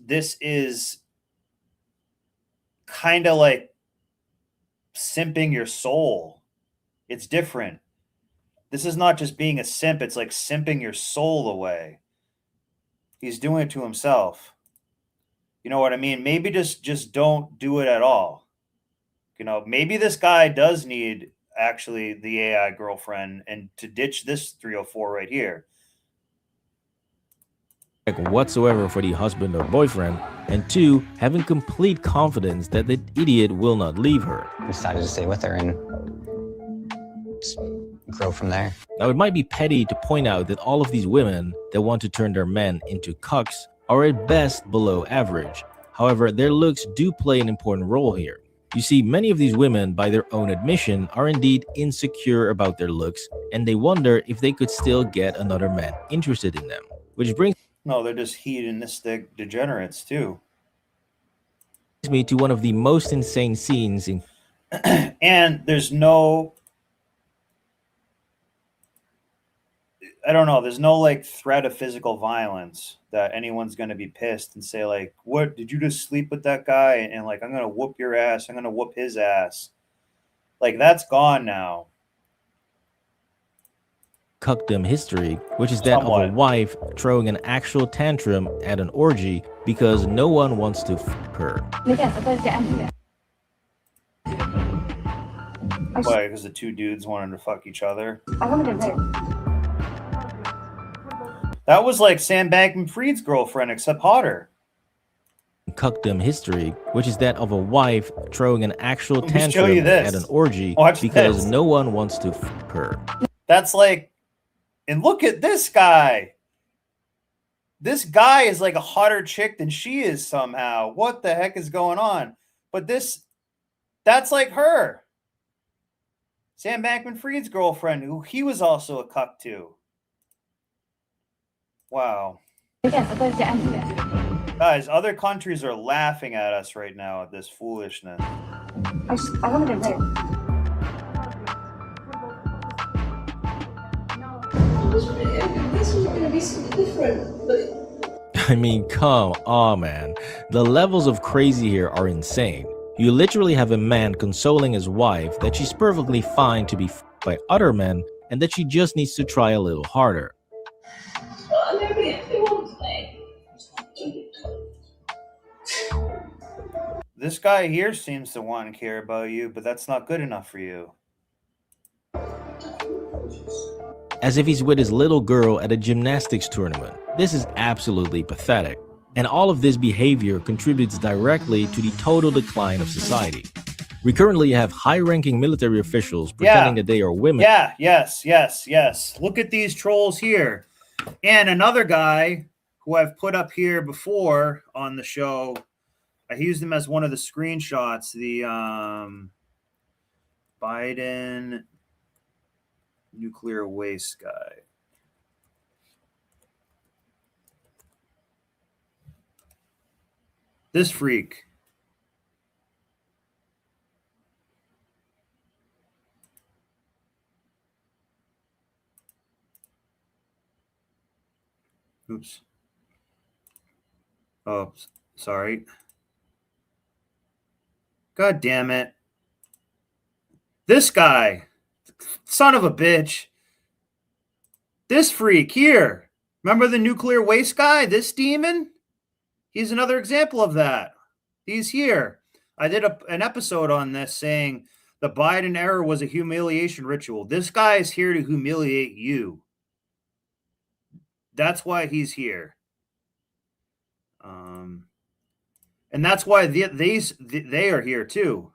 this is kind of like simping your soul. It's different. This is not just being a simp. It's like simping your soul away. He's doing it to himself. You know what I mean? Maybe just don't do it at all. You know, maybe this guy does need actually the AI girlfriend and to ditch this 304 right here. Whatsoever for the husband or boyfriend, and two, having complete confidence that the idiot will not leave her. I decided to stay with her and just grow from there. Now, it might be petty to point out that all of these women that want to turn their men into cucks are at best below average. However, their looks do play an important role here. You see, many of these women, by their own admission, are indeed insecure about their looks, and they wonder if they could still get another man interested in them. Which brings No, they're just hedonistic degenerates too. Me to one of the most insane scenes in and there's no there's no like threat of physical violence that anyone's going to be pissed and say like, what, did you just sleep with that guy? And like, I'm going to whoop your ass. I'm going to whoop his ass. Like that's gone now. cuckdom history, which is that of a wife throwing an actual tantrum at an orgy because no one wants to f her. Why? Because the two dudes wanted to fuck each other. That was like Sam Bankman-Fried's girlfriend, except hotter. Cuckdom history, which is that of a wife throwing an actual Let me show tantrum you this. at an orgy Watch because this. no one wants to f her. That's like, and look at this guy. This guy is like a hotter chick than she is somehow. What the heck is going on? But that's like her. Sam Bankman-Fried's girlfriend, who he was also a cuck to. Wow. Guys, other countries are laughing at us right now at this foolishness. I wanted to live. This was going to be something different, but I mean, come on, man. The levels of crazy here are insane. You literally have a man consoling his wife that she's perfectly fine to be f***ed by other men and that she just needs to try a little harder. nobody actually wants me. This guy here seems to want and care about you, but that's not good enough for you. As if he's with his little girl at a gymnastics tournament. This is absolutely pathetic. And all of this behavior contributes directly to the total decline of society. We currently have high-ranking military officials pretending that they are women. Yeah, yes. Look at these trolls here. And another guy who I've put up here before on the show, I used him as one of the screenshots, the Biden nuclear waste guy. This freak. Oops. Oh, sorry. God damn it. This guy. Son of a bitch. This freak here. Remember the nuclear waste guy? This demon? He's another example of that. He's here. I did an episode on this saying the Biden era was a humiliation ritual. This guy is here to humiliate you. That's why he's here. And that's why they are here too.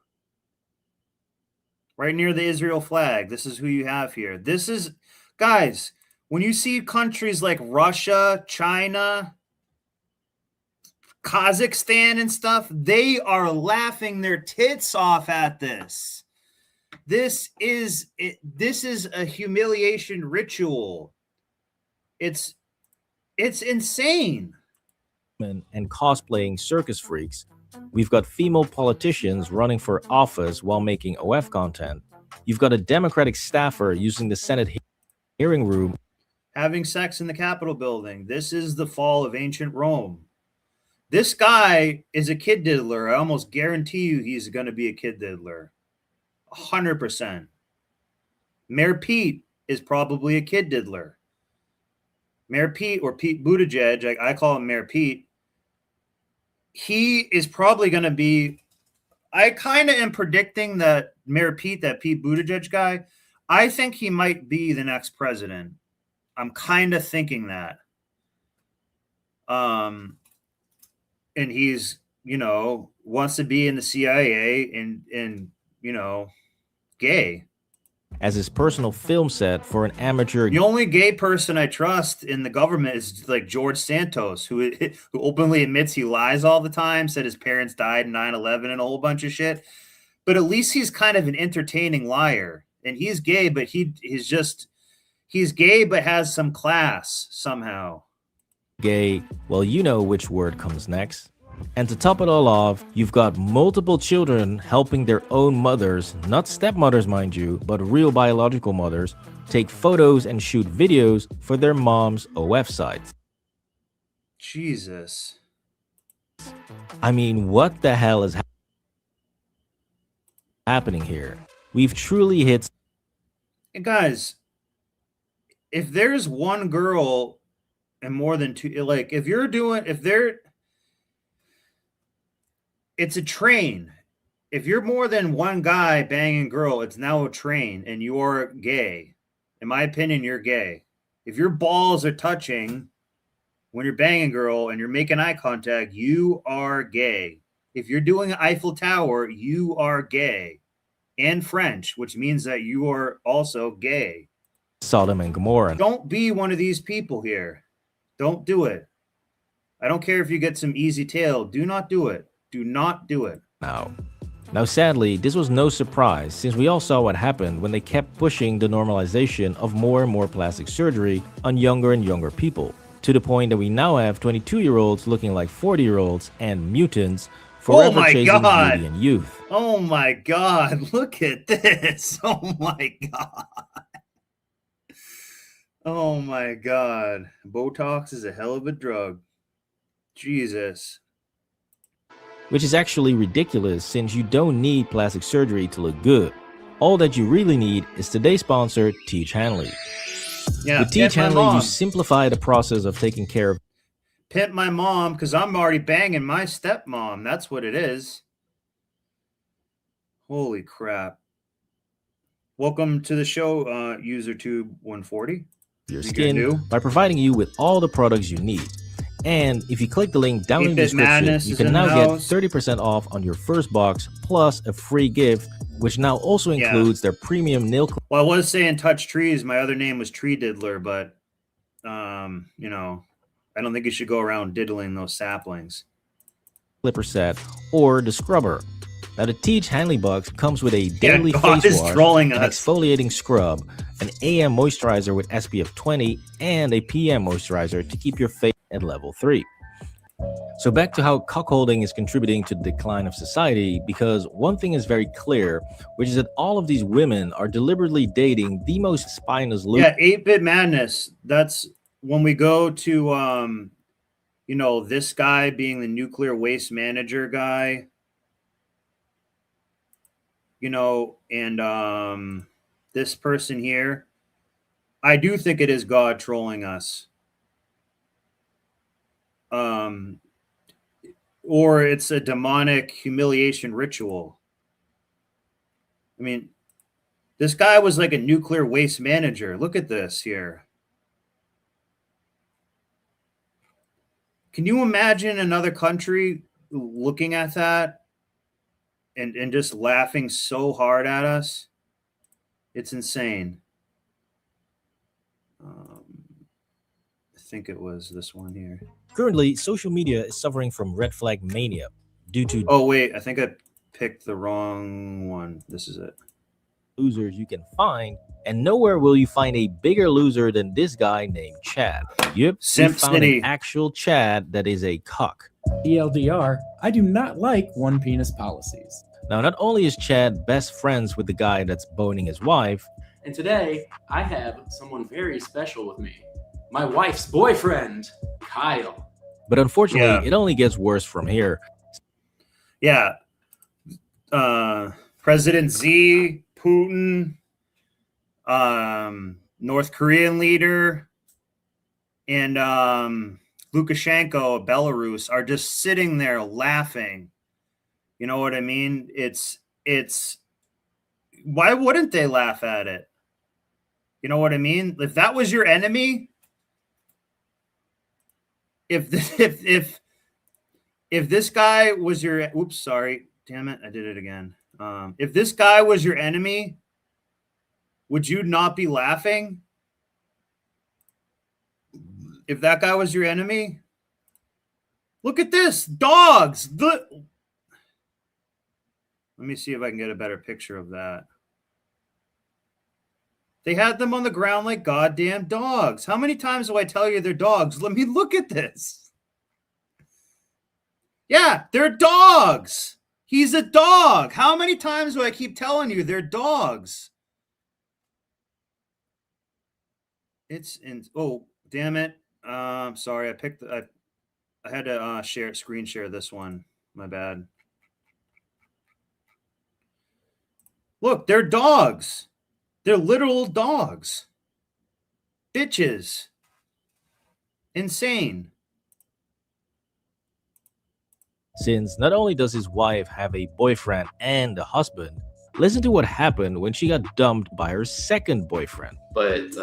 Right near the Israel flag. This is who you have here. This is, guys, when you see countries like Russia, China, Kazakhstan and stuff, they are laughing their tits off at this. This is a humiliation ritual. It's insane. And cosplaying circus freaks. We've got female politicians running for office while making OF content. You've got a Democratic staffer using the Senate hearing room. Having sex in the Capitol building. This is the fall of ancient Rome. This guy is a kid diddler. I almost guarantee you he's going to be a kid diddler. 100%. Mayor Pete is probably a kid diddler. Mayor Pete, or Pete Buttigieg, I call him Mayor Pete. He is probably going to be, I kind of am predicting that Mayor Pete, that Pete Buttigieg guy, I think he might be the next president. I'm kind of thinking that. And he's, wants to be in the CIA and gay. As his personal film set for an amateur. The only gay person I trust in the government is like George Santos, who openly admits he lies all the time, said his parents died in 9/11 and a whole bunch of shit. But at least he's kind of an entertaining liar. And he's gay, but he's gay but has some class somehow. Gay, well, you know which word comes next. And to top it all off, you've got multiple children helping their own mothers, not stepmothers mind you, but real biological mothers, take photos and shoot videos for their mom's OF sites. Jesus. I mean, what the hell is happening here? We've truly hit... And guys, if there's one girl and more than two, like it's a train. If you're more than one guy banging a girl, it's now a train and you're gay. In my opinion, you're gay. If your balls are touching when you're banging a girl and you're making eye contact, you are gay. If you're doing an Eiffel Tower, you are gay. And French, which means that you are also gay. Sodom and Gomorrah. Don't be one of these people here. Don't do it. I don't care if you get some easy tail. Do not do it. Do not do it. Now, sadly, this was no surprise since we all saw what happened when they kept pushing the normalization of more and more plastic surgery on younger and younger people. to the point that we now have 22-year-olds looking like 40-year-olds and mutants forever my chasing God. beauty and youth. Oh my God, look at this. Oh my God. Oh my God. Botox is a hell of a drug. Jesus. Which is actually ridiculous since you don't need plastic surgery to look good. All that you really need is today's sponsor, Teach Hanley. Yeah, With Teach my Hanley, you mom. simplify the process of taking care of Pimp my mom because I'm already banging my stepmom. That's what it is. Holy crap. Welcome to the show, UserTube140. your You skin new? by providing you with all the products you need. And if you click the link down in the 8-Bit description, Madness you is can in now the get house. 30% off on your first box plus a free gift, which now also includes their premium nail Well, I was saying touch trees. My other name was Tree Diddler, but you know, I don't think you should go around diddling those saplings. clipper set or the scrubber. Now the Teach Hanley box comes with a daily God face is wash, trolling an us. exfoliating scrub, an AM moisturizer with SPF 20, and a PM moisturizer to keep your face at level 3. So back to how cuckolding is contributing to the decline of society, because one thing is very clear, which is that all of these women are deliberately dating the most spineless Yeah, 8-Bit Madness. That's when we go to you know, this guy being the nuclear waste manager guy. You know, and this person here. I do think it is God trolling us. Or it's a demonic humiliation ritual. I mean, this guy was like a nuclear waste manager. Look at this here. Can you imagine another country looking at that and just laughing so hard at us? It's insane. I think it was this one here. Currently, social media is suffering from red flag mania due to Oh, wait, I think I picked the wrong one. This is it. losers you can find, and nowhere will you find a bigger loser than this guy named Chad. Yep, we Simp found City. an actual Chad that is a cuck. TLDR, I do not like one penis policies. Now, not only is Chad best friends with the guy that's boning his wife, And today, I have someone very special with me. My wife's boyfriend, Kyle. but unfortunately, it only gets worse from here. Yeah. President Z, Putin, North Korean leader, and Lukashenko of Belarus are just sitting there laughing. You know what I mean? It's why wouldn't they laugh at it? You know what I mean? If that was your enemy, if this guy was your, oops, sorry, damn it, I did it again. If this guy was your enemy, would you not be laughing? If that guy was your enemy, look at this, dogs. Let me see if I can get a better picture of that. They had them on the ground like goddamn dogs. How many times do I tell you they're dogs? Let me look at this. Yeah, they're dogs. He's a dog. How many times do I keep telling you they're dogs? It's in. Oh, damn it. Sorry, I had to screen share this one. My bad. Look, they're dogs. They're literal dogs. Bitches. Insane. Since not only does his wife have a boyfriend and a husband, listen to what happened when she got dumped by her second boyfriend. But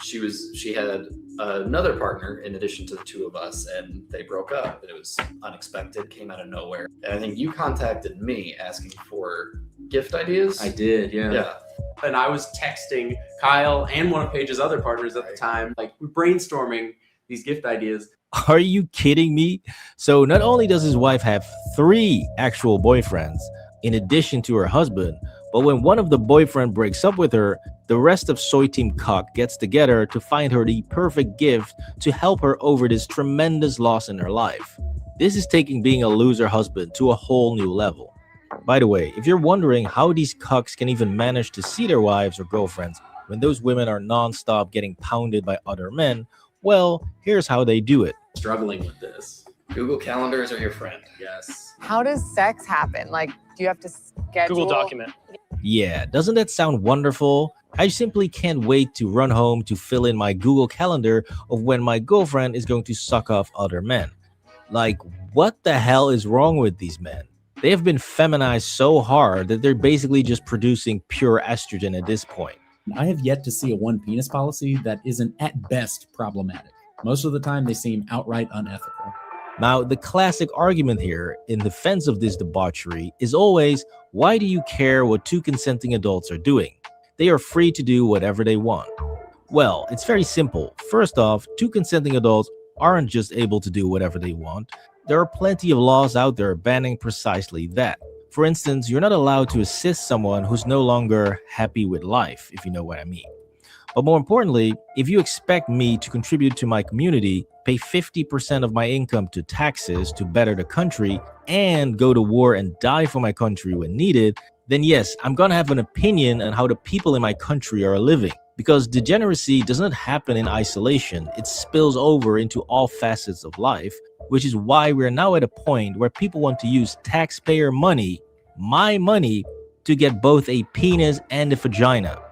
she had another partner in addition to the two of us, and they broke up. And it was unexpected, came out of nowhere. And I think you contacted me asking for gift ideas. I did, yeah. Yeah. And I was texting Kyle and one of Paige's other partners at the time, like brainstorming these gift ideas. Are you kidding me? So not only does his wife have 3 actual boyfriends in addition to her husband, but when one of the boyfriend breaks up with her, the rest of Soy Team Cuck gets together to find her the perfect gift to help her over this tremendous loss in her life. This is taking being a loser husband to a whole new level. By the way, if you're wondering how these cucks can even manage to see their wives or girlfriends when those women are non-stop getting pounded by other men, well, here's how they do it. Struggling with this. Google Calendars are your friend. Yes. How does sex happen? Like, do you have to schedule? Google document. Yeah, doesn't that sound wonderful? I simply can't wait to run home to fill in my Google Calendar of when my girlfriend is going to suck off other men. Like, what the hell is wrong with these men? They have been feminized so hard that they're basically just producing pure estrogen at this point. I have yet to see a one penis policy that isn't at best problematic. Most of the time, they seem outright unethical. Now, the classic argument here in defense of this debauchery is always, why do you care what two consenting adults are doing? They are free to do whatever they want. Well, it's very simple. First off, two consenting adults aren't just able to do whatever they want. There are plenty of laws out there banning precisely that. For instance, you're not allowed to assist someone who's no longer happy with life, if you know what I mean. But more importantly, if you expect me to contribute to my community, pay 50% of my income to taxes to better the country, and go to war and die for my country when needed, then yes, I'm gonna have an opinion on how the people in my country are living. Because degeneracy doesn't happen in isolation, it spills over into all facets of life, which is why we're now at a point where people want to use taxpayer money, my money, to get both a penis and a vagina.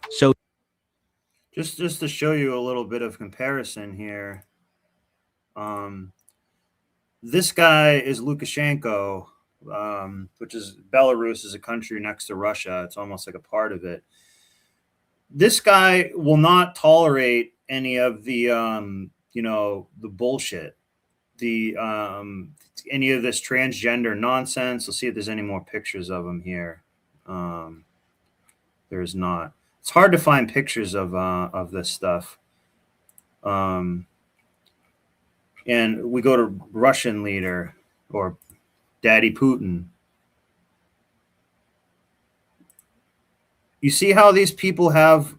So just to show you a little bit of comparison here, this guy is Lukashenko, which is Belarus is a country next to Russia. It's almost like a part of it. This guy will not tolerate any of the the bullshit, the any of this transgender nonsense. Let's see if there's any more pictures of him here. There's not. It's hard to find pictures of this stuff. And we go to Russian leader or Daddy Putin. You see how these people have,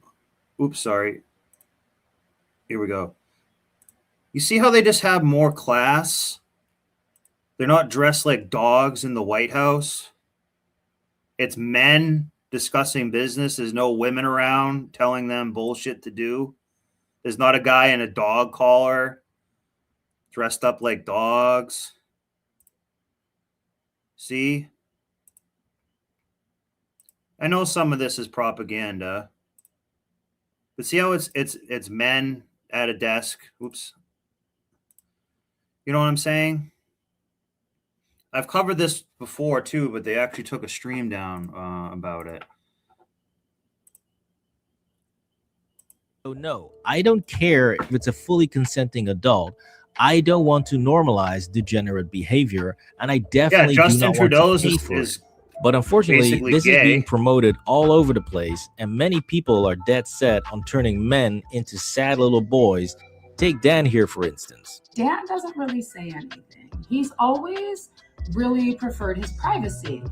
oops, sorry. Here we go. You see how they just have more class? They're not dressed like dogs in the White House. It's men discussing business. There's no women around telling them bullshit to do. There's not a guy in a dog collar dressed up like dogs. See? I know some of this is propaganda, but see how it's men at a desk. Oops. You know what I'm saying? I've covered this before too, but they actually took a stream down about it. So no, I don't care if it's a fully consenting adult. I don't want to normalize degenerate behavior, and I definitely Justin do not Trudeau's want to pay for is it. But unfortunately, basically this gay. is being promoted all over the place, and many people are dead set on turning men into sad little boys. Take Dan here, for instance. Dan doesn't really say anything. He's always really preferred his privacy.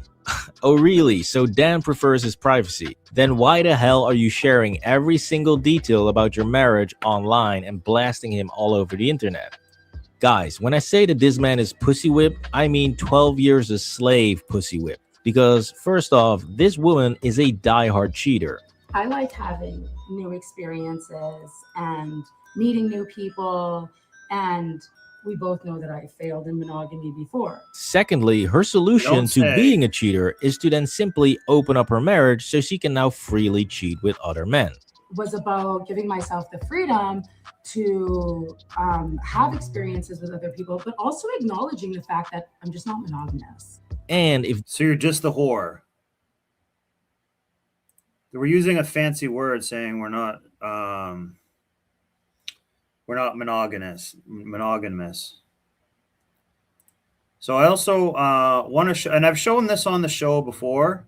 Oh, really? So Dan prefers his privacy. Then why the hell are you sharing every single detail about your marriage online and blasting him all over the internet? Guys, when I say that this man is pussy whipped, I mean 12 years a slave pussy whipped. Because first off, this woman is a diehard cheater. I like having new experiences and meeting new people, and we both know that I failed in monogamy before. Secondly, her solution to being a cheater is to then simply open up her marriage so she can now freely cheat with other men. Was about giving myself the freedom to have experiences with other people, but also acknowledging the fact that I'm just not monogamous. And if so, you're just a whore. We're using a fancy word saying we're not monogamous. So I also want to, and I've shown this on the show before,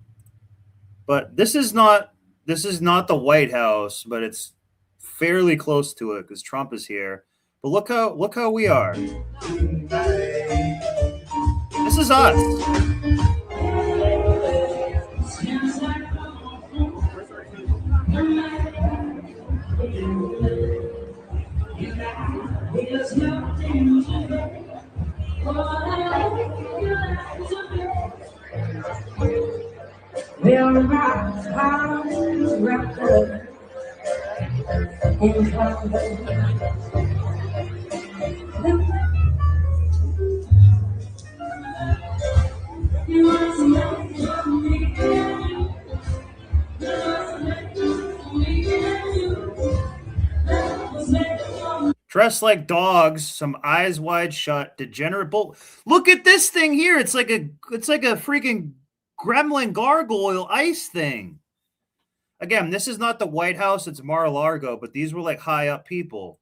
but this is not the White House, but it's fairly close to it because Trump is here. But look how we are. This is us. Dressed like dogs, some eyes wide shut, degenerate bull. Look at this thing here. It's like a freaking gremlin gargoyle ice thing. Again, this is not the White House, it's Mar-a-Lago, but these were like high up people.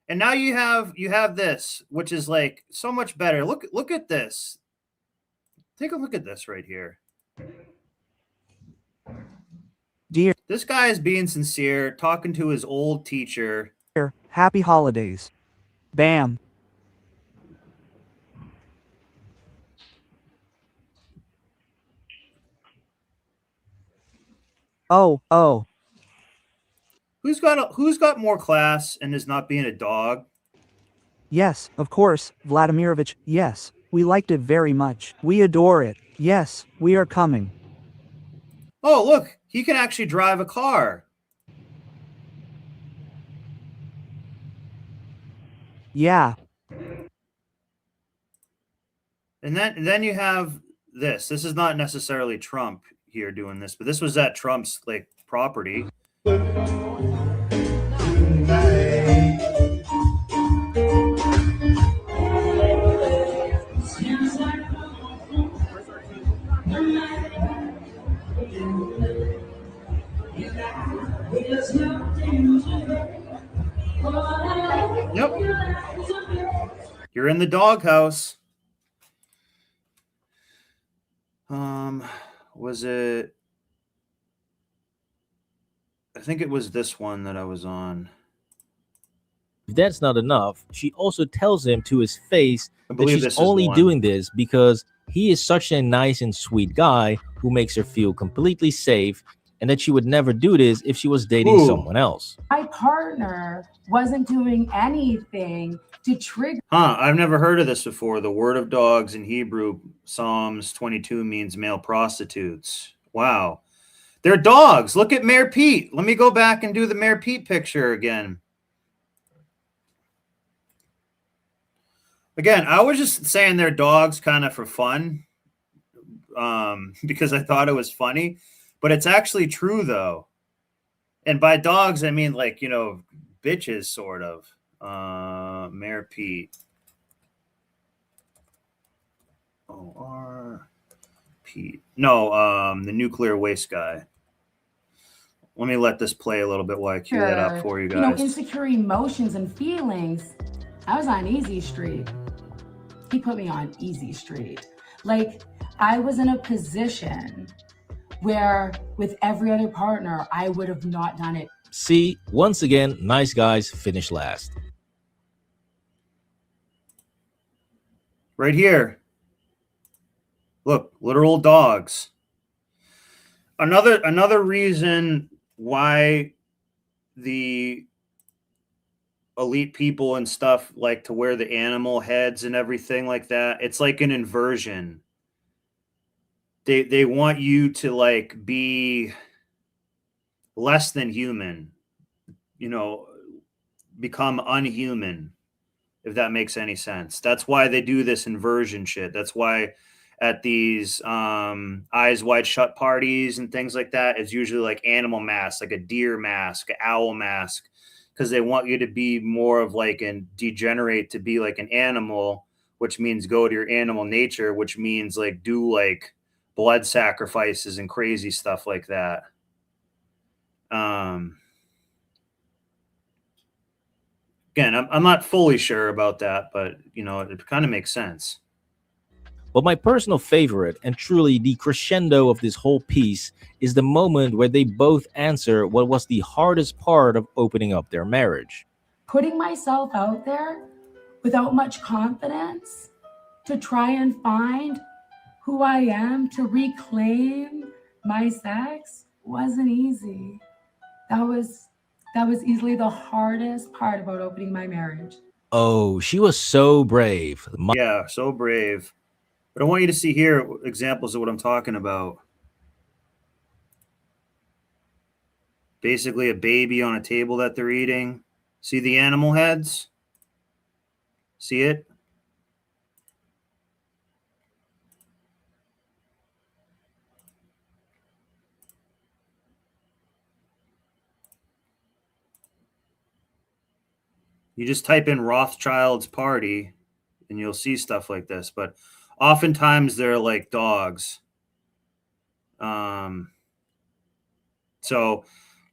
And now you have this, which is like so much better. Look at this. Take a look at this right here. Dear, this guy is being sincere, talking to his old teacher. Happy holidays. Bam. Oh. Who's got more class and is not being a dog? Yes, of course, Vladimirovich, yes. We liked it very much. We adore it. Yes, we are coming. Oh, look, he can actually drive a car. Yeah. And then you have this. This is not necessarily Trump here doing this, but this was at Trump's like property. Yep. You're in the doghouse. Was it? I think it was this one that I was on. If that's not enough, she also tells him to his face that believe this she's is only one. doing this because he is such a nice and sweet guy who makes her feel completely safe, and that she would never do this if she was dating someone else. My partner wasn't doing anything to trigger. I've never heard of this before. The word of dogs in Hebrew, Psalms 22, means male prostitutes. Wow. They're dogs. Look at Mayor Pete. Let me go back and do the Mayor Pete picture again. Again, I was just saying they're dogs kind of for fun, because I thought it was funny, but it's actually true though. And by dogs, I mean like, bitches sort of. Mayor Pete. O-R Pete. No, the nuclear waste guy. Let me let this play a little bit while I cue that up for you guys. Insecure emotions and feelings. I was on easy street. He put me on easy street. Like, I was in a position where with every other partner, I would have not done it. See, once again, nice guys finish last. Right here. Look, literal dogs. Another reason why the elite people and stuff like to wear the animal heads and everything like that. It's like an inversion. They want you to like be less than human, become unhuman, if that makes any sense. That's why they do this inversion shit. That's why at these eyes wide shut parties and things like that, it's usually like animal masks, like a deer mask, an owl mask, because they want you to be more of like and degenerate to be like an animal, which means go to your animal nature, which means like do like blood sacrifices and crazy stuff like that. Again, I'm not fully sure about that, but it kind of makes sense. But my personal favorite and truly the crescendo of this whole piece is the moment where they both answer what was the hardest part of opening up their marriage. Putting myself out there without much confidence to try and find who I am, to reclaim my sex, wasn't easy. That was easily the hardest part about opening my marriage. Oh, she was so brave. Yeah, so brave. But I want you to see here examples of what I'm talking about. Basically a baby on a table that they're eating. See the animal heads? See it? You just type in Rothschild's party and you'll see stuff like this. But oftentimes they're like dogs. So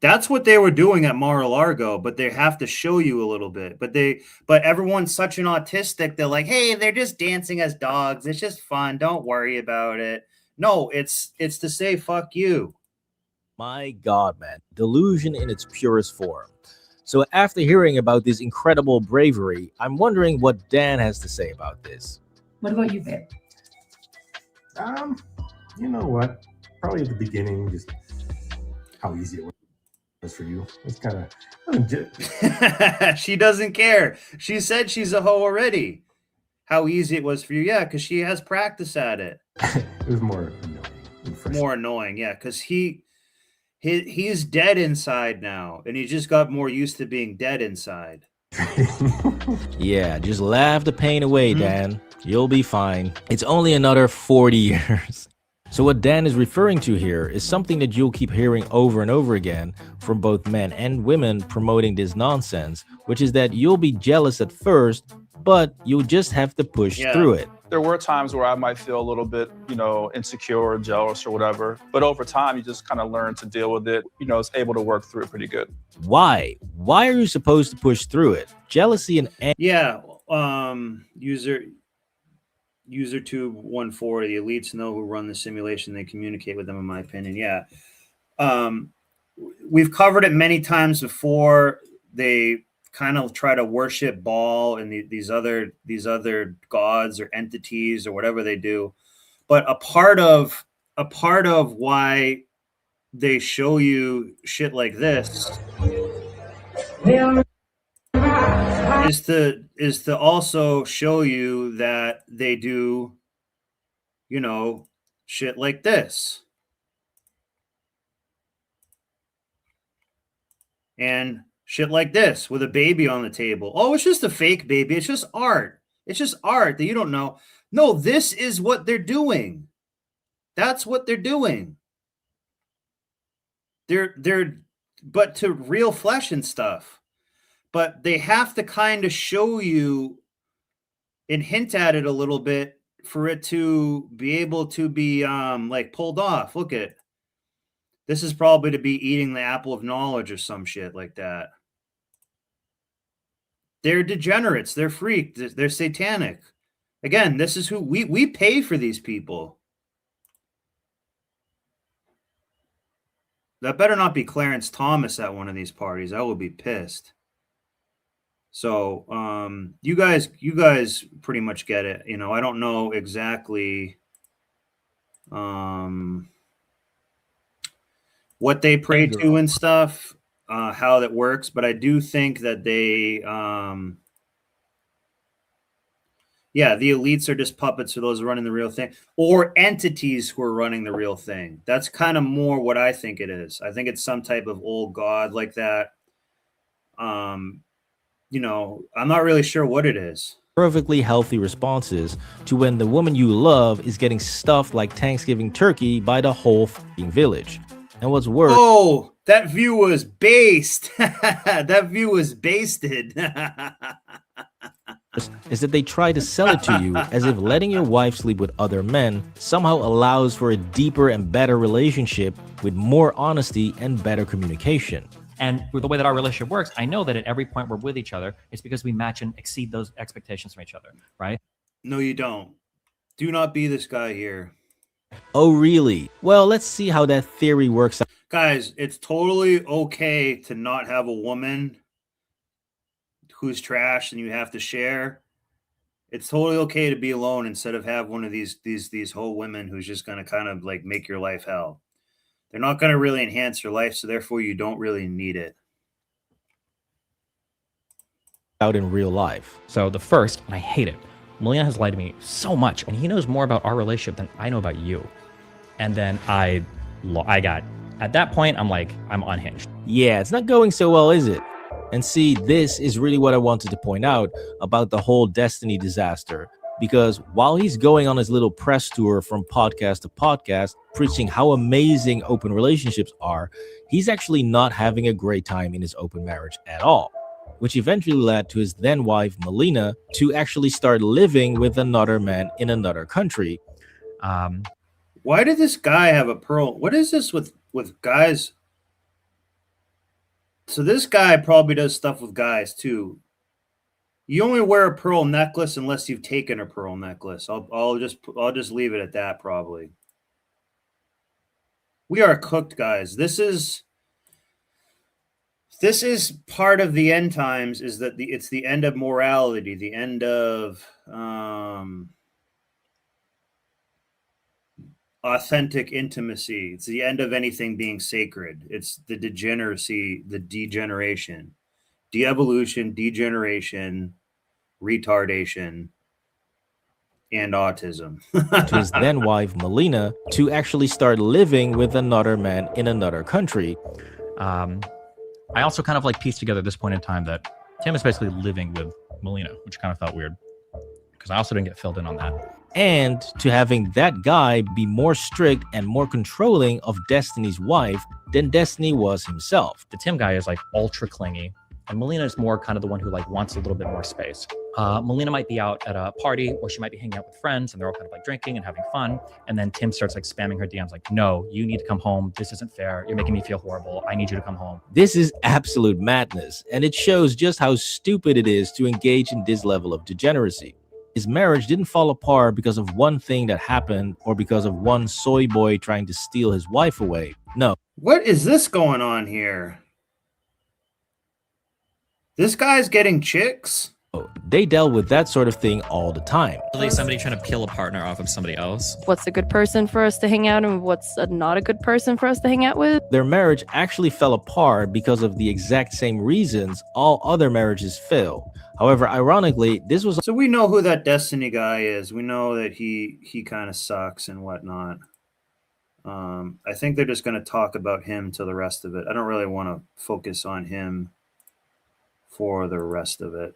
that's what they were doing at Mar-a-Lago, but they have to show you a little bit. But everyone's such an autistic. They're like, hey, they're just dancing as dogs. It's just fun. Don't worry about it. No, it's to say fuck you. My God, man. Delusion in its purest form. So after hearing about this incredible bravery, I'm wondering what Dan has to say about this. What about you, babe? You know what? Probably at the beginning, just how easy it was for you. It's kind of. She doesn't care. She said she's a hoe already. How easy it was for you. Yeah, because she has practice at it. It was more annoying. More annoying, yeah, because he's dead inside now, and he just got more used to being dead inside. Yeah, just laugh the pain away, Dan. You'll be fine. It's only another 40 years. So what Dan is referring to here is something that you'll keep hearing over and over again from both men and women promoting this nonsense, which is that you'll be jealous at first, but you'll just have to push through it. There were times where I might feel a little bit, insecure or jealous or whatever. But over time, you just kind of learn to deal with it. It's able to work through it pretty good. Why? Why are you supposed to push through it? Jealousy and yeah, user tube 140, the elites know who run the simulation. They communicate with them, in my opinion. Yeah. We've covered it many times before. They kind of try to worship Baal and these other gods or entities or whatever they do. But a part of why they show you shit like this is to also show you that they do, shit like this. And shit like this with a baby on the table. Oh, it's just a fake baby. It's just art. It's just art that you don't know. No, this is what they're doing. That's what they're doing. They're but to real flesh and stuff. But they have to kind of show you and hint at it a little bit for it to be able to be like pulled off. Look at this is probably to be eating the apple of knowledge or some shit like that. They're degenerates. They're freaked. They're satanic. Again, this is who we pay for these people. That better not be Clarence Thomas at one of these parties. I will be pissed. So, you guys pretty much get it. I don't know exactly what they pray to and stuff, how that works, but I do think that they the elites are just puppets for those running the real thing, or entities who are running the real thing. That's kind of more what I think it is. I think it's some type of old god like that. I'm not really sure what it is. Perfectly healthy responses to when the woman you love is getting stuffed like Thanksgiving turkey by the whole fucking village. And what's worse... Oh, that view was based. That view was basted. is that they try to sell it to you as if letting your wife sleep with other men somehow allows for a deeper and better relationship with more honesty and better communication. And with the way that our relationship works, I know that at every point we're with each other, it's because we match and exceed those expectations from each other, right? No, you don't. Do not be this guy here. Oh, really? Well, let's see how that theory works out. Guys, it's totally okay to not have a woman who's trash and you have to share. It's totally okay to be alone instead of have one of these whole women who's just going to kind of like make your life hell. They're not going to really enhance your life, so therefore you don't really need it. Out in real life. So the first, and I hate it, Melina has lied to me so much, and he knows more about our relationship than I know about you. And then I got, at that point, I'm like, I'm unhinged. Yeah, it's not going so well, is it? And see, this is really what I wanted to point out about the whole Destiny disaster. Because while he's going on his little press tour from podcast to podcast, preaching how amazing open relationships are, he's actually not having a great time in his open marriage at all. Which eventually led to his then wife, Melina, to actually start living with another man in another country. Why did this guy have a pearl? What is this with guys? So this guy probably does stuff with guys too. You only wear a pearl necklace unless you've taken a pearl necklace. I'll just leave it at that probably. We are cooked, guys. This is part of the end times, is that it's the end of morality, the end of authentic intimacy. It's the end of anything being sacred. It's the degeneracy, the degeneration, de-evolution, degeneration, retardation, and autism. To his then wife, Melina, to actually start living with another man in another country. I also kind of like pieced together at this point in time that Tim is basically living with Melina, which kind of felt weird because I also didn't get filled in on that. And to having that guy be more strict and more controlling of Destiny's wife than Destiny was himself. The Tim guy is like ultra clingy, and Melina is more kind of the one who like wants a little bit more space. Melina might be out at a party, or she might be hanging out with friends, and they're all kind of like drinking and having fun. And then Tim starts like spamming her DMs like, no, you need to come home. This isn't fair. You're making me feel horrible. I need you to come home. This is absolute madness, and it shows just how stupid it is to engage in this level of degeneracy. His marriage didn't fall apart because of one thing that happened or because of one soy boy trying to steal his wife away. No. What is this going on here? This guy's getting chicks? They dealt with that sort of thing all the time. Somebody trying to peel a partner off of somebody else. What's a good person for us to hang out and what's not a good person for us to hang out with? Their marriage actually fell apart because of the exact same reasons all other marriages fail. However, ironically, this was... So we know who that Destiny guy is. We know that he kind of sucks and whatnot. I think they're just going to talk about him to the rest of it. I don't really want to focus on him for the rest of it.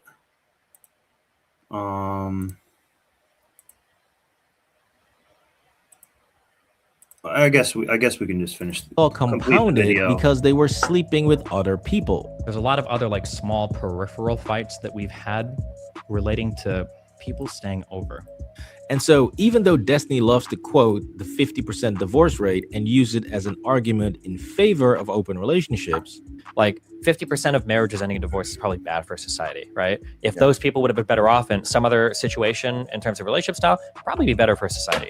I guess we can just finish. All compounded because they were sleeping with other people. There's a lot of other like small peripheral fights that we've had relating to people staying over. And so even though Destiny loves to quote the 50% divorce rate and use it as an argument in favor of open relationships, like 50% of marriages ending in divorce is probably bad for society, right? If those people would have been better off in some other situation in terms of relationship style, probably be better for society.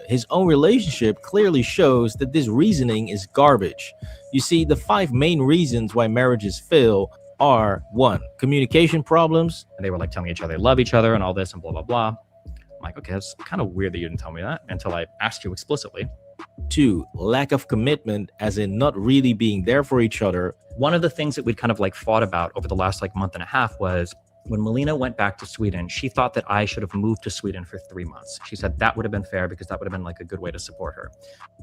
His own relationship clearly shows that this reasoning is garbage. You see, the 5 main reasons why marriages fail are: 1, communication problems. And they were like telling each other they love each other and all this and blah, blah, blah. I'm like, okay, that's kind of weird that you didn't tell me that until I asked you explicitly. 2, lack of commitment, as in not really being there for each other. One of the things that we'd kind of like fought about over the last like month and a half was when Melina went back to Sweden, she thought that I should have moved to Sweden for 3 months. She said that would have been fair because that would have been like a good way to support her.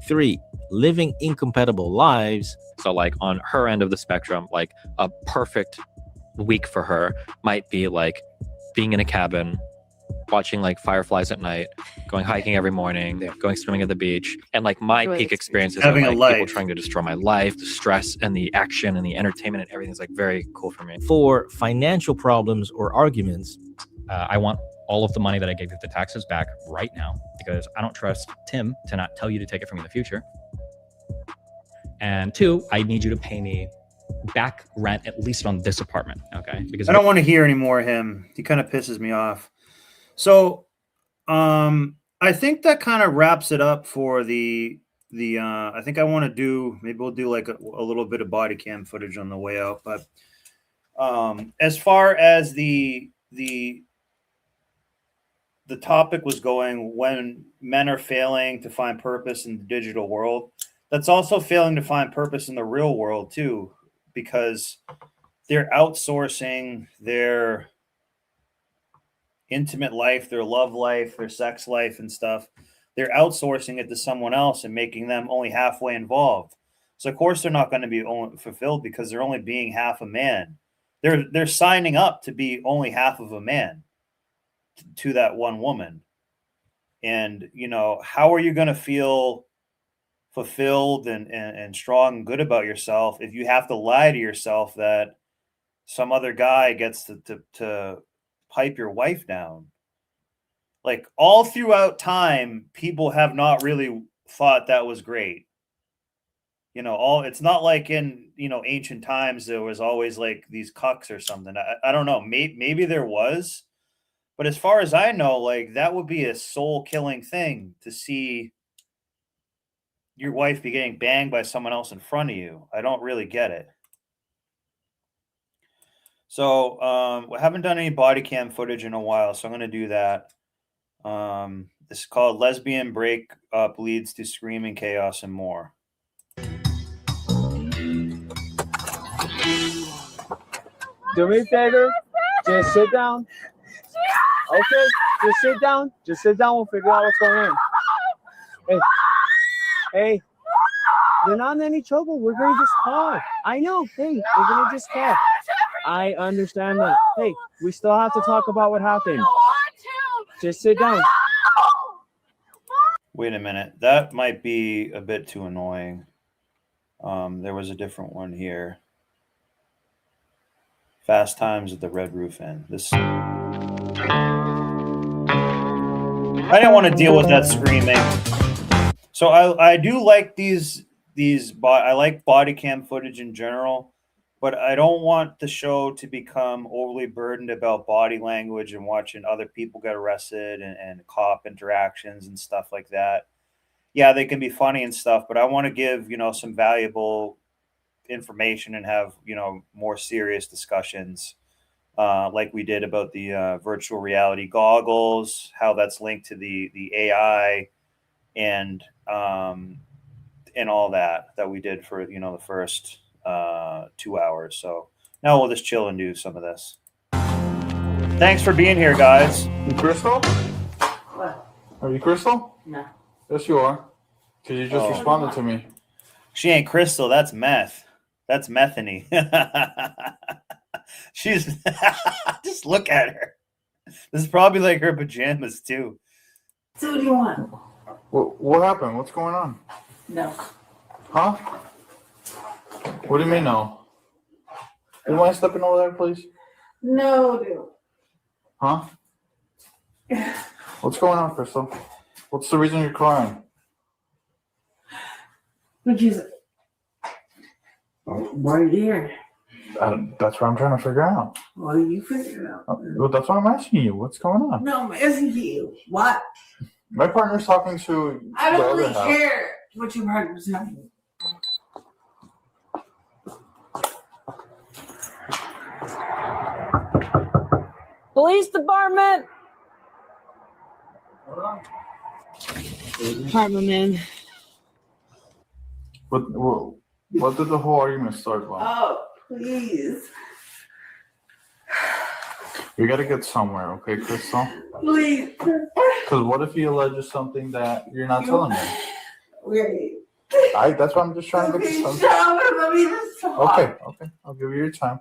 3, living incompatible lives. So like on her end of the spectrum, like a perfect week for her might be like being in a cabin, watching like fireflies at night, going hiking every morning, going swimming at the beach. And like my peak experiences having are a like people life. trying to destroy my life, the stress and the action and the entertainment and everything's like very cool for me. 4, financial problems or arguments. I want all of the money that I gave you the taxes back right now because I don't trust Tim to not tell you to take it from me in the future. And 2, I need you to pay me back rent at least on this apartment, okay? Because I don't want to hear any more of him. He kind of pisses me off. So, I think that kind of wraps it up for the I think I want to do, maybe we'll do like a little bit of body cam footage on the way out. But as far as the topic was going, when men are failing to find purpose in the digital world, that's also failing to find purpose in the real world too, because they're outsourcing their intimate life, their love life, their sex life and stuff. They're outsourcing it to someone else and making them only halfway involved. So of course they're not going to be fulfilled because they're only being half a man. They're signing up to be only half of a man to that one woman. And how are you going to feel fulfilled and strong and good about yourself if you have to lie to yourself that some other guy gets to pipe your wife down? Like, all throughout time, people have not really thought that was great. It's not like in ancient times there was always like these cucks or something. I don't know, maybe there was, but as far as I know, like, that would be a soul killing thing to see your wife be getting banged by someone else in front of you. I don't really get it. So we haven't done any body cam footage in a while, so I'm going to do that. This is called Lesbian Breakup Leads to Screaming, Chaos, and More. Do me a favor, just sit down. Okay, just sit down. Just sit down, we'll figure out what's going on. Hey, you're not in any trouble. We're going to just talk. I know. Hey, we're going to just talk. I understand that. Hey, we still have to talk about what happened. Just sit down. Wait a minute. That might be a bit too annoying. There was a different one here. Fast Times at the Red Roof Inn. I didn't want to deal with that screaming. So I do like these I like body cam footage in general, but I don't want the show to become overly burdened about body language and watching other people get arrested and cop interactions and stuff like that. Yeah, they can be funny and stuff, but I want to give, some valuable information and have, more serious discussions, like we did about the virtual reality goggles, how that's linked to the AI and all that we did for, the first 2 hours. So now we'll just chill and do some of this. Thanks for being here, guys. You Crystal? What? Are you Crystal? No. Yes, you are. Because you just responded to me. She ain't Crystal. That's meth. That's Methany. She's just look at her. This is probably like her pajamas too. So what do you want? What happened? What's going on? No. Huh? What do you mean no? You mind stepping over there, please? No, dude. Huh? What's going on, Crystal? What's the reason you're crying? What'd you say? Why are you here? That's what I'm trying to figure out. What do you figure out? Well, that's what I'm asking you. What's going on? No, I'm asking you. What? My partner's talking to I the don't other really half. care what your partner's saying. Police department! Department man. What did the whole argument start about? Oh, please. We gotta get somewhere, okay, Crystal? Please. Because what if he alleges something that you're not telling me? Wait. That's why I'm just trying to get Okay, some. stop it. Let me just talk. Okay. I'll give you your time.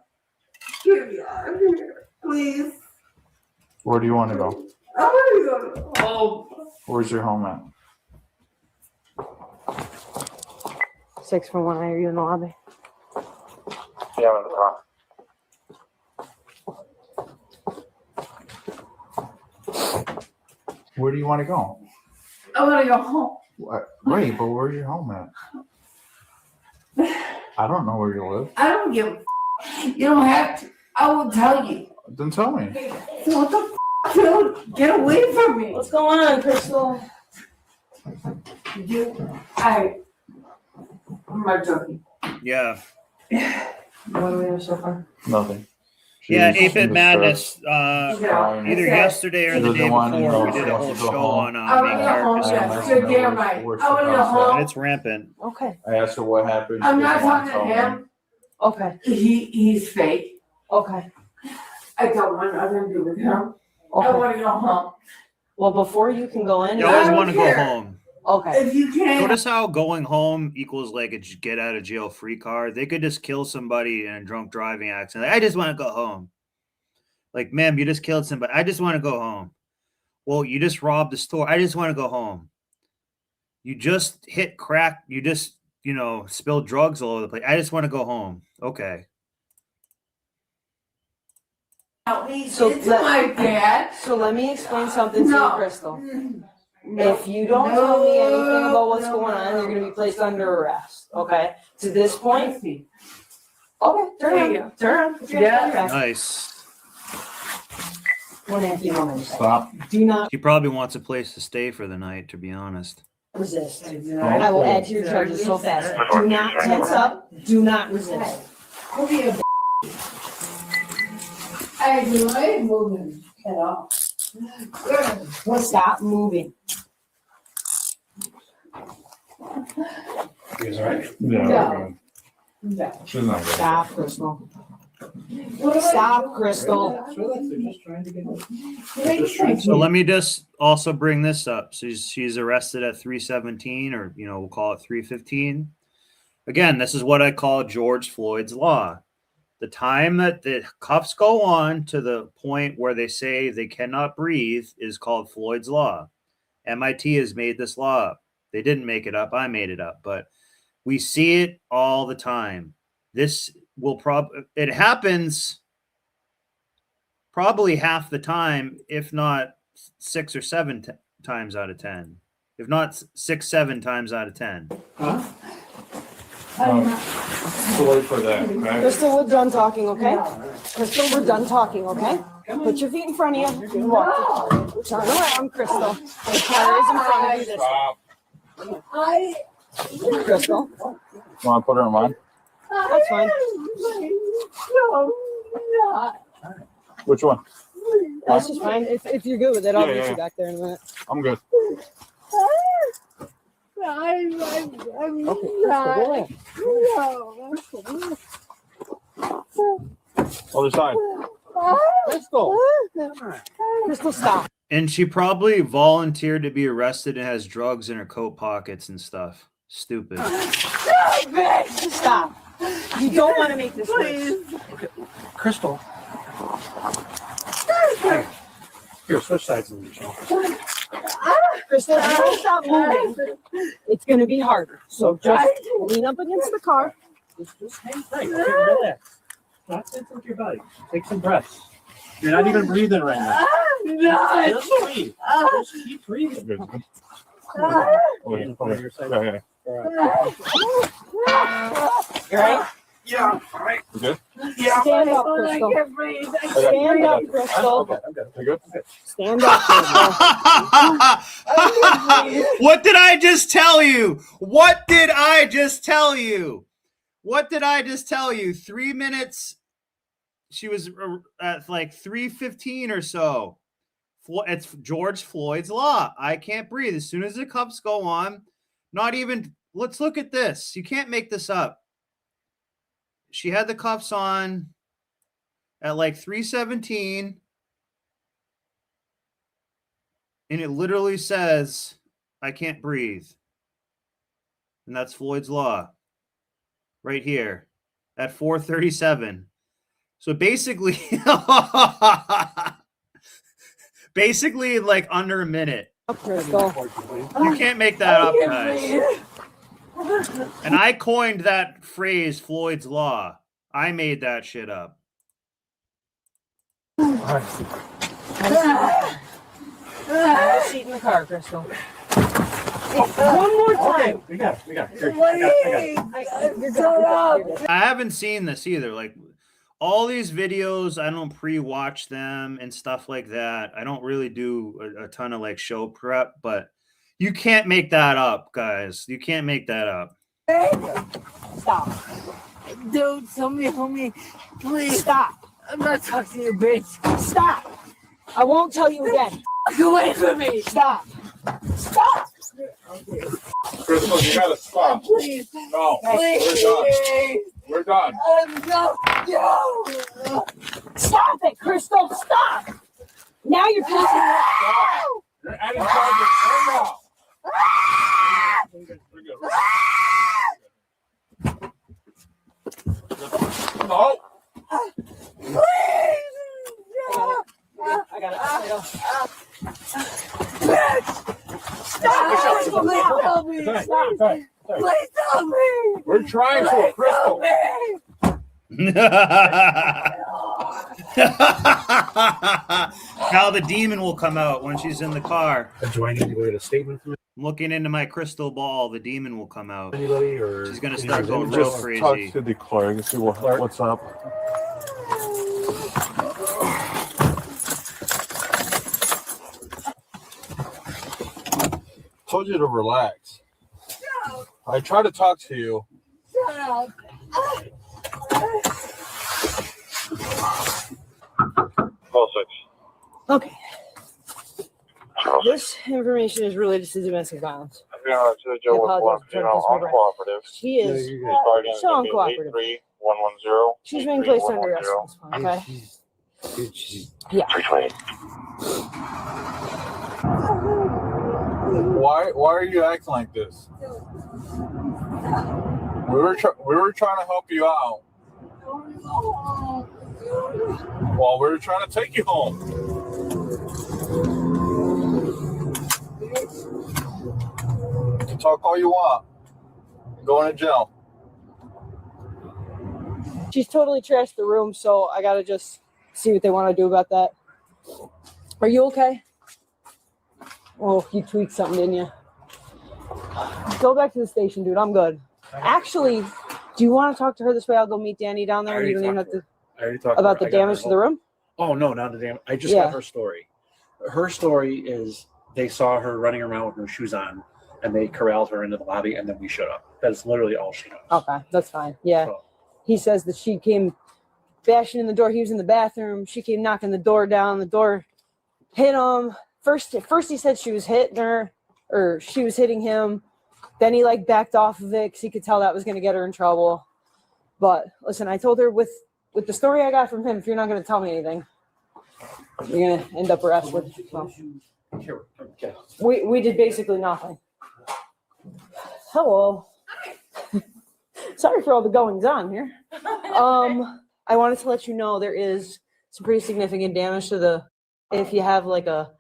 Get me out of here. Please. Where do you want to go? I want to go home. Where's your home at? 6 for 1. Are you in the lobby? Yeah, I'm in the car. Where do you want to go? I want to go home. Wait, but where's your home at? I don't know where you live. I don't give a You don't have to. I will tell you. Then tell me. What the dude? Get away from me. What's going on, Crystal? I'm not joking. Yeah. What do we have so far? Nothing. Yeah, She's 8-Bit in Madness. distress. Either yesterday or She the day doesn't want, you before, know, we did she a wants whole to go show home. on main characters. And it's rampant. Okay. I asked her what happened. I'm She not doesn't want talking to to tell me. him. Okay. He's fake. Okay. I don't want nothing to do with him. I Okay. want to go home. Well, before you can go in. You always I want to don't go care. home. Okay. If you can't. Notice how going home equals like a get out of jail free card. They could just kill somebody in a drunk driving accident. I just want to go home. Like, ma'am, you just killed somebody. I just want to go home. Well, you just robbed the store. I just want to go home. You just hit crack. You just, spilled drugs all over the place. I just want to go home. Okay. So It's my dad. So let me explain something to you, No. Crystal. If you don't tell me anything about what's going on, you're going to be placed under arrest. Okay. To this point. Okay. Turn around. Turn around. Yeah. Nice. One empty moment. Stop. Do not She probably wants a place to stay for the night, to be honest. resist. I will add to your charges so fast. Do not tense up. Do not resist. I ain't moving at all. Stop moving. You guys all right? No. No. She's not good. Stop, Crystal. Stop, Crystal. So let me just also bring this up. So she's arrested at 3:17, or we'll call it 3:15. Again, this is what I call George Floyd's law. The time that the cuffs go on to the point where they say they cannot breathe is called Floyd's law. MIT has made this law up. They didn't make it up. I made it up, but we see it all the time. This will it happens probably half the time, if not 6 or 7 times out of 10, if not 6, 7 times out of 10. So wait for that, okay? Crystal, we're done talking, okay? Crystal, we're done talking, okay? Put your feet in front of you and walk. Turn around, Crystal. The car is in front of you. Stop. Crystal. Want to put her in mine? That's fine. Which one? That's just fine. If you're good with it, I'll meet Yeah. you back there in a minute. I'm good. I'm Other side. Crystal. Crystal, stop. And she probably volunteered to be arrested and has drugs in her coat pockets and stuff. Stupid. Stop. You don't want to make this worse. Crystal. Here, switch sides of each other. Crystal, if you don't stop moving, it's going to be harder. So just lean up against the car. Just hang tight. Okay, relax. Not tense with your body. Take some breaths. You're not even breathing right now. Just breathe. Just keep breathing. Okay. You right? Yeah. All right. You good? Yeah. Stand up, Crystal. Stand up, Crystal. You good? Stand up, Crystal. What did I just tell you? What did I just tell you? What did I just tell you? 3 minutes. She was at like 3:15 or so. It's George Floyd's law. I can't breathe. As soon as the cuffs go on, not even, let's look at this. You can't make this up. She had the cuffs on at like 3:17. And it literally says, I can't breathe. And that's Floyd's law. Right here at 4:37. So basically, basically like under a minute. You can't make that up, guys. And I coined that phrase, Floyd's law. I made that shit up. Have a seat in the car, Crystal. One more time. We got it. Here, I haven't seen this either. Like all these videos, I don't pre-watch them and stuff like that. I don't really do a ton of like show prep, but you can't make that up, guys. You can't make that up. Stop. Dude, somebody help me. Please. Stop. I'm not talking to you, bitch. Stop. I won't tell you again. Get away from me. Stop. Stop. Crystal, you gotta stop. Please. No, Please. we're done. No. Stop it, Crystal. Stop. Now you're talking. You're adding charges right now. No. I got it. Stop! Please help me! Stop! Please help me! We're trying to, Crystal. Now the demon will come out when she's in the car. Do I need to go get a statement from Looking into my crystal ball, the demon will come out. anybody, or She's gonna start going Just real talk crazy. to the clerk and see what's up. Told you to relax. I tried to talk to you. Shut up! Okay. This information is related to domestic violence. I apologize for trying to uncooperative. She is so uncooperative. 110. She's being placed under arrest at this point, okay? Yeah. Why are you acting like this? We were trying to help you out. Well, we were trying to take you home. You can talk all you want. Going to jail. She's totally trashed the room, so I gotta just see what they want to do about that. Are you okay? Oh, you tweaked something, didn't you? Go back to the station, dude. I'm good. Actually, do you want to talk to her this way? I'll go meet Danny down there. You don't even have to. I already talked About to her. the damage to the room? Oh no, not the damage. I just got her story. Her story is they saw her running around with her shoes on, and they corralled her into the lobby, and then we showed up. That's literally all she knows. Okay, that's fine. Yeah. So, He says that she came bashing in the door. He was in the bathroom. She came knocking the door down. The door hit him. First he said she was hitting her, or she was hitting him. Then he like backed off of it because he could tell that was going to get her in trouble. But listen, I told her with the story I got from him, if you're not going to tell me anything, you're going to end up arrested. So. We did basically nothing. Hello. Sorry for all the goings on here. I wanted to let you know there is some pretty significant damage to the, if you have like a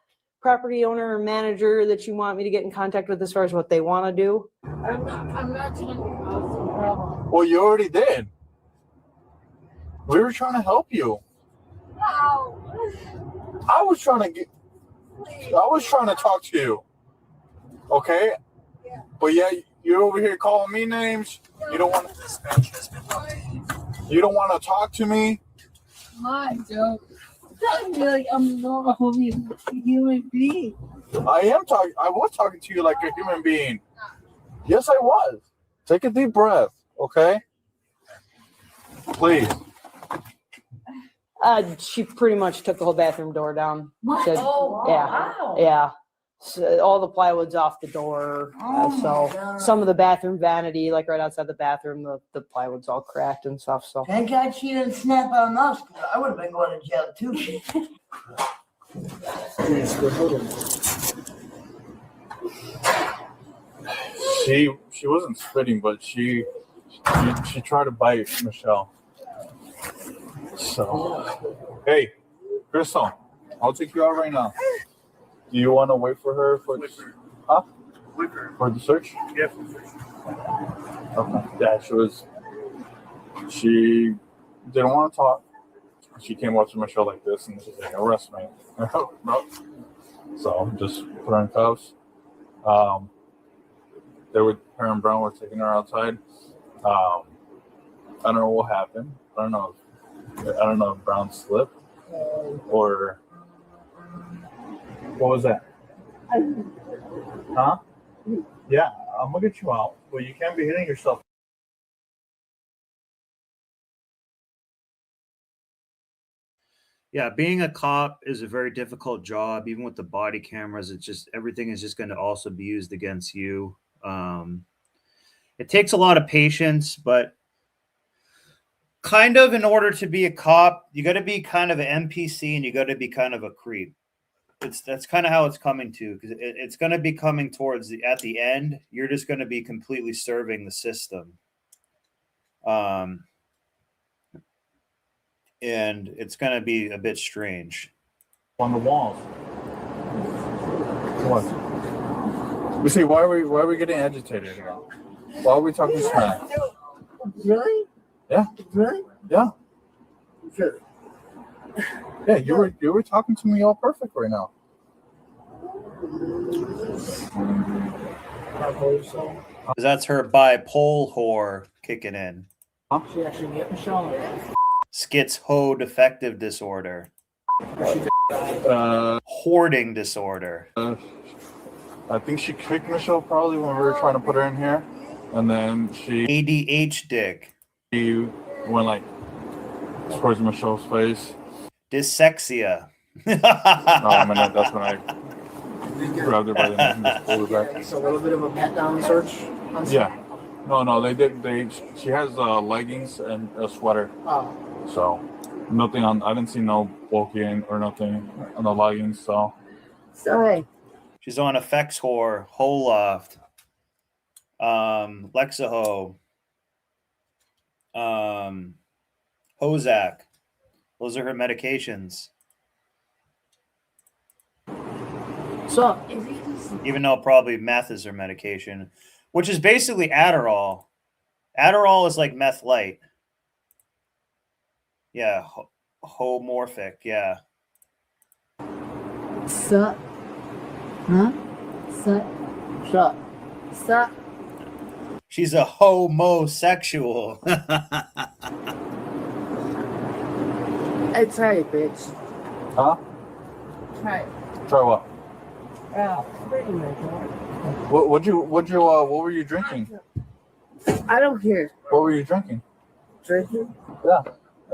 property owner or manager that you want me to get in contact with as far as what they want to do. I'm not talking about the problem. Well, you already did. We were trying to help you. No. I was trying to talk to you. Okay? Yeah. But yeah, you're over here calling me names. No. You don't want to talk to me. My joke. Telling me like I'm a normal human being. I was talking to you like a human being. Yes, I was. Take a deep breath, okay? Please. She pretty much took the whole bathroom door down. What? Said, Oh, wow. Yeah. So all the plywood's off the door. So some of the bathroom vanity, like right outside the bathroom, the plywood's all cracked and stuff. So Thank God she didn't snap on us. I would have been going to jail too. She wasn't spitting, but she tried to bite Michelle. So, hey, Crystal, I'll take you out right now. Do you want to wait for her for the search? Yeah. Okay. Yeah, she didn't want to talk. She came up to Michelle like this and she's like, arrest me. No. So just put her in cuffs. Her and Brown were taking her outside. I don't know what happened. I don't know if Brown slipped or what was that? Huh? Yeah, I'm gonna get you out, but you can't be hitting yourself. Yeah, being a cop is a very difficult job. Even with the body cameras, it's just everything is just going to also be used against you. It takes a lot of patience, but kind of in order to be a cop, you got to be kind of an NPC and you got to be kind of a creep. That's kind of how it's coming to, because it's going to be coming towards at the end. You're just going to be completely serving the system. And it's going to be a bit strange. On the walls. What? We see, why are we getting agitated about? Why are we talking smack? Really? Yeah. Really? Yeah. Really? Yeah, you were talking to me all perfect right now. That's her bipolar whore kicking in. She actually get Michelle. Schizo defective disorder. Hoarding disorder. I think she kicked Michelle probably when we were trying to put her in here, and then she ADH dick. She went like towards Michelle's face. Dyslexia. I mean, that's when I grabbed her by the neck and just pulled her back. It's a little bit of a pat down search. Yeah. No, they did. She has leggings and a sweater. Oh. So nothing on. I didn't see no bulking or nothing on the leggings. So. Sorry. She's on Effects Whore, Holoft, Lexaho, Hozak. Those are her medications. So, even though probably meth is her medication, which is basically Adderall. Adderall is like meth light. Yeah, homorphic. Yeah. Sup? Huh? Sup? Sup? Sup? She's a homosexual. Hey, try it, bitch. Huh? Try it. Try what? Pretty much. What were you drinking? I don't care. What were you drinking? Drinking? Yeah.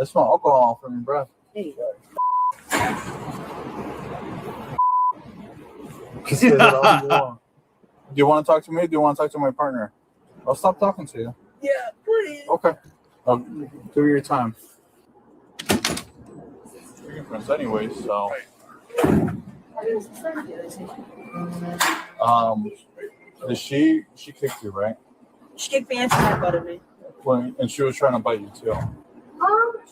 I smell alcohol from your breath. Hey. Just say that all you want. Do you want to talk to me? Do you want to talk to my partner? I'll stop talking to you. Yeah, please. Okay. I'll do your time. We're friends anyway, so. She kicked you, right? She kicked me and she headbutted me. Well, and she was trying to bite you too.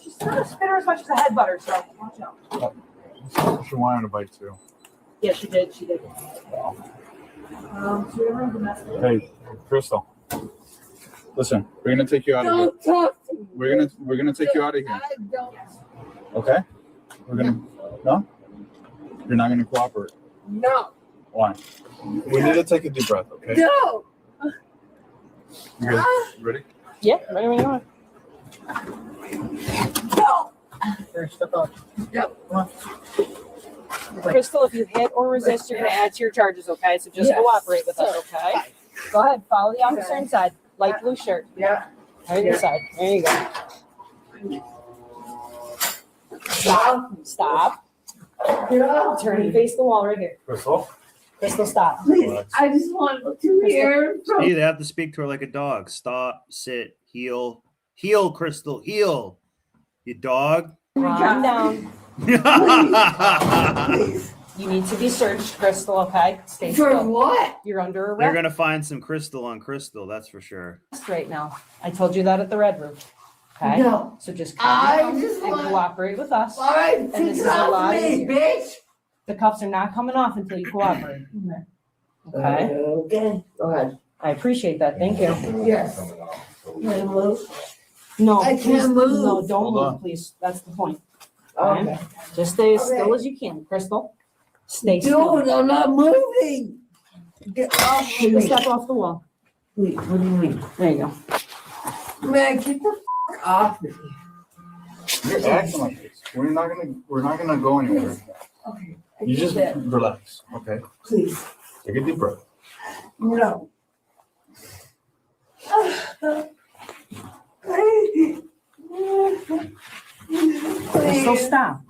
She's not a spitter as much as a headbutter, so watch out. She wanted to bite too. Yeah, she did. She did. Hey, Crystal. Listen, we're gonna take you out of here. Don't talk to me. We're gonna take you out of here. I don't. Okay? We're gonna no? You're not gonna cooperate. No. Why? We need to take a deep breath, okay? No. You guys ready? Yeah, ready when you are. No. Here, step up. Yep. Come on. Crystal, if you hit or resist, you're going to add to your charges, okay? So just Yes. cooperate with us, okay? Go ahead, follow the officer inside. Light blue shirt. Yeah. Right inside. There you go. Stop. Yeah. Turn and face the wall right here. Crystal? Crystal, stop. Please, I just want to hear from See, they have to speak to her like a dog. Stop, sit, heel. Heel, Crystal, heel. You dog. Calm down. You need to be searched, Crystal, okay? Stay For still. what? You're under They're arrest gonna find some crystal on Crystal, that's for sure. right now. I told you that at the Red Room. Okay? No. So just I calm down just and want- cooperate with us. All right, And take this it is a off lot me, easier. bitch. The cuffs are not coming off until you cooperate. Okay? Okay. Go ahead. I appreciate that. Thank you. Yes. Can I move? No, I please, can't move. No, don't Hold move, on. please. That's the point. Okay? Okay. Just stay as still Okay. as you can, Crystal. Stay still. Dude, I'm not moving. Get off Take a me. step off the wall. Wait, what do you mean? There you go. Man, get the f off me. You're acting like this. We're not gonna go anywhere. Okay. I You get just that. relax, okay? Please. Take a deep breath. No. Crystal, stop.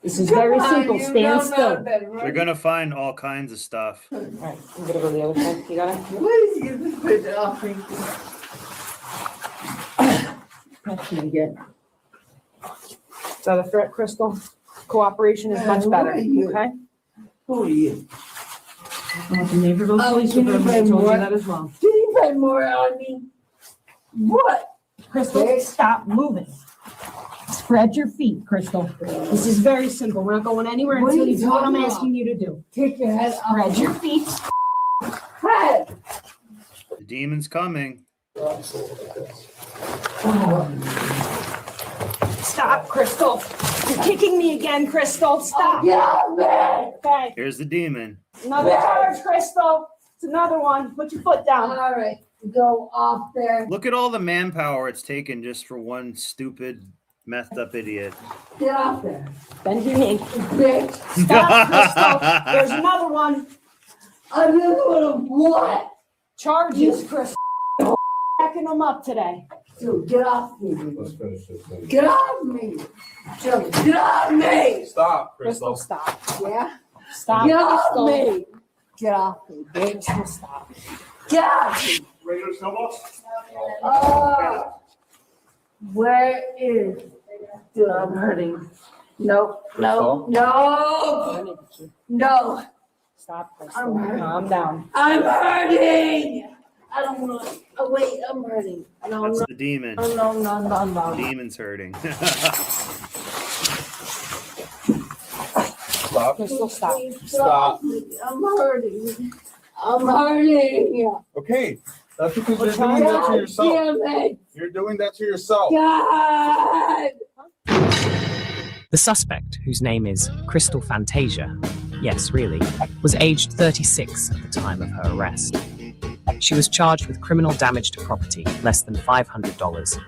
This is very simple. Stand still. We're gonna find all kinds of stuff. All right, I'm gonna go to the other side. You got it? Please give me put it off. That's pretty good. Is that a threat, Crystal? Cooperation is much better. Okay. Who are you? I want the neighbor goes police can you department. pay I told you more? that as well. Can you pay more on me? What? Crystal, stop moving. Spread your feet, Crystal. This is very simple. We're not going anywhere What until are you you do what I'm talking asking you to do. Take your head off. Spread your feet. Head. The demon's coming. Stop, Crystal. You're kicking me again, Crystal. Stop. Get off me. Okay. Here's the demon. Another charge, Crystal. It's another one. Put your foot down. All right. Go off there. Look at all the manpower it's taken just for one stupid, messed up idiot. Get off there. Bend your knee. Bitch. Stop, Crystal. There's another one. Another one of what? Charges, Crystal. Backing them up today. Dude, get off me. Get off me. Joe, get off me. Stop, Crystal, Crystal. stop. Yeah? Stop, Get off Crystal. me. Get off me, bitch. Stop. Get off me. Regular snowballs? Where is? Dude, I'm hurting. No, no, no, no. Stop, Crystal. I'm hurting. Calm down. I'm hurting. I don't want to. Oh, wait, I'm hurting. No, That's no, the demon. no, no, no, no, no. The demon's hurting. Stop. Crystal, stop. Stop. I'm hurting. I'm hurting. Okay. That's because you're trying doing that to God yourself. damn it. You're doing that to yourself. God. The suspect, whose name is Crystal Fantasia, yes, really, was aged 36 at the time of her arrest. She was charged with criminal damage to property, less than $500,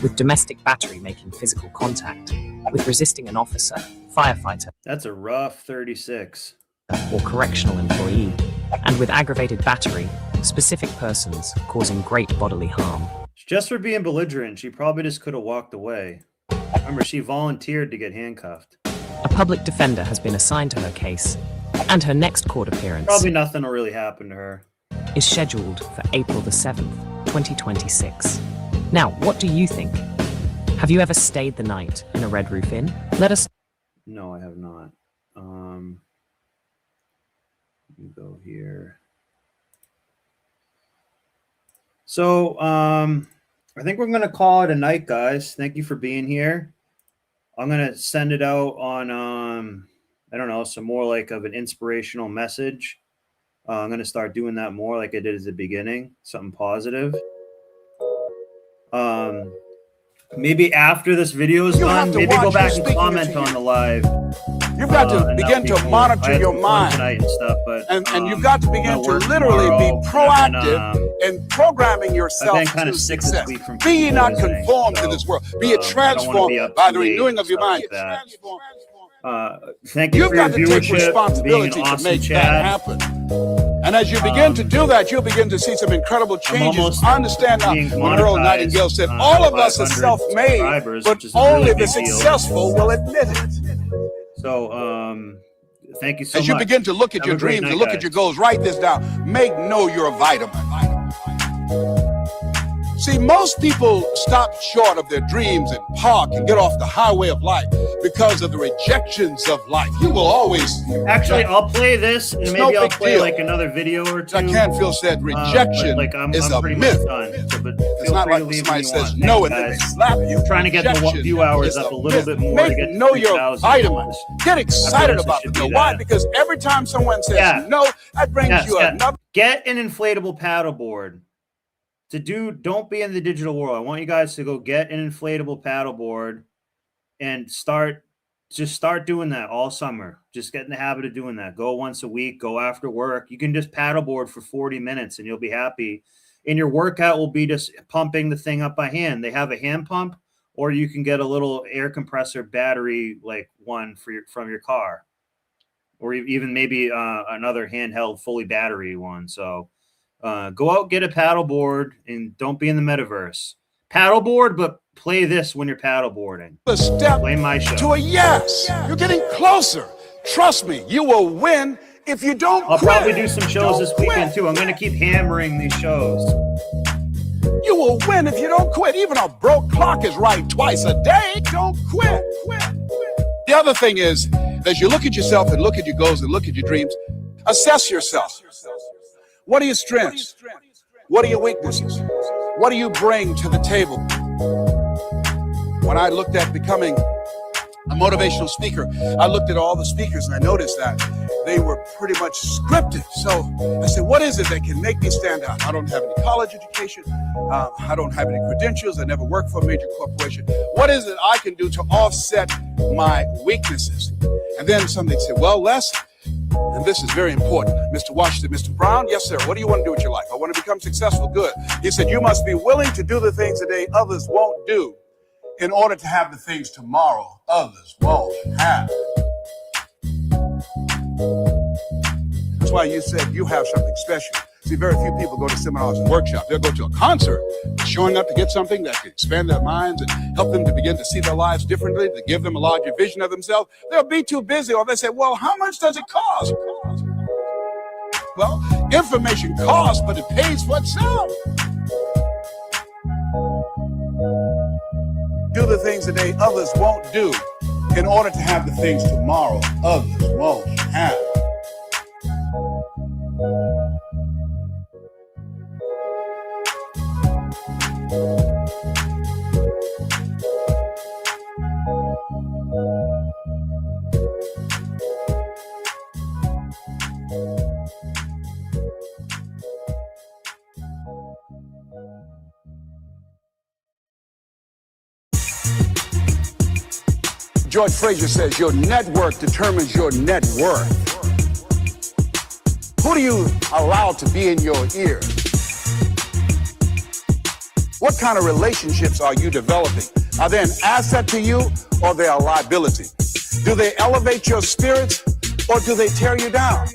with domestic battery making physical contact, with resisting an officer, firefighter, That's a rough 36. or correctional employee, and with aggravated battery, specific persons causing great bodily harm. Just for being belligerent, she probably just could have walked away. Remember, she volunteered to get handcuffed. A public defender has been assigned to her case, and her next court appearance Probably nothing will really happen to her. is scheduled for April the 7th, 2026. Now, what do you think? Have you ever stayed the night in a Red Roof Inn? Let us No, I have not. Let me go here. So, I think we're going to call it a night, guys. Thank you for being here. I'm going to send it out on, I don't know, some more like of an inspirational message. I'm going to start doing that more like I did at the beginning, something positive. Maybe after this video is done, maybe go back and comment on the live. You've got to and begin that'd be to cool. I monitor had your some fun mind. tonight and stuff, but And you've got to begin to work literally tomorrow, be proactive and, in programming I've yourself been kind to of sick this success. week from Be ye not visiting, conformed to so, this world. Be it I don't wanna be transformed up by too the late renewing and of your stuff mind. like that. Thank you You've for your got to take viewership, being an responsibility to awesome make that chat. happen. And as you begin to do that, you'll begin to see some incredible changes. almost Understand now, being when Earl monetized, Nightingale said, all of us are 500 self-made, subscribers, but which is a only really the big deal. successful will admit it. So, thank you so much. As you begin to look at Have your a great dreams night, and look guys. at your goals, write this down. Make know you're a vitamin. See, most people stop short of their dreams and park and get off the highway of life because of the rejections of life. You will always... Actually, I'll play this, and It's maybe no I'll big play deal. like another video or two. Jack Canfield said rejection but, like, I'm is a pretty myth. much done. So, but It's feel not free like to leave somebody when you says want. no Thanks, and then they guys. slap you. Trying to get the Rejection view hours is up a little myth. bit more Make to get know your 3,000 vitamins. Get excited this, it about should it. be Know why? that. Because every time someone says no, that brings you another... Get an inflatable paddleboard. Don't be in the digital world. I want you guys to go get an inflatable paddleboard and start doing that all summer. Just get in the habit of doing that. Go once a week, go after work. You can just paddleboard for 40 minutes and you'll be happy. And your workout will be just pumping the thing up by hand. They have a hand pump, or you can get a little air compressor battery like one from your car, or even maybe another handheld fully battery one. So go out, get a paddleboard, and don't be in the metaverse. paddleboard, but play this when you're paddleboarding. A step Play my show. to a yes. You're getting closer. Trust me, you will win if you don't I'll quit. probably do some shows this weekend too. I'm going to keep hammering these shows. You will win if you don't quit. Even a broke clock is right twice a day. Don't quit. The other thing is, as you look at yourself and look at your goals and look at your dreams, assess yourself. What are your strengths? What are your weaknesses? What do you bring to the table? When I looked at becoming a motivational speaker, I looked at all the speakers and I noticed that they were pretty much scripted. So I said, what is it that can make me stand out? I don't have any college education. I don't have any credentials. I never worked for a major corporation. What is it I can do to offset my weaknesses? And then somebody said, well, Les, and this is very important. Mr. Washington, Mr. Brown, yes, sir. What do you want to do with your life? I want to become successful. Good. He said, you must be willing to do the things today others won't do in order to have the things tomorrow others won't have. That's why you said you have something special. See, very few people go to seminars and workshops. They'll go to a concert, showing up to get something that can expand their minds and help them to begin to see their lives differently, to give them a larger vision of themselves. They'll be too busy, or they say, well, how much does it cost? Well, information costs, but it pays for itself. Do the things today others won't do in order to have the things tomorrow others won't have. George Fraser says your network determines your net worth. Who do you allow to be in your ear? What kind of relationships are you developing? Are they an asset to you or they are a liability? Do they elevate your spirits or do they tear you down?